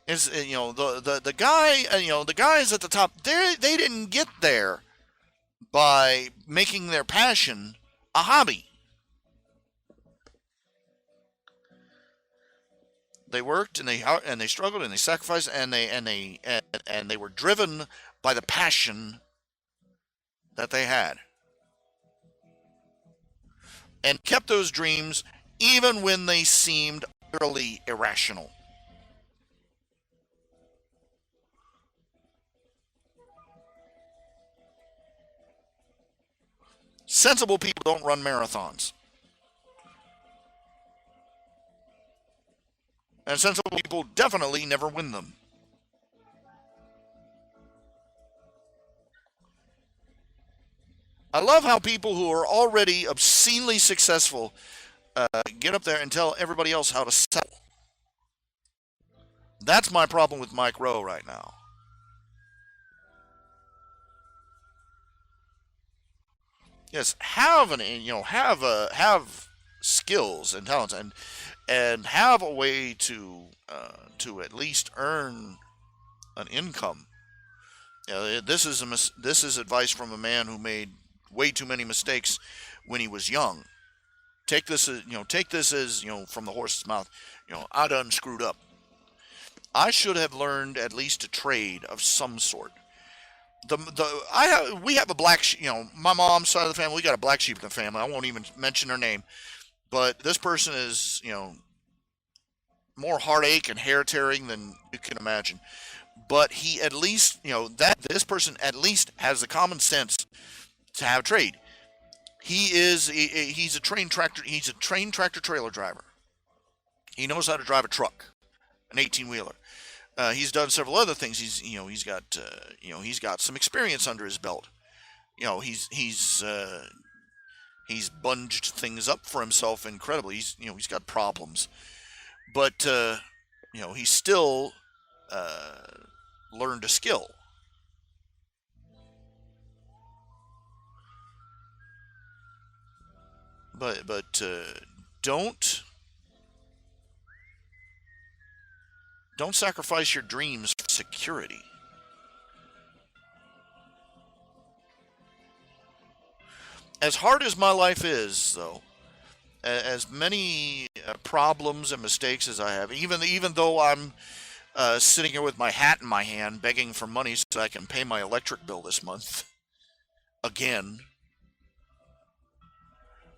Is the guy the guys at the top, they didn't get there by making their passion a hobby. They worked and they struggled and they sacrificed and they were driven by the passion that they had and kept those dreams even when they seemed utterly irrational. Sensible people don't run marathons. And sensible people definitely never win them. I love how people who are already obscenely successful get up there and tell everybody else how to sell. That's my problem with Mike Rowe right now. Yes, have skills and talents and have a way to at least earn an income. This is advice from a man who made way too many mistakes when he was young. Take this as from the horse's mouth. I done screwed up. I should have learned at least a trade of some sort. We have a black my mom's side of the family, we got a black sheep in the family. I won't even mention her name, but this person is more heartache and hair tearing than you can imagine. But he at least that this person at least has the common sense to have trade. He's a trained tractor trailer driver. He knows how to drive a truck, an 18-wheeler. He's done several other things. He's got some experience under his belt. He's bunged things up for himself incredibly. He's got problems, but he's still learned a skill. But don't sacrifice your dreams for security. As hard as my life is, though, as many problems and mistakes as I have, even though I'm sitting here with my hat in my hand, begging for money so I can pay my electric bill this month, again.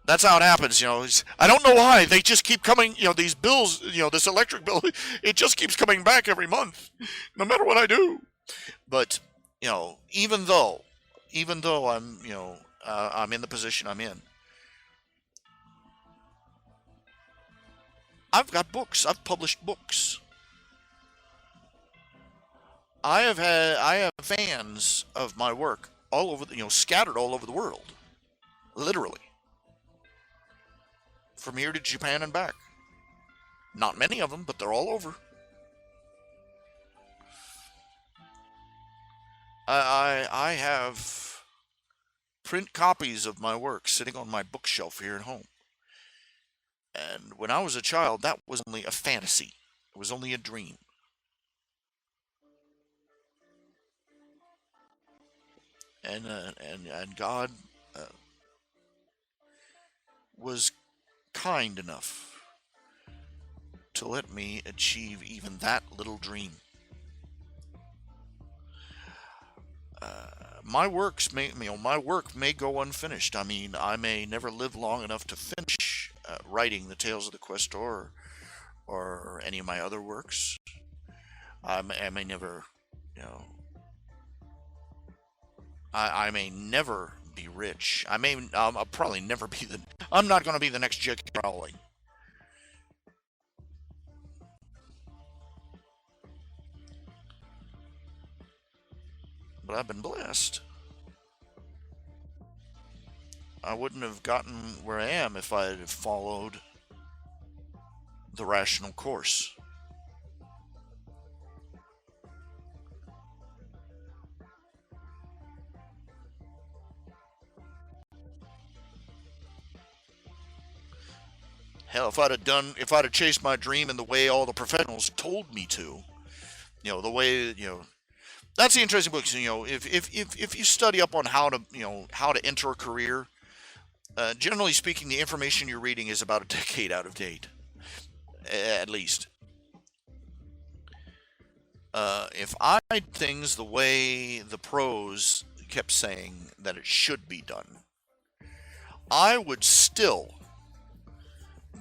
That's how it happens, I don't know why they just keep coming. These bills, this electric bill, it just keeps coming back every month, no matter what I do. But even though I'm in the position I'm in, I've got books. I've published books. I have fans of my work all over, scattered all over the world, literally. From here to Japan and back. Not many of them, but they're all over. I have print copies of my work sitting on my bookshelf here at home. And when I was a child, that was only a fantasy. It was only a dream. And God was kind enough to let me achieve even that little dream. My work may go unfinished. I mean, I may never live long enough to finish writing the Tales of the Questor or any of my other works. I may never, you know, I may never be rich. I'll probably never be I'm not going to be the next J.K. Rowling. But I've been blessed. I wouldn't have gotten where I am if I had followed the rational course. Hell, if I'd have chased my dream in the way all the professionals told me to, the way, that's the interesting book. If you study up on how to enter a career, generally speaking, the information you're reading is about a decade out of date, at least. If I did things the way the pros kept saying that it should be done, I would still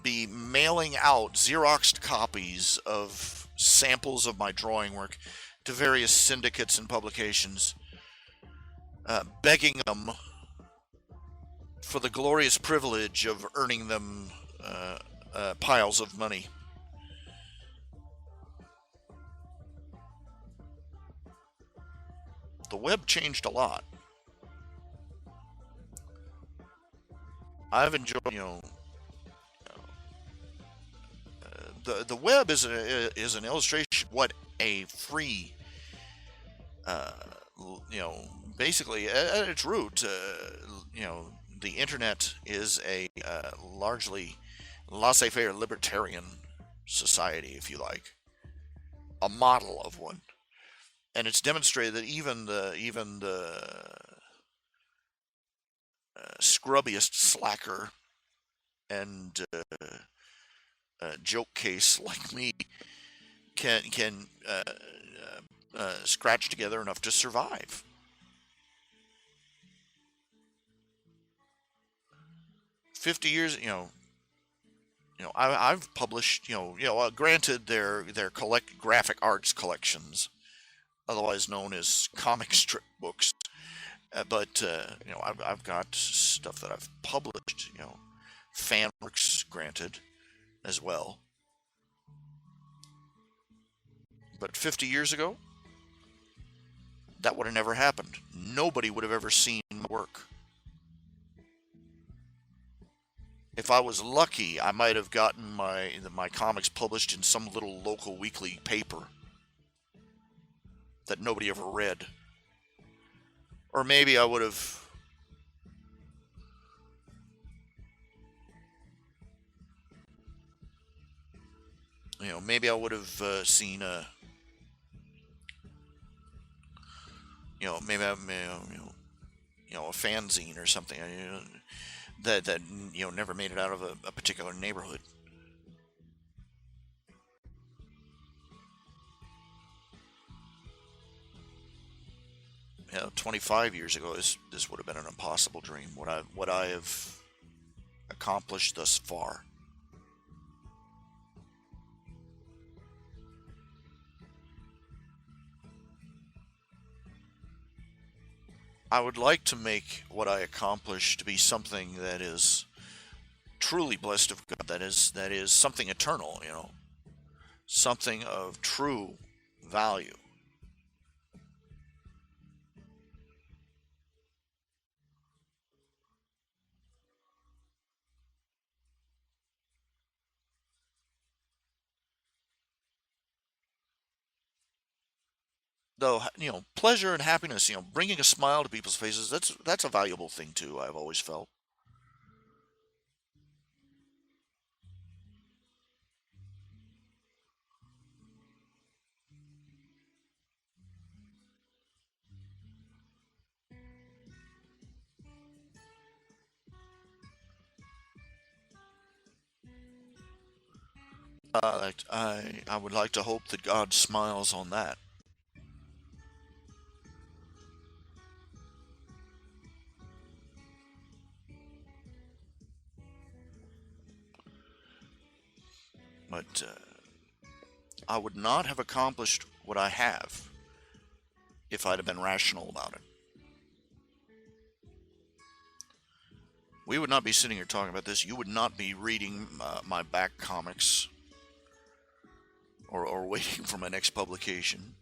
be mailing out Xeroxed copies of samples of my drawing work to various syndicates and publications, begging them for the glorious privilege of earning them piles of money. The web changed a lot. I've enjoyed, the web is an illustration of what a free, uh, you know, basically at its root, the internet is a largely laissez-faire libertarian society, if you like, a model of one, and it's demonstrated that even the scrubbiest slacker and joke case like me can scratch together enough to survive. 50 years, I've published, granted their collect graphic arts collections, otherwise known as comic strip books, but I've got stuff that I've published, fan works, granted, as well. But 50 years ago, that would have never happened. Nobody would have ever seen my work. If I was lucky, I might have gotten my comics published in some little local weekly paper that nobody ever read. Or maybe I would have, maybe I would have seen a, maybe I, a fanzine or something, that never made it out of a particular neighborhood. 25 years ago, this would have been an impossible dream. What I have accomplished thus far. I would like to make what I accomplish to be something that is truly blessed of God. That is something eternal. Something of true value. Though, pleasure and happiness, bringing a smile to people's faces, that's a valuable thing too. I've always felt. I would like to hope that God smiles on that. But I would not have accomplished what I have if I'd have been rational about it. We would not be sitting here talking about this. You would not be reading my back comics or waiting for my next publication.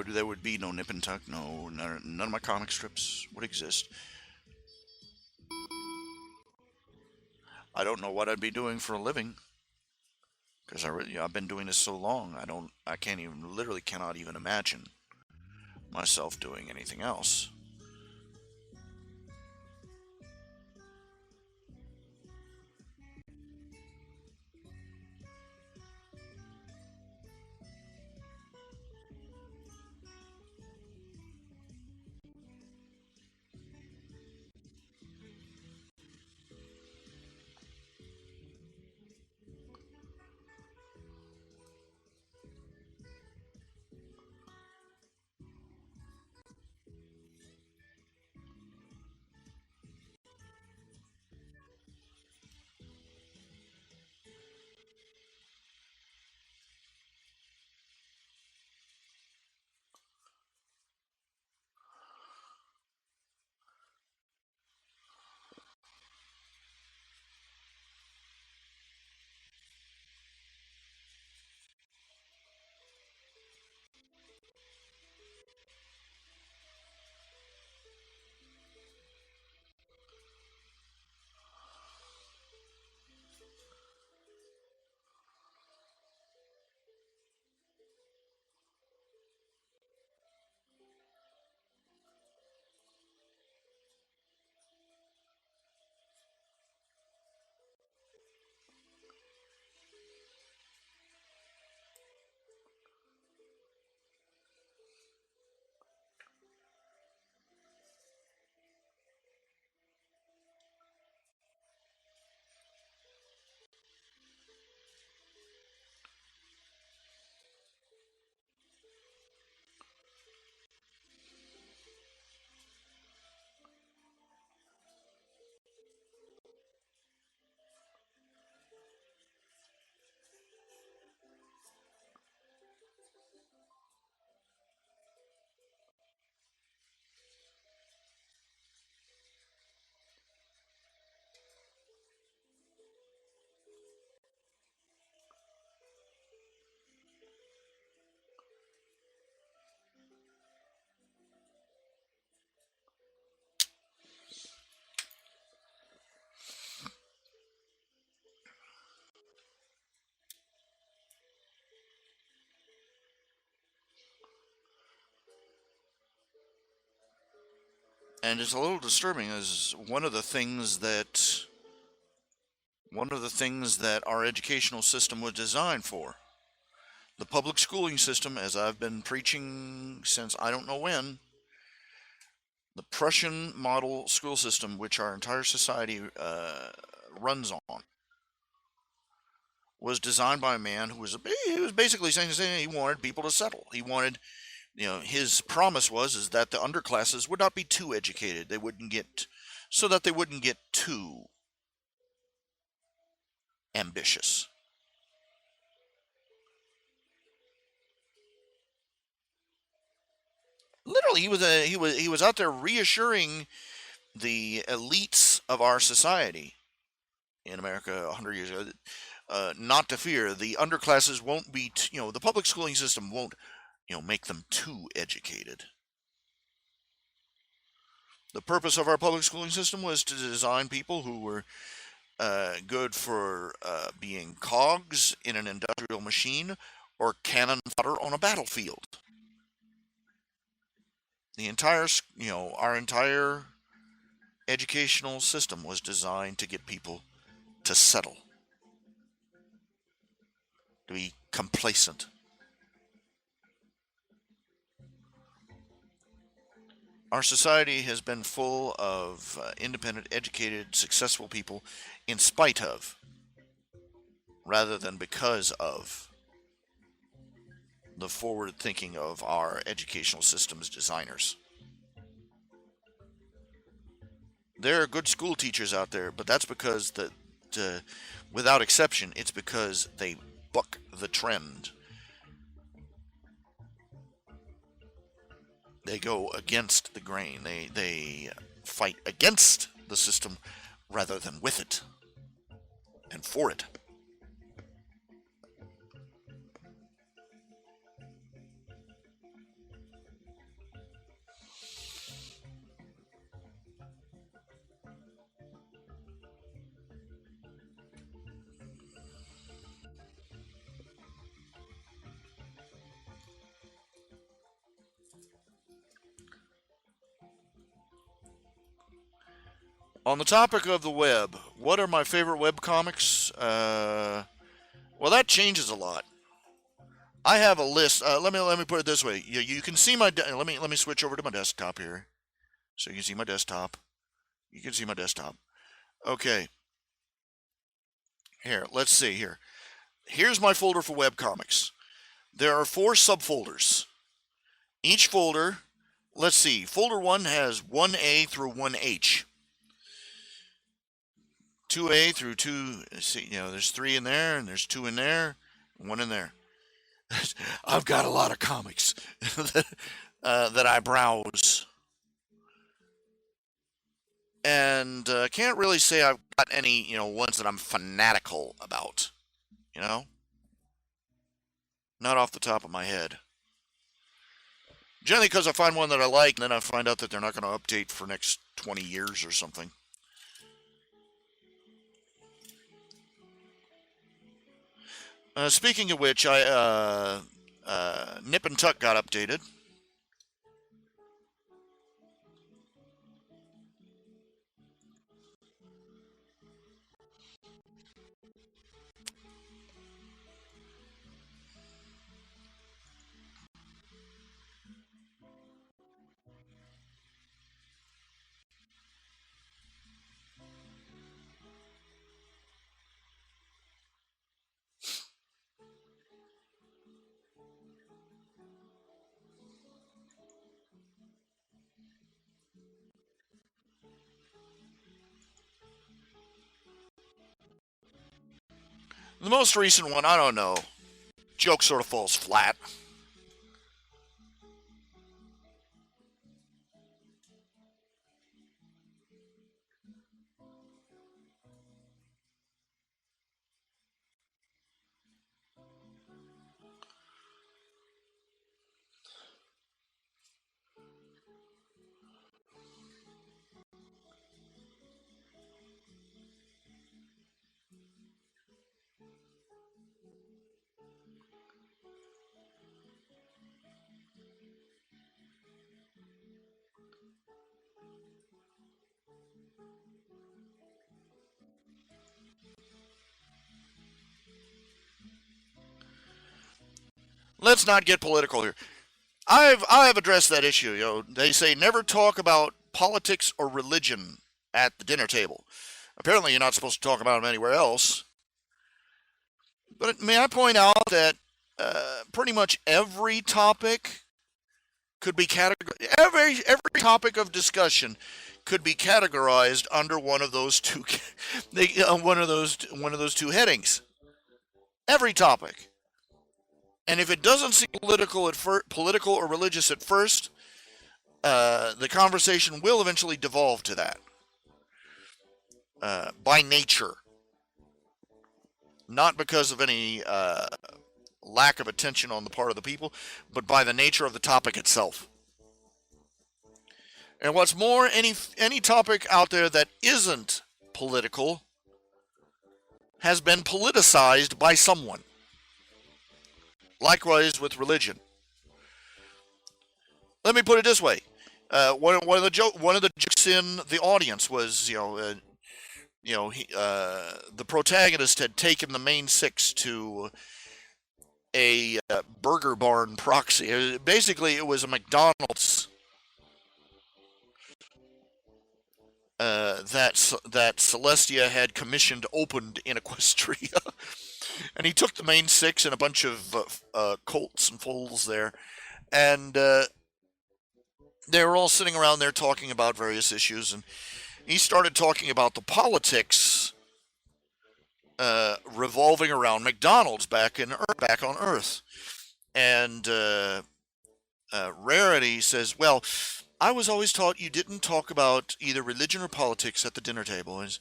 There would be no nip and tuck. No, none of my comic strips would exist. I don't know what I'd be doing for a living. because I've been doing this so long. I can't even, literally cannot even imagine myself doing anything else. And it's a little disturbing, is one of the things that our educational system was designed for. The public schooling system, as I've been preaching since I don't know when, the Prussian model school system, which our entire society runs on, was designed by a man who he was basically saying he wanted people to settle. He wanted, his promise was is that the underclasses would not be too educated. They wouldn't get, so that they wouldn't get too ambitious. Literally, he was out there reassuring the elites of our society in America 100 years ago, not to fear. The underclasses won't be, the public schooling system won't, make them too educated. The purpose of our public schooling system was to design people who were good for being cogs in an industrial machine or cannon fodder on a battlefield. The entire, our entire educational system was designed to get people to settle, to be complacent. Our society has been full of independent, educated, successful people in spite of, rather than because of, the forward thinking of our educational system's designers. There are good school teachers out there, but that's because without exception, it's because they buck the trend. They go against the grain. They fight against the system rather than with it and for it. On the topic of the web, what are my favorite web comics? Well, that changes a lot. I have a list. Let me put it this way. You can see my. Let me switch over to my desktop here, so you can see my desktop. You can see my desktop. Okay. Here, let's see here. Here's my folder for webcomics. There are 4 subfolders. Each folder, let's see, folder 1 has 1A through 1H. 2A through 2, see, there's 3 in there, and there's 2 in there, and 1 in there. I've got a lot of comics that I browse. And can't really say I've got any, ones that I'm fanatical about, Not off the top of my head. Generally because I find one that I like, and then I find out that they're not going to update for next 20 years or something. Speaking of which, Nip and Tuck got updated. The most recent one, I don't know. Joke sort of falls flat. Let's not get political here. I've addressed that issue. They say never talk about politics or religion at the dinner table. Apparently, you're not supposed to talk about them anywhere else. But may I point out that pretty much every topic could be categorized. Every topic of discussion could be categorized under one of those two. One of those two headings. Every topic. And if it doesn't seem political or religious at first, the conversation will eventually devolve to that. By nature. Not because of any lack of attention on the part of the people, but by the nature of the topic itself. And what's more, any topic out there that isn't political has been politicized by someone. Likewise with religion. Let me put it this way: one of the jokes in the audience was, the protagonist had taken the main 6 to a burger barn proxy. Basically, it was a McDonald's that Celestia had commissioned opened in Equestria. And he took the main 6 and a bunch of colts and foals there, and they were all sitting around there talking about various issues, and he started talking about the politics revolving around McDonald's back on Earth. And Rarity says, well, I was always taught you didn't talk about either religion or politics at the dinner table. And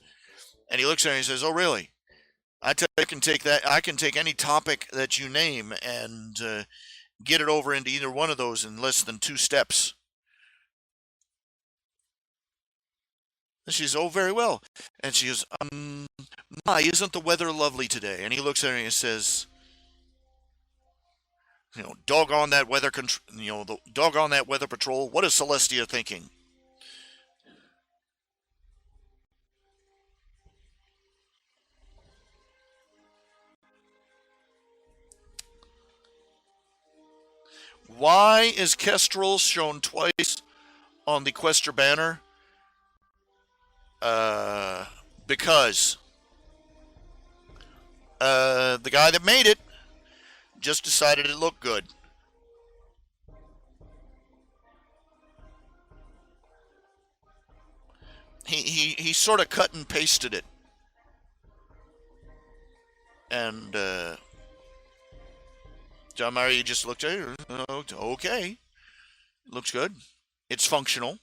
he looks at her and he says, oh, really? I can take any topic that you name and get it over into either one of those in less than 2 steps. And she says, oh, very well. And she goes, my, isn't the weather lovely today? And he looks at her and he says, doggone that weather doggone that weather patrol. What is Celestia thinking? Why is Kestrel shown twice on the Quester banner? Uh, because the guy that made it just decided it looked good. He sort of cut and pasted it, and John Mayer just looked at it. Okay, it looks good. It's functional.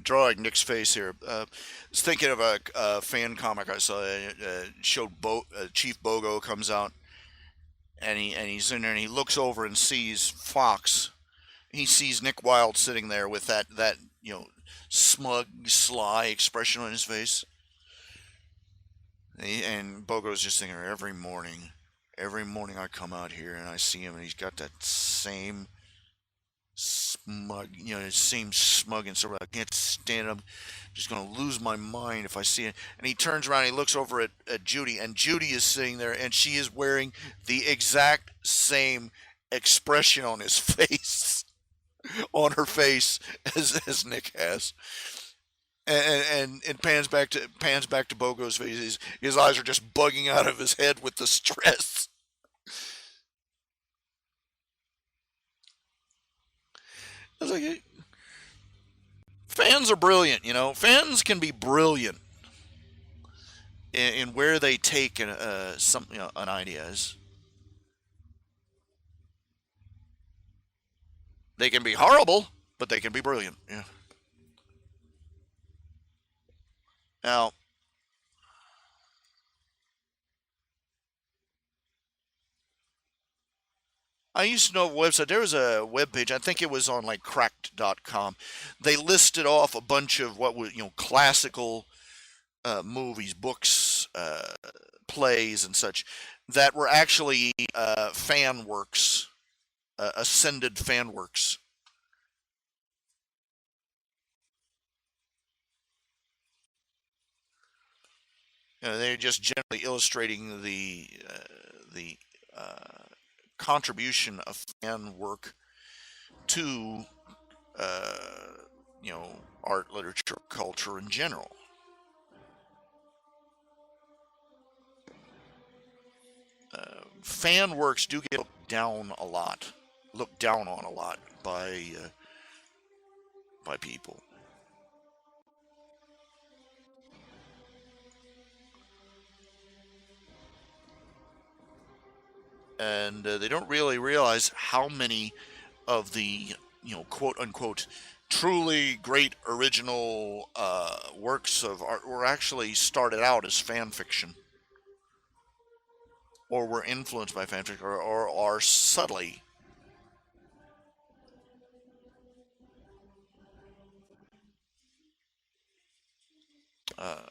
Drawing Nick's face here. I was thinking of a fan comic I saw. Showed Chief Bogo comes out, and he's in there, and he looks over and sees Fox. He sees Nick Wilde sitting there with that smug, sly expression on his face, and Bogo's just thinking every morning I come out here and I see him, and he's got that same smug, same smug and sort of, I can't stand him. Just gonna lose my mind if I see it. And he turns around, and he looks over at Judy, and Judy is sitting there, and she is wearing the exact same expression on his face, on her face as Nick has. And it pans back to Bogo's face. His eyes are just bugging out of his head with the stress. I was like, fans are brilliant, Fans can be brilliant in where they take an idea. They can be horrible, but they can be brilliant. Yeah. Now, I used to know a website. There was a web page. I think it was on like cracked.com. They listed off a bunch of what was, classical movies, books, plays, and such that were actually fan works, ascended fan works. They're just generally illustrating the contribution of fan work to uh, art, literature, culture in general. Fan works do get looked down on a lot by people, and they don't really realize how many of the quote unquote truly great original works of art were actually started out as fan fiction or were influenced by fan fiction or are subtly uh,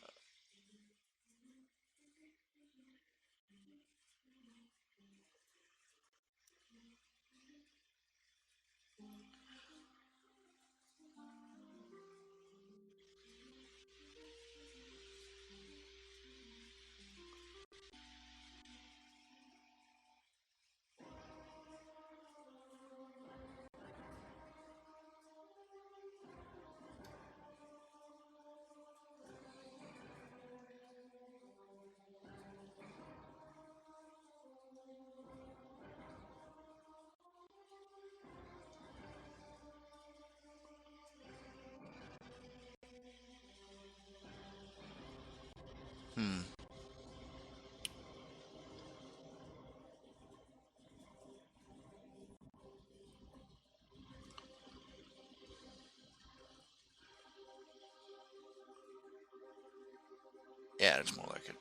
hmm, yeah, it's more like it.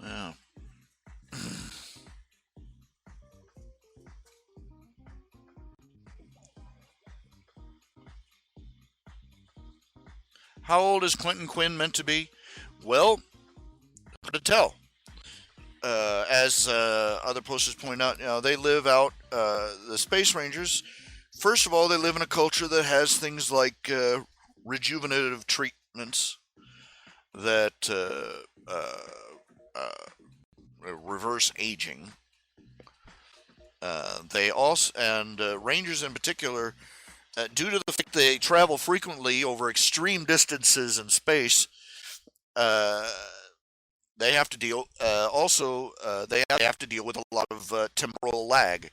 Yeah. How old is Quentin Quinn meant to be? Well, hard to tell. As other posters point out, they live out, the Space Rangers. First of all, they live in a culture that has things like rejuvenative treatments that reverse aging. They also, and Rangers in particular, due to the fact they travel frequently over extreme distances in space, uh, they have to deal. They have to deal with a lot of temporal lag.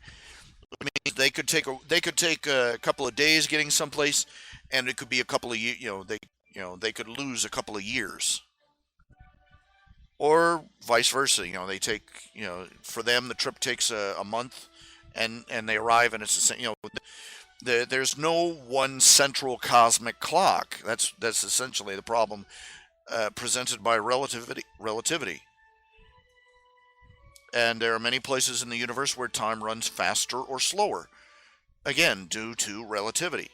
I mean, they could take a couple of days getting someplace, and it could be a couple of years. They could lose a couple of years, or vice versa. They take for them the trip takes a month, and they arrive and it's the same. There's no one central cosmic clock. That's essentially the problem presented by relativity. And there are many places in the universe where time runs faster or slower, again, due to relativity.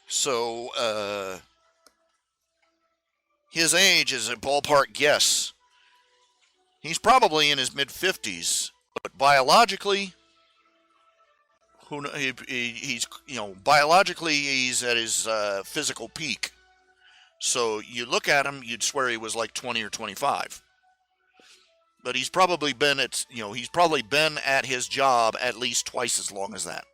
So, his age is a ballpark guess. He's probably in his mid-50s, but biologically, he's biologically he's at his physical peak. So you look at him, you'd swear he was like 20 or 25. But he's probably been at his job at least twice as long as that.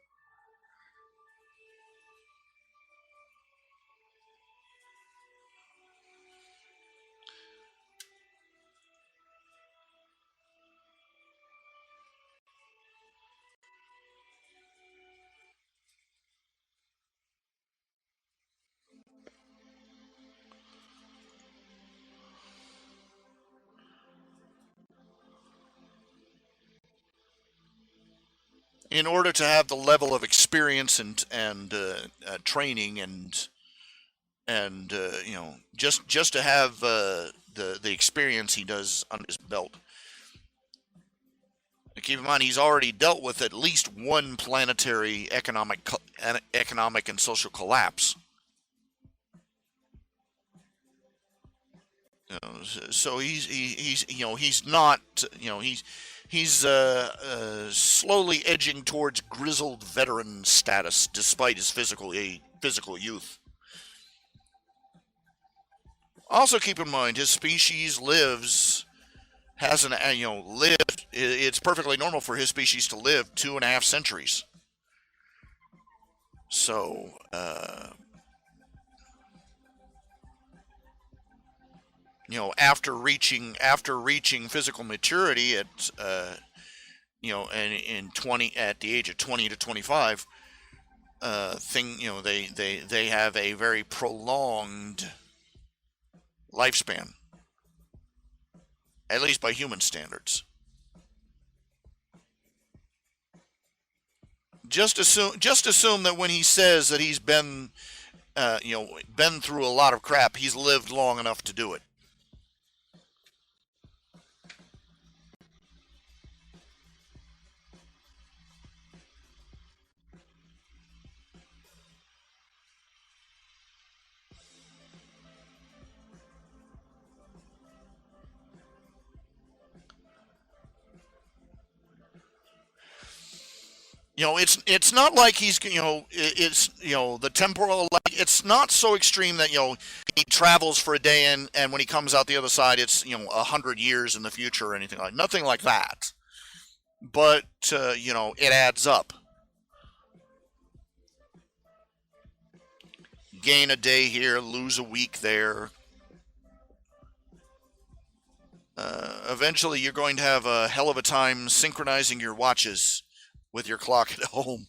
In order to have the level of experience and training and just to have the experience he does on his belt. Keep in mind, he's already dealt with at least one planetary economic and social collapse. So he's not he's slowly edging towards grizzled veteran status despite his physical youth. Also, keep in mind his species hasn't lived. It's perfectly normal for his species to live 2.5 centuries. So. After reaching physical maturity at and at the age of 20 to 25, they have a very prolonged lifespan, at least by human standards. Just assume that when he says that he's been through a lot of crap, he's lived long enough to do it. It's not like he's it's the temporal, it's not so extreme that he travels for a day and when he comes out the other side it's 100 years in the future or anything, like nothing like that. But it adds up. Gain a day here, lose a week there. Eventually you're going to have a hell of a time synchronizing your watches with your clock at home.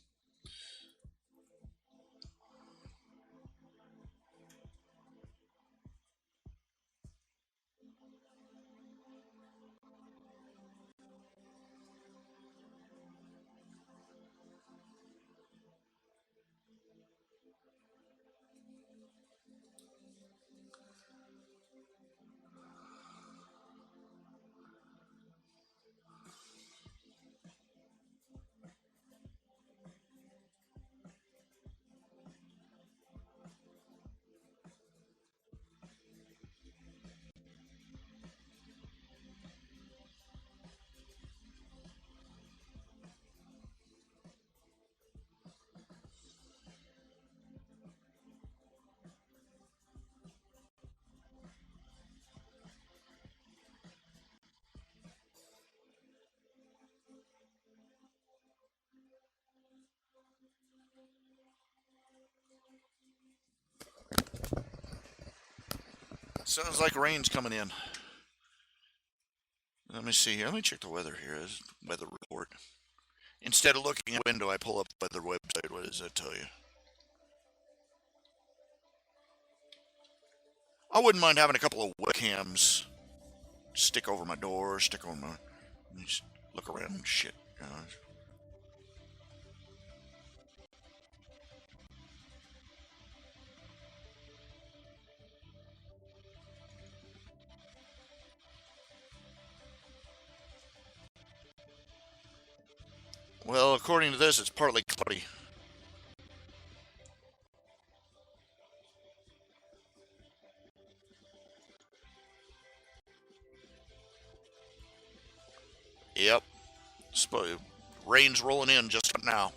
Sounds like rain's coming in. Let me see here. Let me check the weather here. This weather report. Instead of looking at the window, I pull up the weather website. What does that tell you? I wouldn't mind having a couple of webcams stick over my door, stick over my... Just look around and shit. Well, according to this, it's partly cloudy. Yep. Rain's rolling in just now.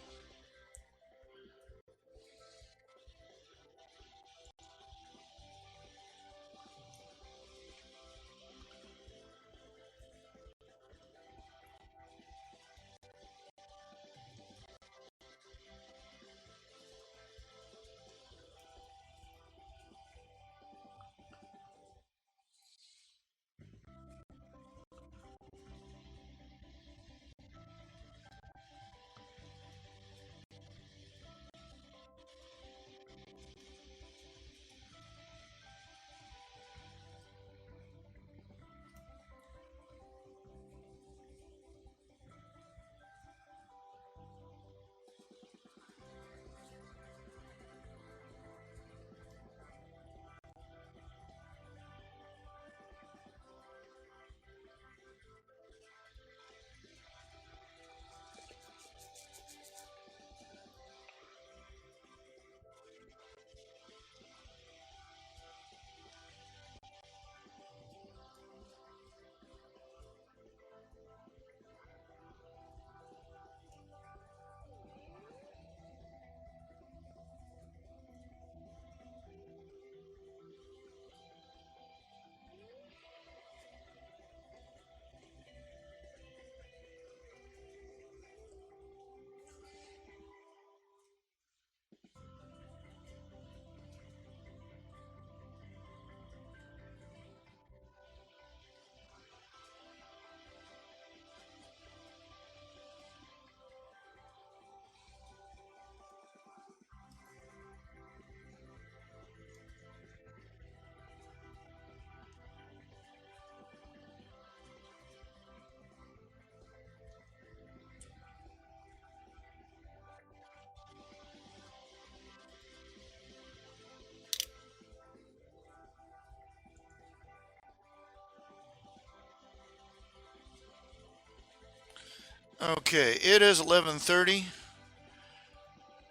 Okay, it is 11:30.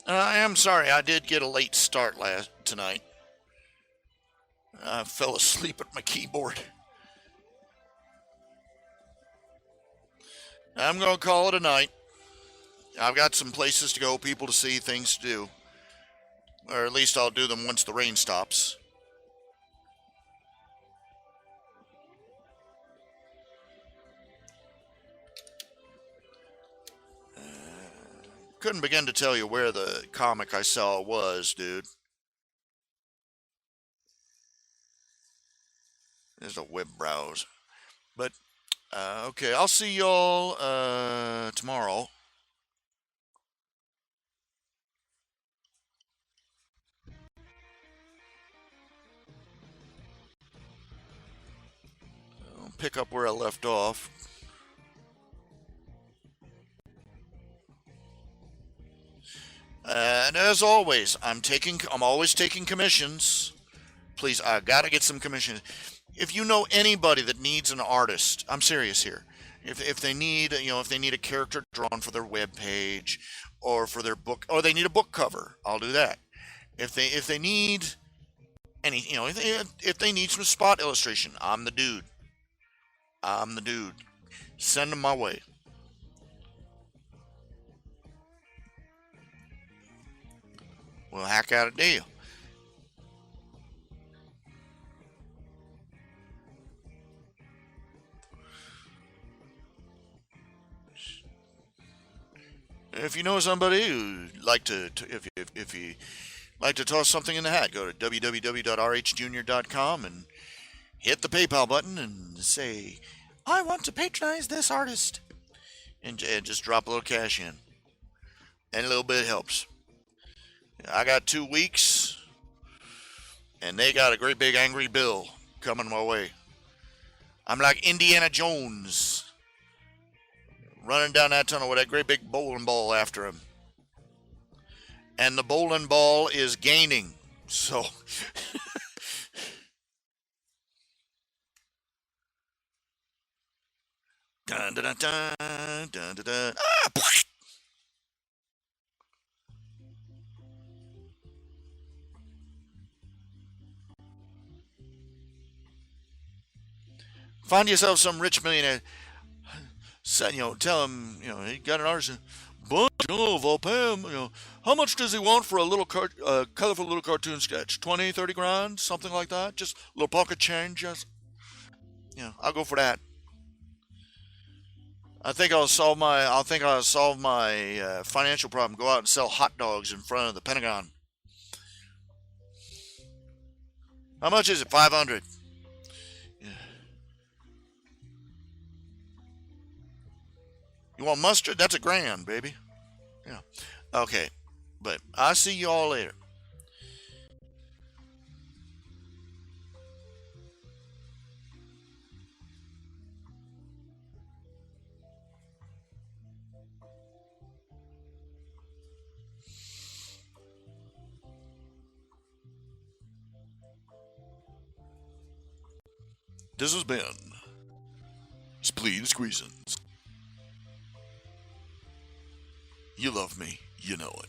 I am sorry, I did get a late start tonight. I fell asleep at my keyboard. I'm going to call it a night. I've got some places to go, people to see, things to do. Or at least I'll do them once the rain stops. Couldn't begin to tell you where the comic I saw was, dude. There's a web browse. But, okay, I'll see y'all tomorrow. I'll pick up where I left off. And as always, I'm always taking commissions. Please, I gotta get some commissions. If you know anybody that needs an artist, I'm serious here. If they need, if they need a character drawn for their web page, or for their book, or they need a book cover, I'll do that. If they need any, if they need some spot illustration, I'm the dude. I'm the dude. Send them my way. We'll hack out a deal. If you know somebody who'd like if you like to toss something in the hat, go to www.rhjunior.com and hit the PayPal button and say, I want to patronize this artist. And just drop a little cash in. And a little bit helps. I got 2 weeks, and they got a great big angry bill coming my way. I'm like Indiana Jones running down that tunnel with that great big bowling ball after him. And the bowling ball is gaining. So dun, dun, dun, dun, dun, dun, dun. Ah! Find yourself some rich millionaire. Tell him, he got an artist. But, I'll pay him, how much does he want for a little colorful little cartoon sketch? 20, 30 grand, something like that? Just a little pocket change, just, I'll go for that. I think I'll solve my financial problem. Go out and sell hot dogs in front of the Pentagon. How much is it? 500. Yeah. You want mustard? That's $1,000, baby. Yeah. Okay. But I'll see you all later. This has been Spleen Squeezins. You love me. You know it.